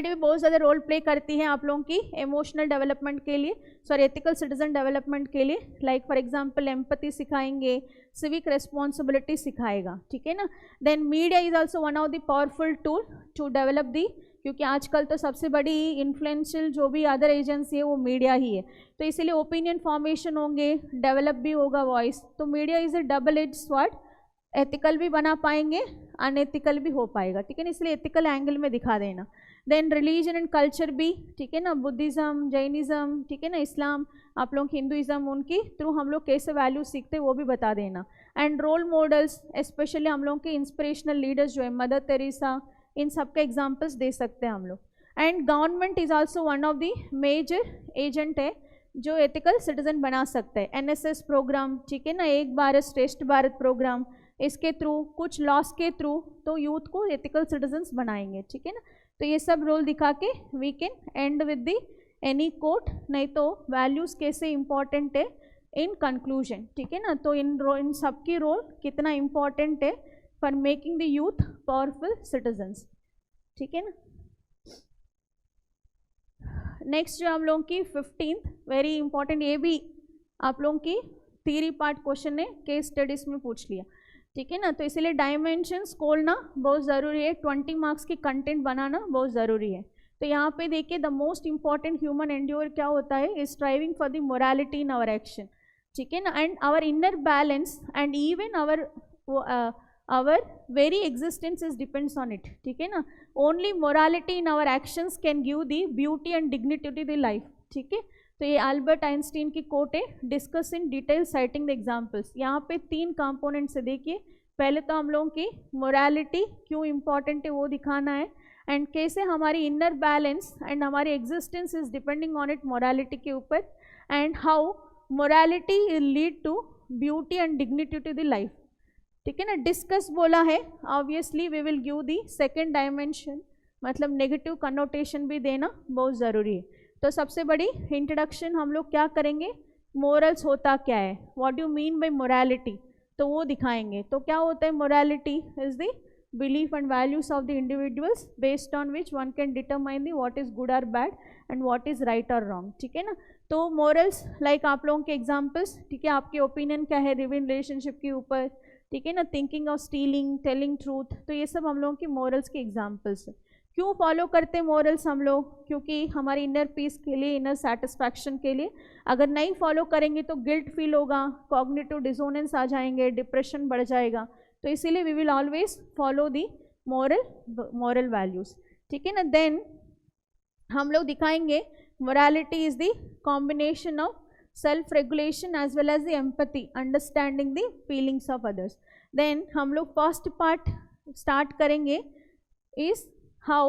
भी बहुत ज़्यादा रोल प्ले करती है आप लोगों की इमोशनल डेवलपमेंट के लिए, एथिकल सिटीजन डेवलपमेंट के लिए। लाइक फॉर एग्जांपल एम्पैथी सिखाएंगे, सिविक रेस्पॉन्सिबिलिटी सिखाएगा, ठीक है ना। Then media is also one of the powerful tool to develop the, क्योंकि आजकल तो सबसे बड़ी इन्फ्लुएंशियल जो भी अदर एजेंसी है वो मीडिया ही है। तो इसीलिए ओपिनियन फॉर्मेशन होंगे, डेवलप भी होगा वॉइस। तो media is A double edge sword, ethical भी बना पाएंगे, अनएथिकल भी हो पाएगा, ठीक है ना, इसलिए एथिकल एंगल में दिखा देना। देन रिलीजन एंड कल्चर भी, ठीक है ना, बुद्धिज़्म, जैनिज़्म, ठीक है ना, इस्लाम, आप लोग हिंदुइज़्म, उनकी थ्रू हम लोग कैसे वैल्यू सीखते हैं वो भी बता देना। एंड रोल मॉडल्स, स्पेशली हम लोग के इंस्पिरेशनल लीडर्स जो है मदर तेरेसा, इन सब के एग्जाम्पल्स दे सकते हैं हम लोग। And government is also one of the major agent है जो एथिकल सिटीजन बना सकता है। एनएसएस प्रोग्राम, ठीक है ना, एक भारत श्रेष्ठ भारत प्रोग्राम, इसके थ्रू कुछ लॉस के थ्रू तो यूथ को एथिकल सिटीजन्स बनाएंगे, ठीक है ना। तो ये सब रोल दिखा के we can and with the any quote, नहीं तो वैल्यूज़ कैसे इंपॉर्टेंट है इन कंक्लूजन, ठीक है ना। तो इन सब की रोल कितना इंपॉर्टेंट है for making the youth powerful citizens, ठीक है ना। नेक्स्ट जो हम लोगों की 15th वेरी इंपॉर्टेंट, ये भी आप लोगों की थ्योरी पार्ट क्वेश्चन है, केस स्टडीज में पूछ लिया, ठीक है ना। तो इसलिए डायमेंशंस खोलना बहुत ज़रूरी है, 20 मार्क्स की कंटेंट बनाना बहुत ज़रूरी है। तो यहाँ पे देखिए the most important human endeavour क्या होता है, striving for the morality in our action, ठीक है ना, and our inner balance and even our very existence is depends on it, ठीक है ना। Only morality in our actions can give the beauty and dignity to the life, ठीक है। तो ये अल्बर्ट आइंस्टीन की कोट है, discuss in detail citing the examples. यहाँ पे 3 कंपोनेंट्स है, देखिए पहले तो हम लोगों की मोरालिटी क्यों इम्पॉर्टेंट है वो दिखाना है, एंड कैसे हमारी इनर बैलेंस एंड हमारी existence is depending on it morality के ऊपर, and how morality will lead to beauty and dignity to the life, ठीक है ना। डिस्कस बोला है, obviously we will give the second dimension, मतलब नेगेटिव कनोटेशन भी देना बहुत ज़रूरी है। तो सबसे बड़ी इंट्रोडक्शन हम लोग क्या करेंगे, मोरल्स होता क्या है, what do mean by morality, तो वो दिखाएंगे। तो क्या होता है morality, is the belief and values of the individuals based on which one can determine the what is good और bad and what is right और रॉन्ग, ठीक है ना। तो मोरल्स लाइक आप लोगों के एग्जाम्पल्स, ठीक है, आपके ओपिनियन क्या है लिव इन रिलेशनशिप के ऊपर, ठीक है ना, thinking of stealing, telling truth, तो ये सब हम लोगों की मोरल्स के एग्जाम्पल्स है। क्यों फॉलो करते हैं मॉरल्स हम लोग, क्योंकि हमारी इनर पीस के लिए, इनर सेटिस्फैक्शन के लिए। अगर नहीं फॉलो करेंगे तो गिल्ट फील होगा, कॉग्निटिव डिसोनेंस आ जाएंगे, डिप्रेशन बढ़ जाएगा, तो इसीलिए we will always follow the moral values, ठीक है ना। देन हम लोग दिखाएंगे morality is the combination of self regulation as well as the empathy, understanding the feelings of others. Then हम लोग फर्स्ट पार्ट स्टार्ट करेंगे is how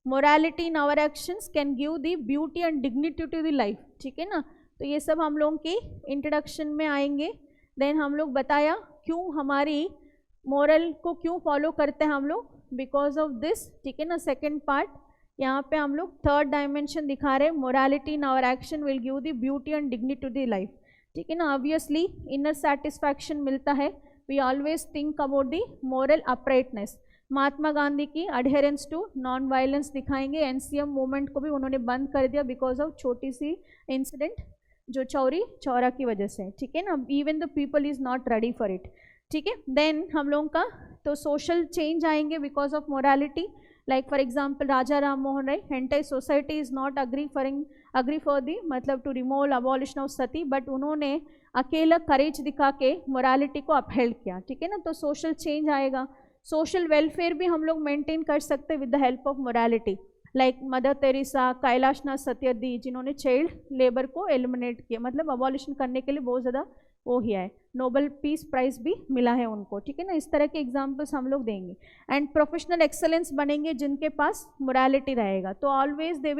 morality in our actions can give the beauty and dignity to the life, ठीक है ना। तो ये सब हम लोगों की इंट्रोडक्शन में आएंगे। देन हम लोग बताया क्यों हमारी मोरल को क्यों फॉलो करते हैं हम लोग, बिकॉज ऑफ दिस, ठीक है ना। सेकेंड पार्ट यहाँ पे हम लोग थर्ड डायमेंशन दिखा रहे हैं, morality in our action will give the beauty and dignity to the life, ठीक है ना। ऑब्वियसली इनर सेटिस्फैक्शन मिलता है, we always think about the moral uprightness. Mahatma Gandhi की अडहेरेंस टू नॉन वायलेंस दिखाएंगे, एनसीएम मूवमेंट को भी उन्होंने बंद कर दिया बिकॉज ऑफ छोटी सी इंसिडेंट जो चौरी चौरा की वजह से, ठीक है ना। Even the people is not ready for it, ठीक है। देन हम लोगों का तो सोशल चेंज आएंगे because of morality, like for example Raja Ram Mohan Roy, entire society is not agree for the मतलब to remove abolition of sati, but उन्होंने अकेला करेज दिखा के मोरालिटी को अपहेल्ड किया, ठीक है ना। तो सोशल चेंज आएगा। सोशल वेलफेयर भी हम लोग मेंटेन कर सकते with the help of morality, like mother Teresa, Kailashnath Satyarthi, जिन्होंने चाइल्ड लेबर को एलिमिनेट किया, मतलब अबॉलिशन करने के लिए बहुत ज़्यादा वो ही है, नोबेल पीस प्राइज भी मिला है उनको, ठीक है ना। इस तरह के एग्जाम्पल्स हम लोग देंगे। एंड प्रोफेशनल एक्सेलेंस बनेंगे जिनके पास मोरालिटी रहेगा, तो always they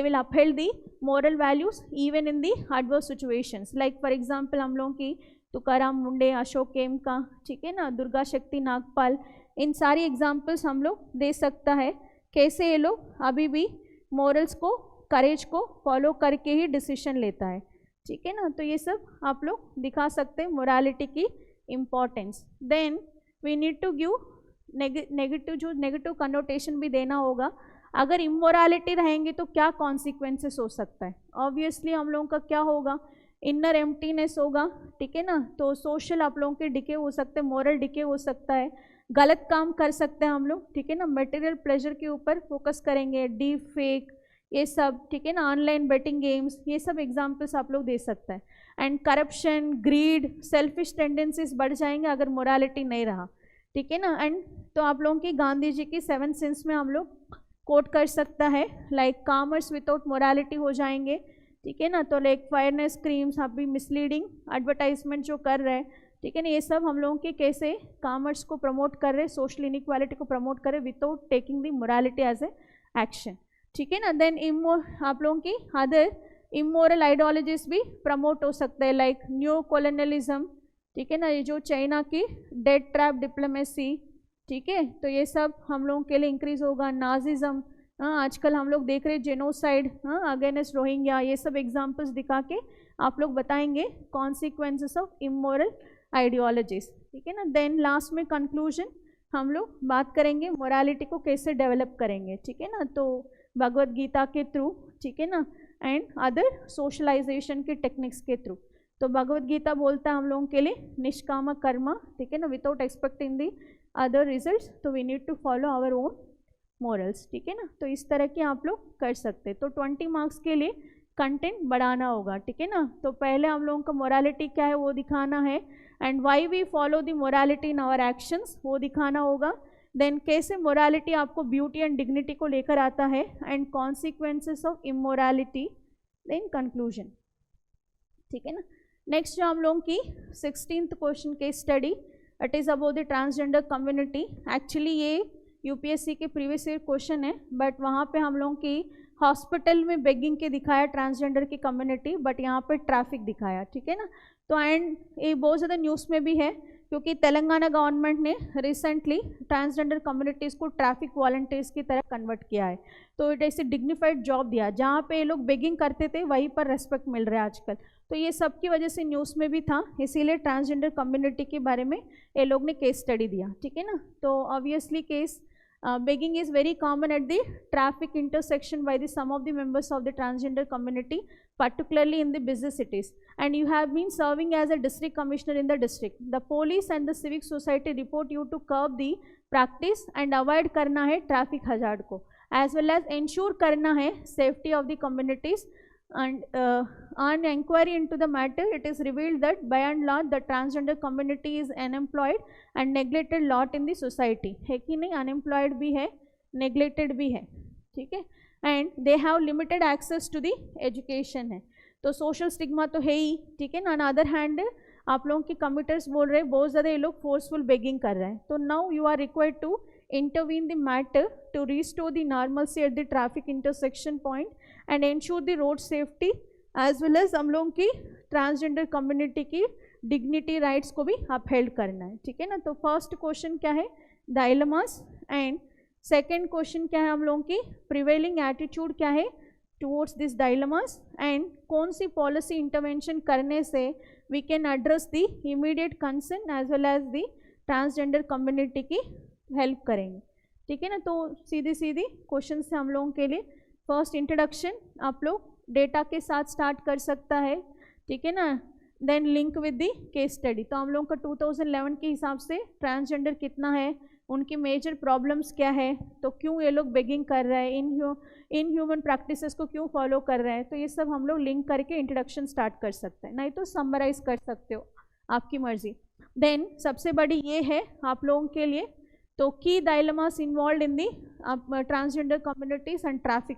will upheld the moral values even in the adverse situations. Like for example हम लोगों की तुकाराम मुंडे, अशोक केमका, ठीक है ना, दुर्गा शक्ति नागपाल, इन सारी एग्जाम्पल्स हम लोग दे सकता है कैसे ये लोग अभी भी मॉरल्स को, करेज को फॉलो करके ही डिसीजन लेता है, ठीक है ना। तो ये सब आप लोग दिखा सकते हैं मोरालिटी की importance. Then we need to give negative connotation भी देना होगा। अगर इमोरालिटी रहेंगे तो क्या कॉन्सिक्वेंसेस हो सकता है, ऑब्वियसली हम लोगों का क्या होगा, इनर एम्प्टीनेस होगा, ठीक है ना। तो सोशल आप लोगों के डिके हो सकते हैं, मॉरल डिके हो सकता है, गलत काम कर सकते हैं हम लोग, ठीक है ना। मटेरियल प्लेजर के ऊपर फोकस करेंगे, डीप फेक, ये सब, ठीक है ना, ऑनलाइन बेटिंग गेम्स, ये सब एग्जाम्पल्स आप लोग दे सकते हैं। And corruption, greed, selfish tendencies बढ़ जाएंगे अगर मोरालिटी नहीं रहा, ठीक है ना। एंड तो आप लोगों की गांधी जी की 7 सिंस में हम लोग कोट कर सकता है, लाइक कॉमर्स विदाउट मोरालिटी हो जाएंगे, ठीक है ना। तो लाइक फेयरनेस क्रीम्स, आप भी मिसलीडिंग एडवर्टाइजमेंट जो कर रहे हैं, ठीक है ना, ये सब हम लोगों के कैसे कॉमर्स को प्रमोट कर रहे हैं, सोशल इनइक्वालिटी को प्रमोट कर रहे हैं without taking the morality as a action, ठीक है ना। देन आप लोगों की अदर इमोरल आइडियोलॉजीज भी प्रमोट हो सकते हैं, लाइक न्यू कॉलोनियलिज्म, ठीक है ना, ये जो चाइना की डेट ट्रैप डिप्लोमेसी, ठीक है, तो ये सब हम लोगों के लिए इंक्रीज होगा। नाजिज्म, आजकल हम लोग देख रहे हैं जेनोसाइड अगेंस्ट रोहिंग्या, ये सब एग्जाम्पल्स दिखा के आप लोग बताएंगे कॉन्सिक्वेंसेस ऑफ इमोरल आइडियोलॉजीज, ठीक है ना। देन लास्ट में कंक्लूजन हम लोग बात करेंगे मोरालिटी को कैसे डेवलप करेंगे, ठीक है ना, तो भगवत गीता के थ्रू, ठीक है ना, एंड अदर सोशलाइजेशन के टेक्निक्स के थ्रू। तो भगवत गीता बोलता है हम लोगों के लिए निष्काम कर्म, ठीक है ना, without expecting the other results, तो we need to follow our own morals, ठीक है ना। तो इस तरह के आप लोग कर सकते हैं। तो 20 मार्क्स के लिए कंटेंट बढ़ाना होगा, ठीक है ना। तो पहले हम लोगों का मोरालिटी क्या है वो दिखाना है, and why we follow the morality in our actions वो दिखाना होगा। देन कैसे मोरालिटी आपको ब्यूटी एंड डिग्निटी को लेकर आता है, and consequences of immorality, then conclusion, ठीक है ना। नेक्स्ट जो हम लोगों की 16th क्वेश्चन के study, it is about the transgender community. Actually ये यूपीएससी के प्रीवियस ईयर क्वेश्चन है, बट वहाँ पे हम लोगों की हॉस्पिटल में बेगिंग के दिखाया ट्रांसजेंडर की कम्युनिटी, बट यहाँ पे ट्रैफिक दिखाया, ठीक है ना। तो एंड ये बहुत ज़्यादा न्यूज़ में भी है, क्योंकि तेलंगाना गवर्नमेंट ने रिसेंटली ट्रांसजेंडर कम्युनिटीज़ को ट्रैफिक वॉलंटियर्स की तरह कन्वर्ट किया है। तो इट ऐसे डिग्निफाइड जॉब दिया, जहाँ पे ये लोग बेगिंग करते थे वहीं पर रेस्पेक्ट मिल रहा है आजकल। तो ये सब की वजह से न्यूज़ में भी था, इसीलिए ट्रांसजेंडर कम्युनिटी के बारे में ये लोग ने केस स्टडी दिया, ठीक है ना। तो obviously case begging is very common at the traffic intersection by the some of the members of the transgender community, particularly in the busy cities. And you have been serving as a district commissioner in the district. The police and the civic society report you to curb the practice and avoid करना है traffic hazard को, as well as ensure करना है safety of the communities. And on inquiry into the matter, it is revealed that by and large the transgender community is unemployed and neglected lot in the society. है कि नहीं, unemployed भी है, neglected भी है, ठीक है, and they have limited access to the education है। तो social stigma तो है ही, ठीक है ना। on other hand आप लोगों के कमिटर्स बोल रहे हैं बहुत ज़्यादा ये लोग फोर्सफुल बेगिंग कर रहे हैं। तो now you are required to intervene the matter to restore the normalcy at the traffic intersection point and ensure the road safety, as well as हम लोगों की ट्रांसजेंडर कम्युनिटी की डिग्निटी राइट्स को भी अपहेल्ड करना है, ठीक है ना। तो फर्स्ट क्वेश्चन क्या है, डायलेमास, एंड सेकेंड क्वेश्चन क्या है हम लोगों की प्रिवेलिंग एटीट्यूड क्या है टुवर्ड्स दिस डायलेमास, एंड कौन सी पॉलिसी इंटरवेंशन करने से we can address the immediate concern as well as the transgender community की हेल्प करेंगे, ठीक है ना। तो सीधी सीधी क्वेश्चन से हम लोगों के लिए फर्स्ट इंट्रोडक्शन आप लोग डेटा के साथ स्टार्ट कर सकता है, ठीक है ना। Then link with the case study. तो हम लोगों का 2011 के हिसाब से ट्रांसजेंडर कितना है, उनकी मेजर प्रॉब्लम्स क्या है, तो क्यों ये लोग बेगिंग कर रहे हैं, इन ह्यूमन प्रैक्टिसेस को क्यों फॉलो कर रहे हैं, तो ये सब हम लोग लिंक करके इंट्रोडक्शन स्टार्ट कर सकते हैं, नहीं तो समराइज कर सकते हो, आपकी मर्जी। देन सबसे बड़ी ये है आप लोगों के लिए, तो की dilemmas involve in the transgender communities and traffic,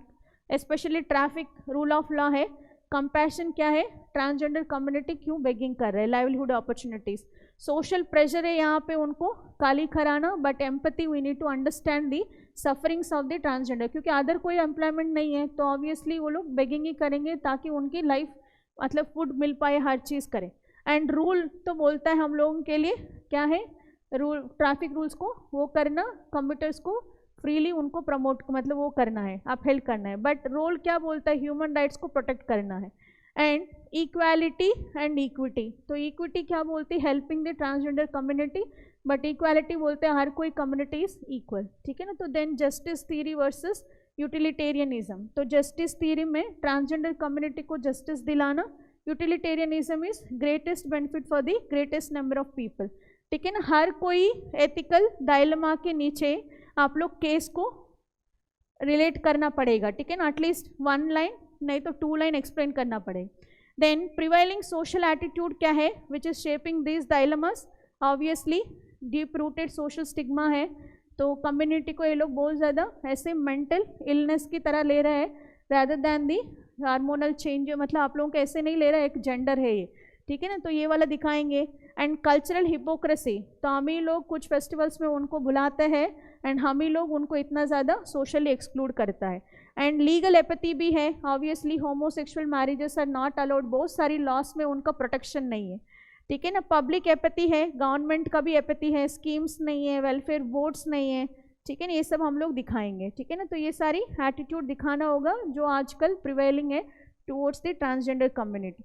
specially traffic rule of law है, कंपैशन क्या है, ट्रांसजेंडर कम्युनिटी क्यों बेगिंग कर रहे हैं, लाइवलीहुड अपॉर्चुनिटीज, सोशल प्रेशर है यहाँ पे उनको काली कराना, but empathy we need to understand the sufferings of the transgender, क्योंकि अदर कोई एम्प्लॉयमेंट नहीं है तो ऑब्वियसली वो लोग बेगिंग ही करेंगे ताकि उनकी लाइफ मतलब फूड मिल पाए, हर चीज़ करें। एंड रूल तो बोलता है हम लोगों के लिए क्या है, रूल ट्रैफिक रूल्स को वो करना, कम्यूटर्स को फ्रीली उनको प्रमोट मतलब वो करना है, आप हेल्प करना है, बट रोल क्या बोलता है, ह्यूमन राइट्स को प्रोटेक्ट करना है। एंड इक्वालिटी एंड इक्विटी, तो इक्विटी क्या बोलती है, helping the transgender community, but equality बोलते हैं हर कोई कम्युनिटी इज इक्वल, ठीक है ना। तो then justice theory versus utilitarianism, तो जस्टिस थ्योरी में ट्रांसजेंडर कम्युनिटी को जस्टिस दिलाना, utilitarianism is greatest benefit for the greatest number of people, ठीक है ना। हर कोई एथिकल डायलेमा के नीचे आप लोग केस को रिलेट करना पड़ेगा, ठीक है ना, एटलीस्ट 1 लाइन नहीं तो 2 लाइन एक्सप्लेन करना पड़ेगा. देन प्रिवाइलिंग सोशल एटीट्यूड क्या है which is shaping this dilemmas. Obviously deep rooted social stigma है, तो कम्युनिटी को ये लोग बहुत ज़्यादा ऐसे मेंटल इलनेस की तरह ले रहे हैं rather than the hormonal change, मतलब आप लोगों को ऐसे नहीं ले रहे, एक जेंडर है ये, ठीक है ना, तो ये वाला दिखाएंगे. एंड कल्चरल हिपोक्रेसी, तो हम ही लोग कुछ फेस्टिवल्स में उनको बुलाते हैं एंड हम ही लोग उनको इतना ज़्यादा सोशली एक्सक्लूड करता है. एंड लीगल एपैथी भी है, obviously homosexual marriages are not allowed, बहुत सारी लॉस में उनका प्रोटेक्शन नहीं है, ठीक है ना. पब्लिक एपैथी है, गवर्नमेंट का भी एपैथी है, स्कीम्स नहीं है, वेलफेयर बोर्ड्स नहीं है, ठीक है ना, ये सब हम लोग दिखाएंगे, ठीक है ना. तो ये सारी एटीट्यूड दिखाना होगा जो आजकल प्रिवेलिंग है towards the transgender community.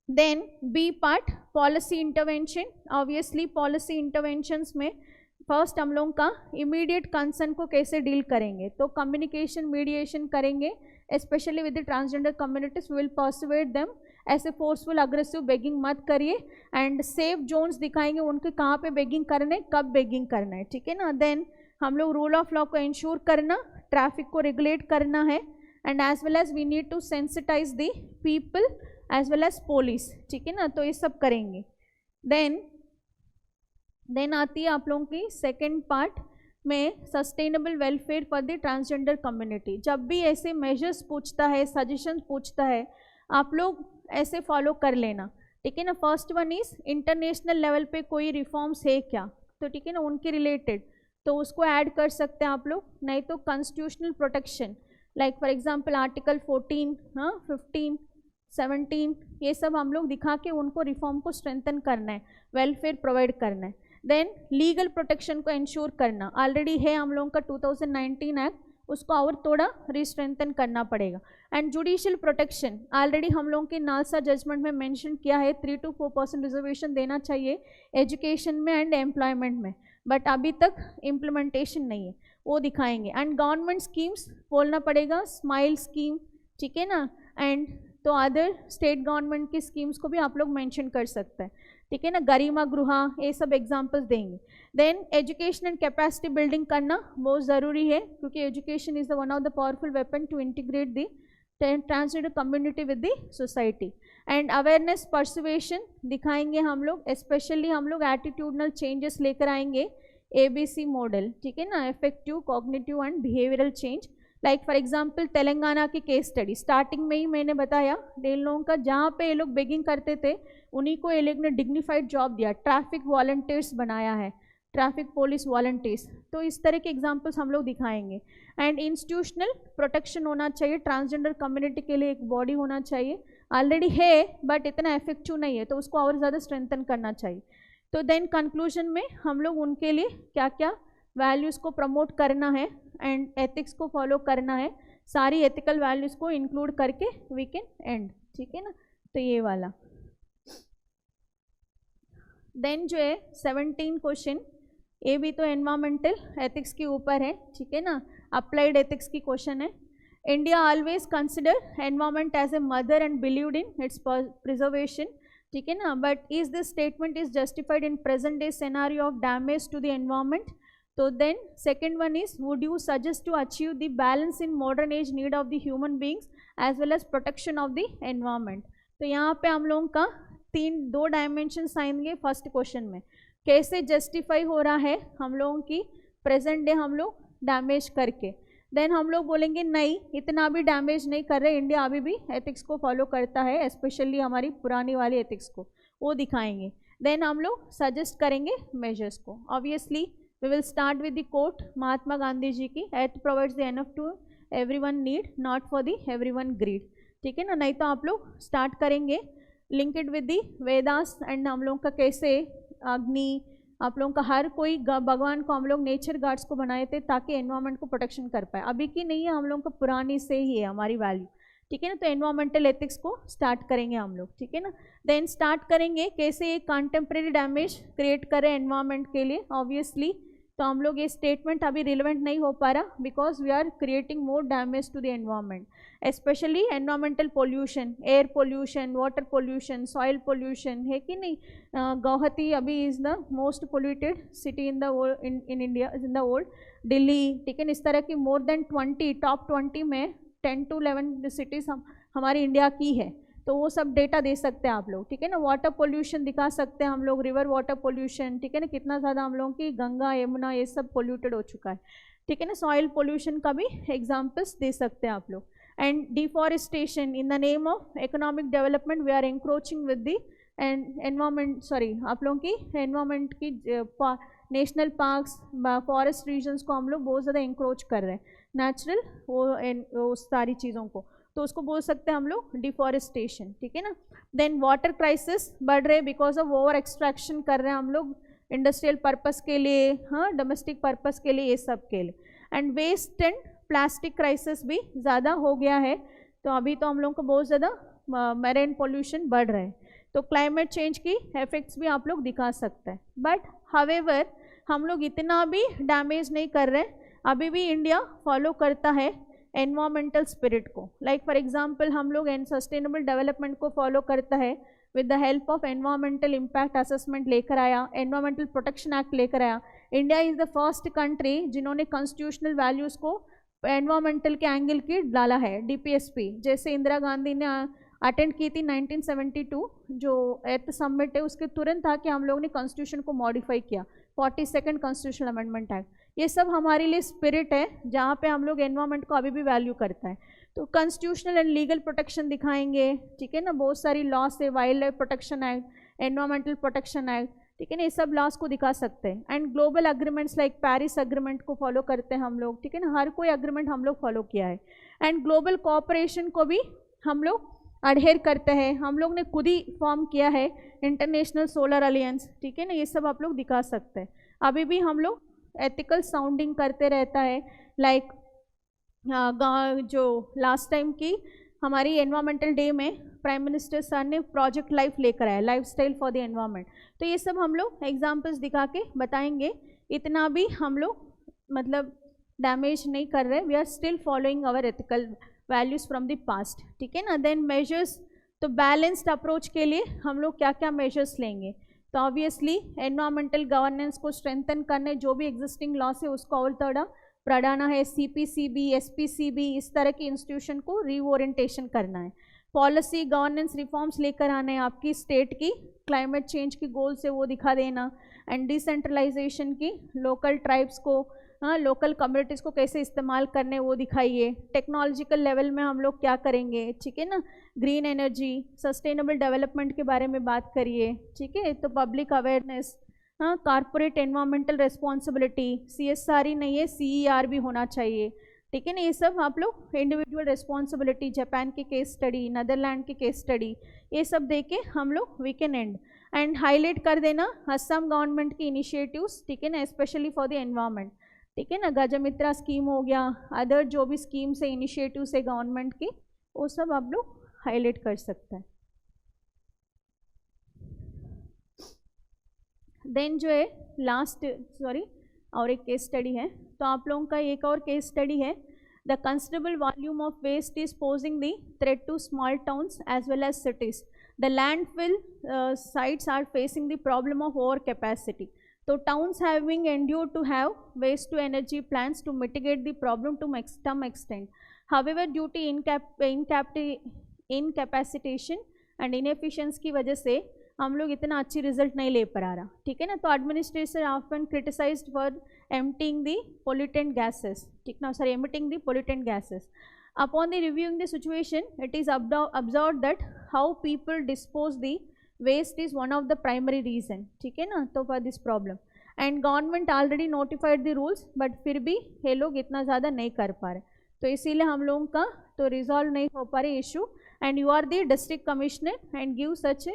Then B part policy intervention. Obviously policy interventions में फर्स्ट हम लोग का इमीडिएट कंसर्न को कैसे डील करेंगे, तो कम्युनिकेशन मीडिएशन करेंगे, specially with the transgender communities. Will persuade them, ऐसे फोर्सफुल अग्रेसिव बेगिंग मत करिए. एंड सेफ जोन्स दिखाएंगे उनके कहाँ पे बेगिंग करना है, कब बेगिंग करना है, ठीक है ना. देन हम लोग रूल ऑफ लॉ को इंश्योर करना, ट्रैफिक को रेगुलेट करना है. And as well as we need to sensitise the people as well as police, ठीक है ना, तो ये सब करेंगे. देन आती है आप लोगों की सेकेंड पार्ट में sustainable welfare for the transgender community. जब भी ऐसे मेजर्स पूछता है, सजेशन पूछता है, आप लोग ऐसे फॉलो कर लेना, ठीक है ना. First one is international level पे कोई रिफॉर्म्स है क्या, तो ठीक है ना, उनके रिलेटेड तो उसको ऐड कर सकते हैं आप लोग. नहीं तो constitutional protection like for example article 14, 15, 17, ये सब हम लोग दिखा के उनको रिफॉर्म को स्ट्रेंथन करना है, वेलफेयर प्रोवाइड करना है. देन लीगल प्रोटेक्शन को इंश्योर करना, ऑलरेडी है हम लोगों का 2019 एक्ट, उसको और थोड़ा रिस्ट्रेंथन करना पड़ेगा. एंड जुडिशियल प्रोटेक्शन ऑलरेडी हम लोगों के नालसा जजमेंट में मेंशन किया है, 3 to 4% रिजर्वेशन देना चाहिए एजुकेशन में एंड एम्प्लॉयमेंट में, बट अभी तक इम्प्लीमेंटेशन नहीं है, वो दिखाएंगे. एंड गवर्नमेंट स्कीम्स बोलना पड़ेगा, स्माइल स्कीम, ठीक है ना, एंड तो अदर स्टेट गवर्नमेंट की स्कीम्स को भी आप लोग मेंशन कर सकते हैं, ठीक है ना, गरिमा गृहा, ये सब एग्जांपल्स देंगे. Then education and capacity building करना बहुत ज़रूरी है, क्योंकि education is the one of the powerful weapon to integrate the transgender community with the society. And awareness persuasion दिखाएंगे हम लोग, स्पेशली हम लोग एटीट्यूडनल चेंजेस लेकर आएंगे, ABC मॉडल, ठीक है ना, effective cognitive and behavioural change. Like for example Telangana की केस स्टडी, स्टार्टिंग में ही मैंने बताया, इन लोगों का जहाँ पे ये लोग बेगिंग करते थे उन्हीं को ये लोग ने डिग्निफाइड जॉब दिया, ट्रैफिक वॉलंटियर्स बनाया है, ट्रैफिक पुलिस वॉलंटियर्स. तो इस तरह के एग्जांपल्स हम लोग दिखाएंगे. एंड इंस्टीट्यूशनल प्रोटेक्शन होना चाहिए, ट्रांसजेंडर कम्युनिटी के लिए एक बॉडी होना चाहिए, ऑलरेडी है बट इतना इफेक्टिव नहीं है, तो उसको और ज़्यादा स्ट्रेंथन करना चाहिए. तो देन कंक्लूजन में हम लोग उनके लिए क्या क्या वैल्यूज़ को प्रमोट करना है एंड एथिक्स को फॉलो करना है, सारी एथिकल वैल्यूज़ को इंक्लूड करके वी कैन एंड, ठीक है ना. तो ये वाला देन जो है 17 क्वेश्चन, ये भी तो एनवायरमेंटल एथिक्स के ऊपर है, ठीक है ना, अप्लाइड एथिक्स की क्वेश्चन है. India always consider environment as a mother and believed in its preservation, ठीक है ना, but is this statement is justified in present day scenario of damage to the environment. तो then second one is would you suggest to achieve the balance in modern age need of the human beings as well as protection of the environment. तो यहाँ पे हम लोगों का 2 dimensions आएंगे first question में, कैसे जस्टिफाई हो रहा है हम लोगों की प्रेजेंट डे हम लोग डैमेज करके. देन हम लोग बोलेंगे नहीं, इतना भी डैमेज नहीं कर रहे, इंडिया अभी भी एथिक्स को फॉलो करता है, स्पेशली हमारी पुरानी वाली एथिक्स को, वो दिखाएंगे. देन हम लोग सजेस्ट करेंगे मेजर्स को. Obviously we will start with the quote Mahatma Gandhi ji की, earth provides the enough to everyone need, not for the everyone greed, ठीक है ना. नहीं तो आप लोग स्टार्ट करेंगे linked with the Vedas and हम लोग का कैसे अग्नि, आप लोगों का हर कोई भगवान को हम लोग नेचर गार्ड्स को बनाए थे ताकि एनवायरनमेंट को प्रोटेक्शन कर पाए, अभी की नहीं है, हम लोगों का पुरानी से ही है हमारी वैल्यू, ठीक है ना. तो एनवायरमेंटल एथिक्स को स्टार्ट करेंगे हम लोग, ठीक है ना. देन स्टार्ट करेंगे कैसे एक कंटेम्प्रेरी डैमेज क्रिएट करें एनवायरनमेंट के लिए. ऑब्वियसली तो हम लोग ये स्टेटमेंट अभी रिलेवेंट नहीं हो पा रहा because we are creating more damage to the environment, specially environmental pollution, air pollution, water pollution, soil pollution, है कि नहीं। गुवाहाटी अभी is the most polluted city in the in India, in the world. Delhi, ठीक है, इस तरह की मोर देन 20 टॉप 20 में 10 to 11 सिटीज़ हमारी इंडिया की है। तो वो सब डेटा दे सकते हैं आप लोग, ठीक है ना। वाटर पोल्यूशन दिखा सकते हैं हम लोग, रिवर वाटर पोल्यूशन, ठीक है ना, कितना ज़्यादा हम लोगों की गंगा यमुना ये सब पोल्यूटेड हो चुका है, ठीक है ना। सॉइल पोल्यूशन का भी एग्जाम्पल्स दे सकते हैं आप लोग। And deforestation, in the name of economic development we are encroaching with the environment, sorry आप लोगों की एनवायरमेंट की नेशनल पार्क्स, फॉरेस्ट रीजन्स को हम लोग बहुत ज़्यादा इंक्रोच कर रहे हैं, नेचुरल वो सारी चीज़ों को, तो उसको बोल सकते हैं हम लोग डिफॉरेस्टेशन, ठीक है ना। देन वाटर क्राइसिस बढ़ रहे बिकॉज ऑफ ओवर एक्सट्रैक्शन कर रहे हैं हम लोग इंडस्ट्रियल पर्पस के लिए, हाँ, डोमेस्टिक पर्पस के लिए, ये सब के लिए। And waste and plastic crisis भी ज़्यादा हो गया है, तो अभी तो हम लोग को बहुत ज़्यादा मैरीन पोल्यूशन बढ़ रहा है, तो क्लाइमेट चेंज की इफेक्ट्स भी आप लोग दिखा सकते हैं। बट हावेवर हम लोग इतना भी डैमेज नहीं कर रहे, अभी भी इंडिया फॉलो करता है एनवायरमेंटल स्पिरिट को। लाइक फॉर एग्जांपल हम लोग सस्टेनेबल डेवलपमेंट को फॉलो करता है with the help of environmental impact assessment लेकर आया, एनवायरमेंटल प्रोटेक्शन एक्ट लेकर आया। India is the first country जिन्होंने कॉन्स्टिट्यूशनल वैल्यूज़ को एनवायरमेंटल के एंगल की डाला है। DPSP जैसे इंदिरा गांधी ने अटेंड की थी 1972 जो एर्थ समिट है, उसके तुरंत आके हम लोग ने कॉन्स्टिट्यूशन को मॉडिफाई किया, 42nd कॉन्स्टिट्यूशनल अमेंडमेंट एक्ट। ये सब हमारे लिए स्पिरिट है जहाँ पे हम लोग एनवायरनमेंट को अभी भी वैल्यू करता है। तो कॉन्स्टिट्यूशनल एंड लीगल प्रोटेक्शन दिखाएंगे, ठीक है ना, बहुत सारी लॉस है, wild life protection act, environmental protection act, ठीक है ना, ये सब लॉस को दिखा सकते हैं। And global agreements like Paris agreement को फॉलो करते हैं हम लोग, ठीक है ना, हर कोई अग्रीमेंट हम लोग फॉलो किया है। एंड ग्लोबल कोऑपरेशन को भी हम लोग अडहेर करते हैं, हम लोग ने खुद ही फॉर्म किया है इंटरनेशनल सोलर अलियंस, ठीक है ना, ये सब आप लोग दिखा सकते हैं। अभी भी हम लोग एथिकल साउंडिंग करते रहता है, लाइक जो लास्ट टाइम की हमारी एनवायरमेंटल डे में प्राइम मिनिस्टर सर ने प्रोजेक्ट लाइफ लेकर आया, लाइफस्टाइल फॉर द एनवायरनमेंट। तो ये सब हम लोग एग्जांपल्स दिखा के बताएंगे, इतना भी हम लोग मतलब डैमेज नहीं कर रहे, we are still following our ethical values from the past, ठीक है ना। देन मेजर्स, तो बैलेंस्ड अप्रोच के लिए हम लोग क्या क्या मेजर्स लेंगे, तो ऑब्वियसली एनवायरमेंटल गवर्नेंस को स्ट्रेंथन करने, जो भी एग्जिस्टिंग लॉस है उसको और थोड़ा बढ़ाना है, CPCB, SPCB, इस तरह की इंस्टीट्यूशन को रीओरिएंटेशन करना है। पॉलिसी गवर्नेंस रिफॉर्म्स लेकर आने, आपकी स्टेट की क्लाइमेट चेंज की गोल से वो दिखा देना। एंड डिसेंट्रलाइजेशन की, लोकल ट्राइब्स को, हाँ, लोकल कम्युनिटीज़ को कैसे इस्तेमाल करने वो दिखाइए। टेक्नोलॉजिकल लेवल में हम लोग क्या करेंगे, ठीक है ना, ग्रीन एनर्जी, सस्टेनेबल डेवलपमेंट के बारे में बात करिए, ठीक है। तो पब्लिक अवेयरनेस, हाँ, कॉर्पोरेट एनवायरमेंटल रिस्पॉन्सिबिलिटी, CSR ही नहीं है, CER भी होना चाहिए, ठीक है ना। ये सब आप लोग इंडिविजुअल रिस्पॉन्सिबिलिटी, जापान की केस स्टडी, नीदरलैंड की केस स्टडी, ये सब दे के हम लोग वी कैन एंड हाईलाइट कर देना असम गवर्नमेंट की इनिशिएटिव्स, ठीक है ना, स्पेशली फॉर द एनवायरनमेंट, ठीक है ना। गजमित्रा स्कीम हो गया, अदर जो भी स्कीम्स है, इनिशिएटिव्स है गवर्नमेंट की, वो सब आप लोग हाईलाइट कर सकते हैं। देन जो है लास्ट, सॉरी, और एक केस स्टडी है, तो आप लोगों का एक और केस स्टडी है, the considerable volume of waste is posing the threat to small towns as well as cities, the landfill sites are facing the problem of over capacity. So towns having endured to have waste to energy plants to mitigate the problem to some extent. However, due to incapacitation and inefficiency की वजह से हम लोग इतना अच्छी result नहीं ले पा रहा, ठीक है ना। तो administration often criticised for emptying the pollutant gases, ठीक ना, sorry, emitting the pollutant gases. Upon the reviewing the situation, it is observed that how people dispose the waste is one of the primary reason, ठीक है ना, तो for this problem. And government already notified the rules, but फिर भी ये लोग इतना ज़्यादा नहीं कर पा रहे, तो इसीलिए हम लोगों का तो रिजॉल्व नहीं हो पा रहे issue. And you are the district commissioner and give such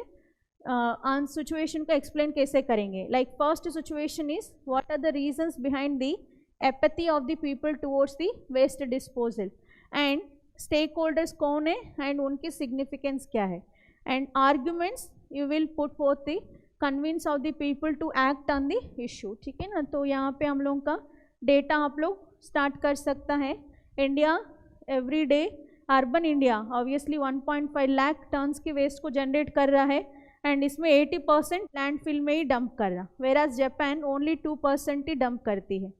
on situation को एक्सप्लेन कैसे करेंगे। Like first situation is what are the reasons behind the apathy of the people towards the waste disposal, and stake holders कौन है and उनकी significance क्या है, and arguments you will put forth the convince of the people to act on the issue, ठीक है ना। तो यहाँ पे हम लोगों का डेटा आप लोग स्टार्ट कर सकता है। India every day, urban India obviously 1.5 lakh tons की वेस्ट को जनरेट कर रहा है एंड इसमें 80% लैंडफिल में ही डंप कर रहा, वेराज जापान ओनली 2% ही डंप करती है,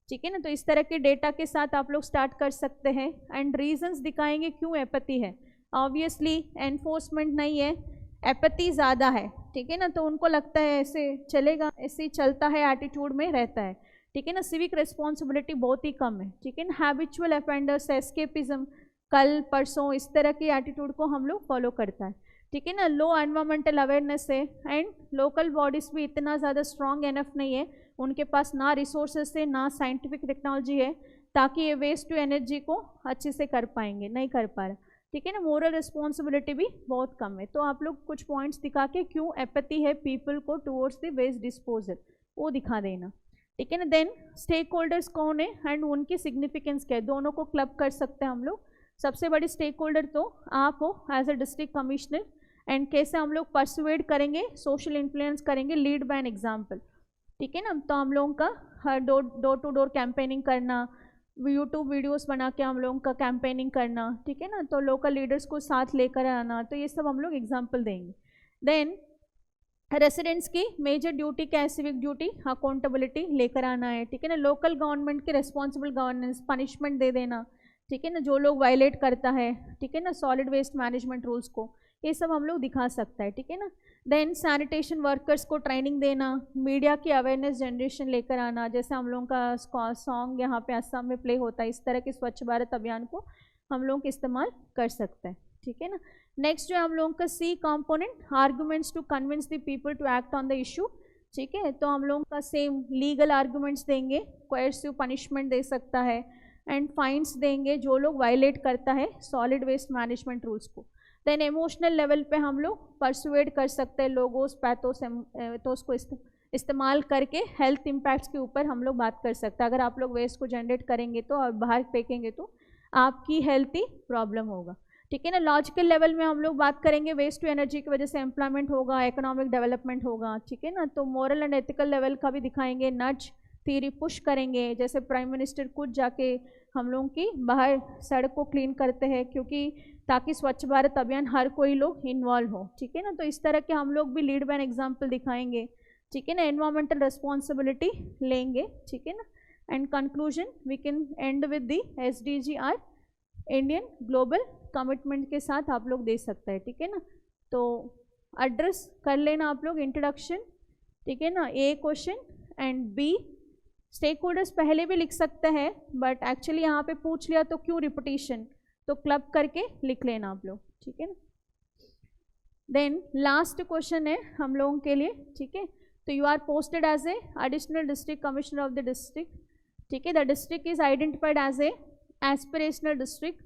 ठीक है ना। तो इस तरह के डेटा के साथ आप लोग स्टार्ट कर सकते हैं एंड रीजंस दिखाएंगे क्यों एपैथी है। ऑब्वियसली एनफोर्समेंट नहीं है, एपैथी ज़्यादा है, ठीक है ना। तो उनको लगता है ऐसे चलेगा, ऐसे ही चलता है, एटीट्यूड में रहता है, ठीक है ना। सिविक रिस्पॉन्सिबिलिटी बहुत ही कम है, ठीक है ना। हैबिचुअल ऑफेंडर्स, एस्केपिज्म, कल परसों, इस तरह की एटीट्यूड को हम लोग फॉलो करता है, ठीक है ना। लो एनवायरमेंटल अवेयरनेस है एंड लोकल बॉडीज़ भी इतना ज़्यादा स्ट्रॉन्ग एनफ नहीं है, उनके पास ना रिसोर्सेज है ना साइंटिफिक टेक्नोलॉजी है ताकि ये वेस्ट टू एनर्जी को अच्छे से कर पाएंगे, नहीं कर पा रहा, ठीक है ना। मोरल रिस्पॉन्सिबिलिटी भी बहुत कम है। तो आप लोग कुछ पॉइंट्स दिखा के क्यों एपैथी है पीपल को टुवर्ड्स द वेस्ट डिस्पोजल वो दिखा देना, ठीक है ना। देन स्टेक होल्डर्स कौन है एंड उनकी सिग्निफिकेंस क्या है, दोनों को क्लब कर सकते हैं हम लोग। सबसे बड़ी स्टेक होल्डर तो आप हो as a district commissioner and कैसे हम लोग परसुएड करेंगे, सोशल इन्फ्लुएंस करेंगे, लीड बाय एन एग्जाम्पल, ठीक है ना। तो हम लोगों का हर डोर टू डोर कैंपेनिंग करना, यूट्यूब वीडियोस बना के हम लोगों का कैंपेनिंग करना, ठीक है ना। तो लोकल लीडर्स को साथ लेकर आना, तो ये सब हम लोग एग्जाम्पल देंगे। देन रेसिडेंट्स की मेजर ड्यूटी क्या है, सिविक ड्यूटी, अकाउंटेबिलिटी लेकर आना है, ठीक है ना। लोकल गवर्नमेंट के रिस्पॉन्सिबल गवर्नेंस, पनिशमेंट दे देना, ठीक है ना, जो लोग वायलेट करता है, ठीक है ना, सॉलिड वेस्ट मैनेजमेंट रूल्स को, ये सब हम लोग दिखा सकता है, ठीक है ना। देन सैनिटेशन वर्कर्स को ट्रेनिंग देना, मीडिया की अवेयरनेस जनरेशन लेकर आना, जैसे हम लोगों का सॉन्ग यहाँ पे असम में प्ले होता है, इस तरह के स्वच्छ भारत अभियान को हम लोग इस्तेमाल कर सकते हैं, ठीक है ना। नेक्स्ट जो है हम लोगों का C component, arguments to convince the people to act on the issue, ठीक है। तो हम लोगों का सेम लीगल आर्गूमेंट्स देंगे, कोएर्सिव पनिशमेंट दे सकता है एंड फाइन्स देंगे जो लोग वायलेट करता है सॉलिड वेस्ट मैनेजमेंट रूल्स को। देन इमोशनल लेवल पे हम लोग परसुएड कर सकते हैं, लोगोस पैथोस एथोस को इस्तेमाल करके हेल्थ इम्पैक्ट्स के ऊपर हम लोग बात कर सकते हैं। अगर आप लोग वेस्ट को जनरेट करेंगे तो और बाहर फेंकेंगे तो आपकी हेल्थ ही प्रॉब्लम होगा, ठीक है ना। लॉजिकल लेवल में हम लोग बात करेंगे, वेस्ट टू एनर्जी की वजह से एम्प्लॉयमेंट होगा, इकोनॉमिक डेवलपमेंट होगा, ठीक है ना। तो मॉरल एंड एथिकल लेवल का भी दिखाएंगे, नड्ज थ्योरी पुश करेंगे, जैसे प्राइम मिनिस्टर खुद जाके हम लोगों की बाहर सड़क को क्लीन करते हैं क्योंकि ताकि स्वच्छ भारत अभियान हर कोई लोग इन्वॉल्व हो, ठीक है ना। तो इस तरह के हम लोग भी लीड बाय एन एग्जाम्पल दिखाएंगे, ठीक है ना। एनवायरमेंटल रिस्पॉन्सिबिलिटी लेंगे, ठीक है ना। And conclusion we can and with the SDGs Indian global commitment के साथ आप लोग दे सकते हैं, ठीक है ना। तो एड्रेस कर लेना आप लोग इंट्रोडक्शन, ठीक है ना। A question and B stakeholders पहले भी लिख सकते हैं बट एक्चुअली यहाँ पे पूछ लिया तो क्यों रिपीटिशन, तो क्लब करके लिख लेना आप लोग, ठीक है ना। देन लास्ट क्वेश्चन है हम लोगों के लिए, ठीक है। तो you are posted as a additional district commissioner of the district, ठीक है। The district is identified as a aspirational district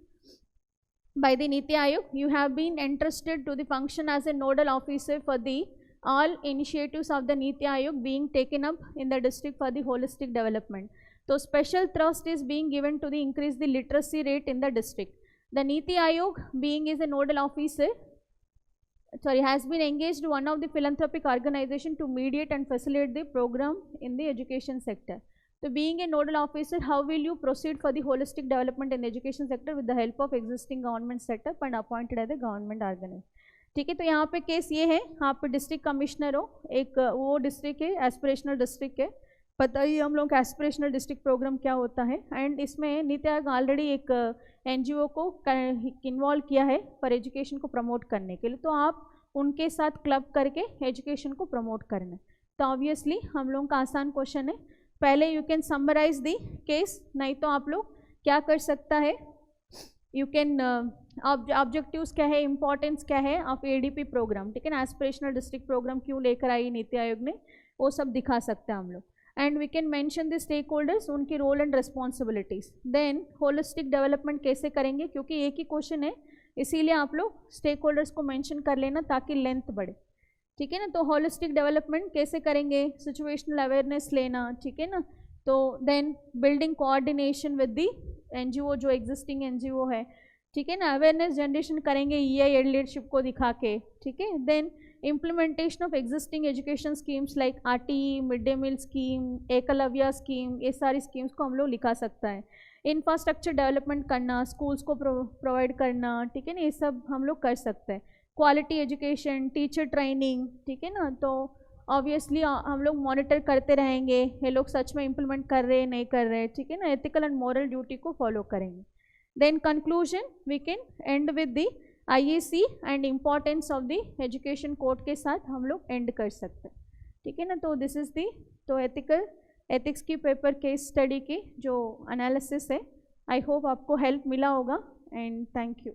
by the Niti Aayog. You have been entrusted to the function as a nodal officer for the all initiatives of the Niti Aayog being taken up in the district for the holistic development. So special thrust is being given to the increase the literacy rate in the district. The Niti Aayog being is a nodal officer, has been engaged one of the philanthropic organization to mediate and facilitate the program in the education sector. So being a nodal officer, how will you proceed for the holistic development in the education sector with the help of existing government setup and appointed as a government organization, ठीक है। तो यहाँ पे case ये है, आप district commissioner हो, एक वो डिस्ट्रिक्ट है एस्पिरेशनल डिस्ट्रिक्ट है, पता ही हम लोग का एस्पिरेशनल डिस्ट्रिक्ट प्रोग्राम क्या होता है। एंड इसमें नीति आयोग ऑलरेडी एक NGO को इन्वॉल्व किया है फॉर एजुकेशन को प्रमोट करने के लिए, तो आप उनके साथ क्लब करके एजुकेशन को प्रमोट करना। तो ऑब्वियसली हम लोगों का आसान क्वेश्चन है, पहले you can summarise the case, नहीं तो आप लोग क्या कर सकता है, यू कैन ऑब्जेक्टिव्स क्या है, इंपॉर्टेंस क्या है ऑफ ADP प्रोग्राम, ठीक है ना। एस्पिरेशनल डिस्ट्रिक्ट प्रोग्राम क्यों लेकर आई नीति आयोग ने, वो सब दिखा सकते हैं हम लोग। And we can mention the stakeholders, उनकी role and responsibilities. Then holistic development कैसे करेंगे, क्योंकि एक ही क्वेश्चन है इसीलिए आप लोग स्टेक होल्डर्स को मेंशन कर लेना ताकि लेंथ बढ़े, ठीक है ना। तो होलिस्टिक डेवलपमेंट कैसे करेंगे, सिचुएशनल अवेयरनेस लेना, ठीक है ना। तो then building coordination with the NGO, जो एग्जिस्टिंग NGO है, ठीक है ना। अवेयरनेस जनरेशन करेंगे EI लीडरशिप को दिखा के, ठीक है। Then implementation of existing education schemes like RTE, mid day meal scheme, Eklavya scheme, ये सारी स्कीम्स को हम लोग लिखा सकता है। इंफ्रास्ट्रक्चर डेवलपमेंट करना, स्कूल्स को प्रोवाइड करना, ठीक है ना, ये सब हम लोग कर सकते हैं। क्वालिटी एजुकेशन, टीचर ट्रेनिंग, ठीक है ना, तो ऑब्वियसली हम लोग मॉनिटर करते रहेंगे ये लोग सच में इम्प्लीमेंट कर रहे हैं नहीं कर रहे हैं, ठीक है ना, एथिकल एंड मॉरल ड्यूटी को फॉलो करेंगे। Then conclusion we can and with the IAC and importance of the education code के साथ हम लोग एंड कर सकते हैं, ठीक है ना। तो दिस इज़ दी, तो एथिक्स की पेपर केस स्टडी की जो एनालिसिस है, आई होप आपको हेल्प मिला होगा एंड थैंक यू।